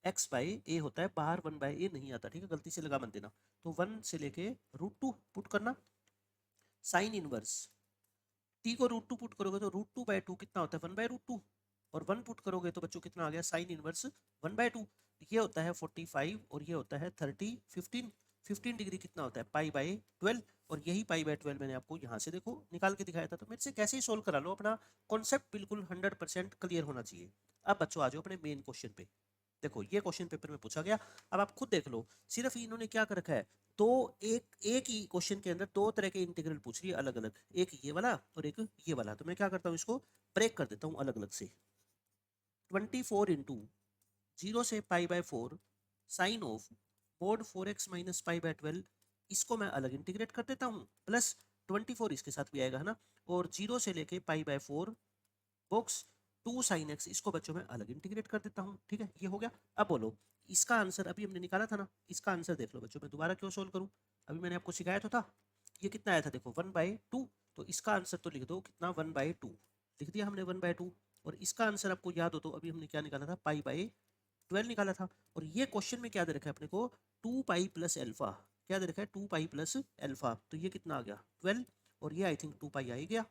Speaker 1: x/a होता है, बाहर 1/a नहीं आता। ठीक है, गलती से लगा मत देना। तो 1 से लेके √2 पुट करना, साइन इनवर्स t को √2 पुट करोगे तो √2/2 कितना होता है, 1/√2। और 1 पुट करोगे तो बच्चों कितना आ गया, साइन इनवर्स 1/2। ये होता है 45 और ये होता है 30, 15। 15 डिग्री कितना होता है, पाई/12। और यही पाई/12 मैंने आपको यहाँ से देखो निकाल के दिखाया था। तो मेरे से कैसे ही सोल्व करा लो, अपना कॉन्सेप्ट बिल्कुल 100% क्लियर होना चाहिए। अब बच्चों आ जाओ अपने मेन क्वेश्चन पे। देखो ये क्वेश्चन पेपर में पूछा गया, अब आप खुद देख लो। सिर्फ इन्होंने क्या कर रखा है, तो एक ही क्वेश्चन के अंदर दो तरह के इंटीग्रल पूछ रही है अलग अलग, एक ये वाला और एक ये वाला। तो मैं क्या करता हूँ, इसको ब्रेक कर देता हूँ अलग अलग से। 24 इंटू 0 से पाई/4 साइन ऑफ mod 4x - पाई/12, इसको मैं अलग इंटीग्रेट कर देता हूँ, प्लस 24 इसके साथ भी आएगा, है ना। और 0 से लेके पाई/4 बॉक्स 2 sin x, इसको बच्चों में अलग इंटीग्रेट कर देता हूँ। ठीक है, ये हो गया। अब बोलो इसका आंसर अभी हमने निकाला था ना, इसका आंसर देख लो बच्चों, मैं दोबारा क्यों सोल्व करूँ, अभी मैंने आपको सिखाया तो था। ये कितना आया था देखो, 1/2। तो इसका आंसर तो लिख दो कितना, 1/2 लिख दिया हमने, 1/2। और इसका आंसर आपको याद हो तो अभी हमने क्या निकाला था, पाई/12 निकाला था। और ये क्वेश्चन में क्या दे रखा है अपने को, 2 पाई प्लस एल्फा। क्या दे रखा है, 2 पाई प्लस एल्फा। तो ये कितना आ गया 12, और ये आई थिंक 2 पाई आ ही गया।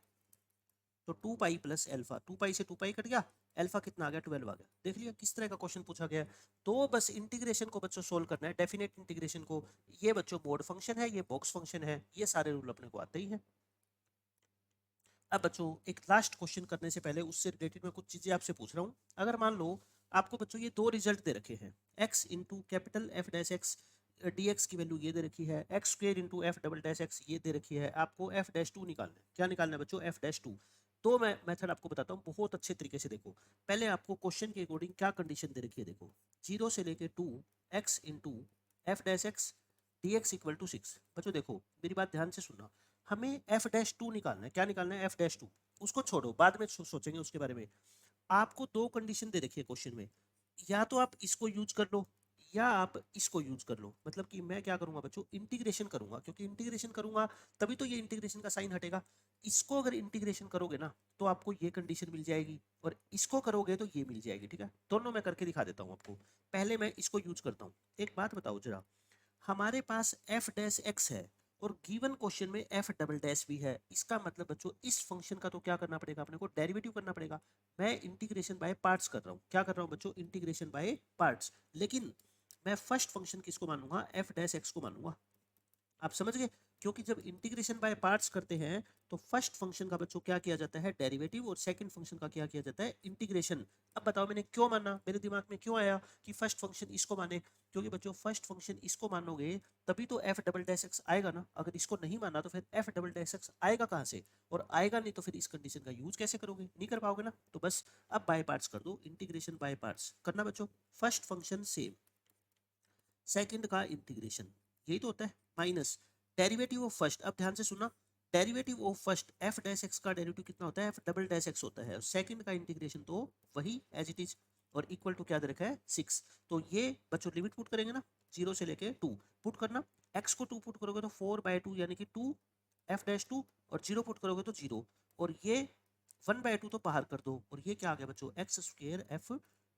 Speaker 1: तो 2 पाई प्लस एल्फा, 2 पाई से 2 पाई कट गया, एल्फा कितना आ गया, 12 आ गया। देख लिया किस तरह का क्वेश्चन पूछा गया है। तो बस इंटीग्रेशन को बच्चों सोल्व करना है, डेफिनेट इंटीग्रेशन को। ये बच्चों मोड फंक्शन है, ये बॉक्स फंक्शन है, ये सारे रूल अपने को आते ही हैं। अब बच्चों एक लास्ट क्वेश्चन करने से पहले उससे रिलेटेड मैं कुछ चीजें आपसे पूछ रहा हूँ। अगर मान लो आपको बच्चों ये दो रिजल्ट दे रखे हैं, x into capital f dash x dx की वैल्यू ये दे रखी है, x² into f double dash x ये दे रखी है, आपको f'2 निकालना है। क्या निकालना है बच्चों, f'2। तो मैं मेथड आपको बताता हूँ बहुत अच्छे तरीके से। देखो पहले आपको क्वेश्चन के अकॉर्डिंग क्या कंडीशन दे रखी है, देखो 0 से लेके 2 x into f dash x dx equal to 6। बच्चों देखो मेरी बात ध्यान से सुनना, हमें f'2 निकालना है। क्या निकालना है, f'2। उसको छोड़ो, बाद में सोचेंगे उसके बारे में। आपको दो कंडीशन दे रखी है क्वेश्चन में, या तो आप इसको यूज कर लो या आप इसको यूज कर लो। मतलब कि मैं क्या करूंगा बच्चों, इंटीग्रेशन करूंगा, क्योंकि इंटीग्रेशन करूंगा तभी तो ये इंटीग्रेशन का साइन हटेगा। इसको अगर इंटीग्रेशन करोगे ना तो आपको ये कंडीशन मिल जाएगी, और इसको करोगे तो ये मिल जाएगी। ठीक है, दोनों मैं करके दिखा देता हूँ आपको। पहले मैं इसको यूज करता हूँ। एक बात बताओ जरा, हमारे पास f डैश एक्स है, और गिवन क्वेश्चन में एफ डबल डैश भी है। इसका मतलब बच्चों इस फंक्शन का तो क्या करना पड़ेगा अपने को, डेरिवेटिव करना पड़ेगा। मैं इंटीग्रेशन बाय पार्ट्स कर रहा हूँ। क्या कर रहा हूँ बच्चों, इंटीग्रेशन बाय पार्ट्स। लेकिन मैं फर्स्ट फंक्शन किसको मानूंगा, एफ डैश एक्स को मानूंगा। आप समझ गए, क्योंकि जब इंटीग्रेशन बाय पार्ट्स करते हैं तो फर्स्ट फंक्शन का बच्चों क्या किया जाता है, डेरिवेटिव, और सेकंड फंक्शन का क्या किया जाता है, इंटीग्रेशन। अब बताओ मैंने क्यों माना, मेरे दिमाग में क्यों आया कि फर्स्ट फंक्शन इसको माने, क्योंकि बच्चों फर्स्ट फंक्शन इसको मानोगे तभी तो एफ डबल डैश एक्स आएगा ना। अगर इसको नहीं माना तो फिर एफ डबल डैश एक्स आएगा कहाँ से, और आएगा नहीं तो फिर इस कंडीशन का यूज कैसे करोगे, नहीं कर पाओगे ना। तो बस अब बाय पार्ट्स कर दो, इंटीग्रेशन बाय पार्ट्स करना बच्चों। फर्स्ट फंक्शन सेम, सेकंड का इंटीग्रेशन, यही तो होता है, माइनस डेरिवेटिव ऑफ फर्स्ट। अब ध्यान से सुनना, derivative of first F dash x का डेरिवेटिव कितना होता है, एफ डबल डैश एक्स होता है। और सेकंड का इंटीग्रेशन तो वही एज इट इज, और इक्वल टू क्या दे रखा है, 6। तो ये बच्चों लिमिट पुट करेंगे ना, 0 से लेके 2 पुट करना। x को 2 पुट करोगे तो 4/2 यानी कि 2 एफ डैश 2, और 0 पुट करोगे तो 0, और ये 1/2 तो बाहर कर दो, और ये क्या आ गया बच्चों, x square f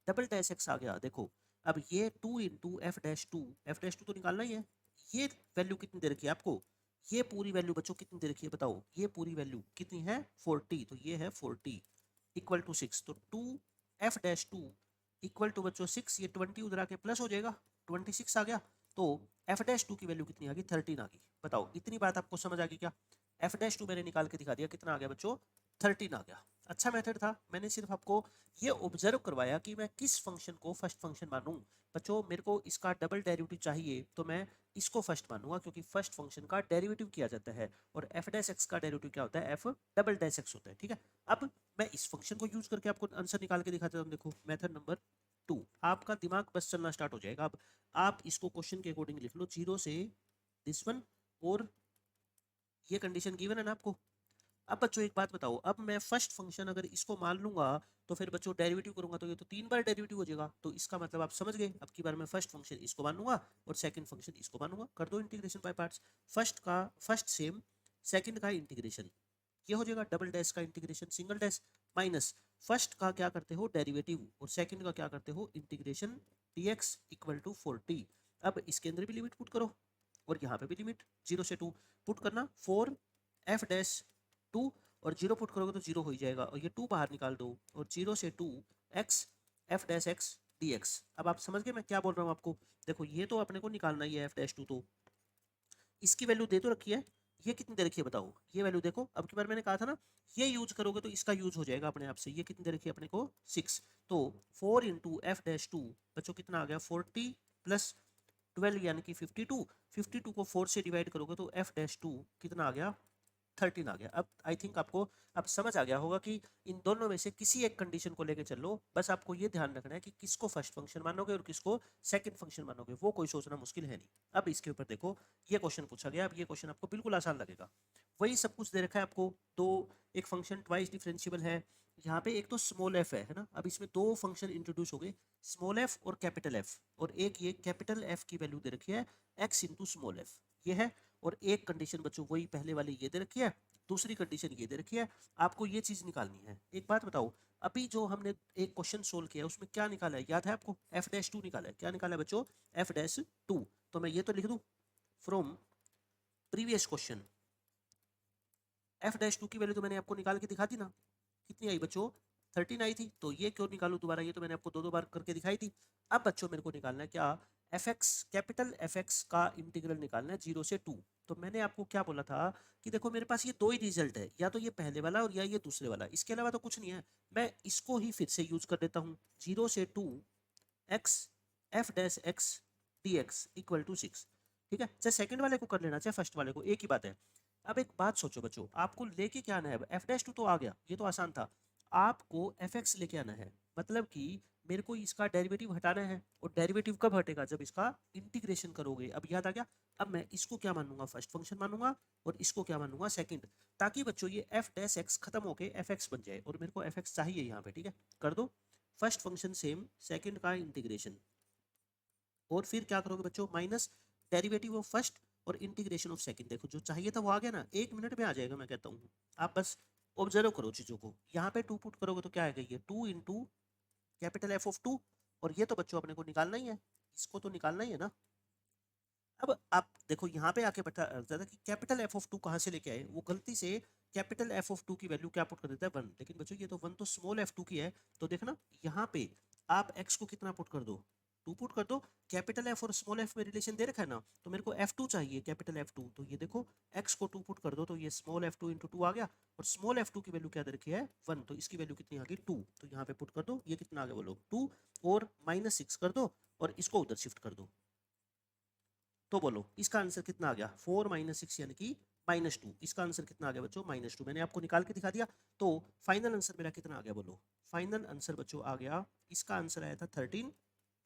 Speaker 1: double dash x आ गया। देखो अब ये 2 into f dash two, f dash two तो निकालना ही है। ये वैल्यू कितनी दे रखी है आपको, ये पूरी वैल्यू बच्चों कितनी दे रखी है बताओ, ये पूरी वैल्यू कितनी है, 40। तो ये है 40 इक्वल टू 6। तो 2 f dash two equal to बच्चों 6, ये 20 उधर आके प्लस हो जाएगा, 26 आ गया। तो एफ डैश टू की वैल्यू कितनी आ गई, 13 आ गई। बताओ इतनी बात आपको समझ आ गई क्या, एफ डैश टू मैंने निकाल के दिखा दिया, कितना आ गया बच्चों, 13 आ गया। अच्छा मेथड था, मैंने सिर्फ आपको ये ऑब्जर्व करवाया कि मैं किस फंक्शन को फर्स्ट फंक्शन मानूं। बच्चों मेरे को इसका डबल डेरिवेटिव चाहिए तो मैं इसको फर्स्ट मानूंगा, क्योंकि फर्स्ट फंक्शन का डेरिवेटिव किया जाता है, और एफ डैश एक्स का डेरिवेटिव क्या होता है, एफ डबल डैश एक्स होता है। ठीक है, अब मैं इस फंक्शन को यूज करके आपको आंसर निकाल के दिखाता हूँ। देखो मेथड नंबर 2, आपका दिमाग बस चलना स्टार्ट हो जाएगा। अब आप इसको क्वेश्चन के अकॉर्डिंग लिख लो, 0 से दिस वन, और ये कंडीशन गिवन है ना आपको। अब बच्चों एक बात बताओ, अब मैं फर्स्ट फंक्शन अगर इसको मान लूंगा तो फिर बच्चों डेरिवेटिव करूंगा तो ये तो 3 बार डेरिवेटिव हो जाएगा। तो इसका मतलब आप समझ गए, अब की बार मैं फर्स्ट फंक्शन इसको मानूंगा और सेकंड फंक्शन इसको मानूंगा। कर दो इंटीग्रेशन बाय पार्ट्स, फर्स्ट का फर्स्ट सेम, सेकंड का इंटीग्रेशन, ये हो जाएगा डबल डैश का integration single dash, minus first का क्या करते हो डेरिवेटिव, और सेकंड का क्या करते हो इंटीग्रेशन, dx इक्वल टू 40। अब इसके अंदर भी लिमिट पुट करो, और यहाँ पे भी लिमिट 0 से 2 पुट करना, 4 एफ डैश 2, और 0 पुट करोगे तो 0 हो ही जाएगा, और ये 2 बाहर निकाल दो, और 0 से 2 x f dash x d x. अब आप समझ गए मैं क्या बोल रहा हूँ आपको। देखो ये तो अपने को निकालना ही है एफ डैश 2, तो इसकी वैल्यू दे तो रखी है, ये कितनी दे रखी है बताओ, ये वैल्यू देखो। अब की बार मैंने कहा था ना, ये यूज करोगे तो इसका यूज हो जाएगा अपने आप से। ये कितनी दे रखी है अपने को, 6। तो 4 इंटू एफ डैश 2 बच्चों कितना आ गया, 40 प्लस 12 यानी कि 52। 52 को 4 से डिवाइड करोगे तो एफ डैश 2 कितना आ गया, 13 आ गया। अब आई थिंक आपको अब समझ आ गया होगा कि इन दोनों में से किसी एक कंडीशन को लेकर चल लो। बस आपको ये ध्यान रखना है कि किसको फर्स्ट फंक्शन मानोगे और किसको सेकंड फंक्शन मानोगे, वो कोई सोचना मुश्किल है नहीं। अब इसके ऊपर देखो, ये क्वेश्चन पूछा गया। अब ये क्वेश्चन आपको बिल्कुल आसान लगेगा, वही सब कुछ दे रखा है आपको। दो एक फंक्शन ट्वाइस डिफरेंशिएबल है, यहाँ पे एक तो स्मॉल एफ है ना। अब इसमें दो फंक्शन इंट्रोड्यूस हो गए, स्मॉल एफ और कैपिटल एफ, और एक ये कैपिटल एफ की वैल्यू दे रखी है एक्स इंटू स्मॉल एफ, ये है। और एक कंडीशन बच्चों वही पहले वाली ये दे रखी है, दूसरी कंडीशन ये दे रखी है। आपको ये चीज निकालनी है। एक बात बताओ, अभी जो हमने एक क्वेश्चन सोल्व किया उसमें क्या निकाला है, याद है आपको, एफ डैश 2 निकाला है। क्या निकाला है बच्चों, एफ डैश 2। तो मैं ये तो लिख दूं, from previous question F dash 2 की वैल्यू तो मैंने आपको निकाल के दिखा दी ना, कितनी आई बच्चों, 13 आई थी। तो ये क्यों निकालू दोबारा, ये तो मैंने आपको दो दो बार करके दिखाई थी। अब बच्चों मेरे को निकालना है क्या, F x, capital F x का इंटीग्रल निकालना है 0 से 2। तो मैंने आपको क्या बोला था कि देखो मेरे पास ये दो ही रिजल्ट है, या तो ये पहले वाला और या ये दूसरे वाला, इसके अलावा तो कुछ नहीं है। मैं इसको ही फिर से यूज कर देता हूँ, 0 से 2 x f dash x d x equal to 6। ठीक है, चाहे सेकंड वाले को कर लेना चाहे फर्स्ट वाले को, एक ही बात है। अब एक बात सोचो बच्चों, आपको लेके क्या आना है, एफ डैश 2 तो आ गया, ये तो आसान था। आपको एफ एक्स लेके आना है, मतलब कि मेरे को इसका डेरिवेटिव हटाना है। और डेरिवेटिव कब हटेगा, जब इसका इंटीग्रेशन करोगे। अब याद आ गया। अब मैं इसको क्या मानूंगा, फर्स्ट फंक्शन मानूंगा, और इसको क्या मानूंगा, सेकंड, ताकि बच्चों ये एफ डैश एक्स खत्म होके एफ एक्स बन जाए, और मेरे को एफ एक्स चाहिए यहाँ पे। ठीक है, कर दो, फर्स्ट फंक्शन सेम, सेकंड का इंटीग्रेशन, और फिर क्या करोगे बच्चों, माइनस डेरिवेटिव ऑफ फर्स्ट और इंटीग्रेशन ऑफ सेकंड। देखो जो चाहिए था वो आ गया ना, 1 मिनट में आ जाएगा, मैं कहता हूँ। आप बस ऑब्जर्व करो चीजों को। यहाँ पे 2 पुट करोगे तो क्या आएगा, ये 2 इंटू कैपिटल एफ ऑफ 2, और ये तो बच्चों अपने को निकालना ही है, इसको तो निकालना ही है ना। अब आप देखो यहाँ पे आके पता चलता कि कैपिटल एफ ऑफ टू कहाँ से लेके आए, वो गलती से कैपिटल एफ ऑफ टू की वैल्यू क्या पुट कर देता है 1, लेकिन बच्चों ये तो 1 तो स्मॉल एफ टू की है, तो देखना यहाँ पे आप एक्स को कितना पुट कर दो, 2 पुट कर दो। कैपिटल एफ और स्मॉल एफ में रिलेशन दे रखा है ना, तो मेरे को एफ टू चाहिए, कैपिटल एफ टू, तो ये देखो एक्स को 2 पुट कर दो तो ये small f two into two आ गया, और स्मॉल एफ टू की वैल्यू क्या दे रखी है 1, तो इसकी वैल्यू कितनी आ गई 2, तो यहाँ पे पुट कर दो, ये कितना आ गया बोलो 2, और -6 कर दो और इसको उधर शिफ्ट कर दो, तो बोलो इसका आंसर कितना आ गया 4 - 6 यानी कि -2, इसका आंसर कितना आ गया बच्चों -2, मैंने आपको निकाल के दिखा दिया। तो फाइनल आंसर मेरा कितना आ गया बोलो, फाइनल आंसर बच्चों आ गया, इसका आंसर आया था 13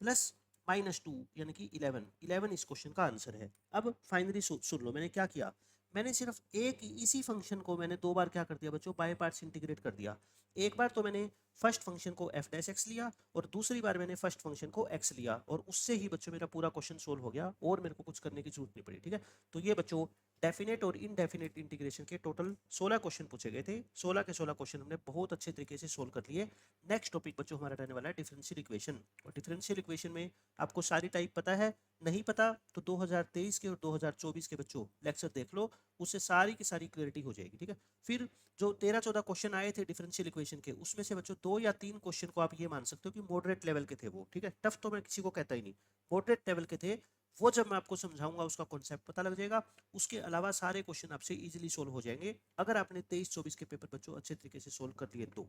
Speaker 1: प्लस -2 यानी कि 11, 11 इस क्वेश्चन का आंसर है। अब फाइनली सुन लो मैंने क्या किया, मैंने सिर्फ एक इसी फंक्शन को मैंने 2 बार क्या कर दिया बच्चों, बाय पार्ट्स इंटीग्रेट कर दिया। एक बार तो मैंने फर्स्ट फंक्शन को एफ डैश एक्स लिया, और दूसरी बार मैंने फर्स्ट फंक्शन को एक्स लिया, और उससे ही बच्चों मेरा पूरा क्वेश्चन सोल्व हो गया, और मेरे को कुछ करने की जरूरत नहीं पड़ी। ठीक है, तो ये बच्चों डेफिनेट और इनडेफिनेट इंटीग्रेशन के टोटल 16 क्वेश्चन पूछे गए थे, 16 के 16 क्वेश्चन हमने बहुत अच्छे तरीके से सोल्व कर लिए। नेक्स्ट टॉपिक बच्चों हमारा रहने वाला है डिफरेंशियल इक्वेशन, और डिफरेंशियल इक्वेशन में आपको सारी टाइप पता है, नहीं पता तो 2023 के और 2024 के बच्चों लेक्चर देख लो, उससे सारी की सारी क्लियरिटी हो जाएगी। ठीक है, फिर जो 13-14 क्वेश्चन आए थे डिफरेंशियल इक्वेशन के, उसमें से बच्चों 2 या 3 क्वेश्चन को आप ये मान सकते हो कि मॉडरेट लेवल के थे वो। ठीक है, टफ तो मैं किसी को कहता ही नहीं, मॉडरेट लेवल के थे वो, जब मैं आपको समझाऊंगा उसका कॉन्सेप्ट पता लग जाएगा। उसके अलावा सारे क्वेश्चन आपसे इजीली सोल्व हो जाएंगे अगर आपने 23-24 के पेपर बच्चों अच्छे तरीके से सोल्व कर लिए तो।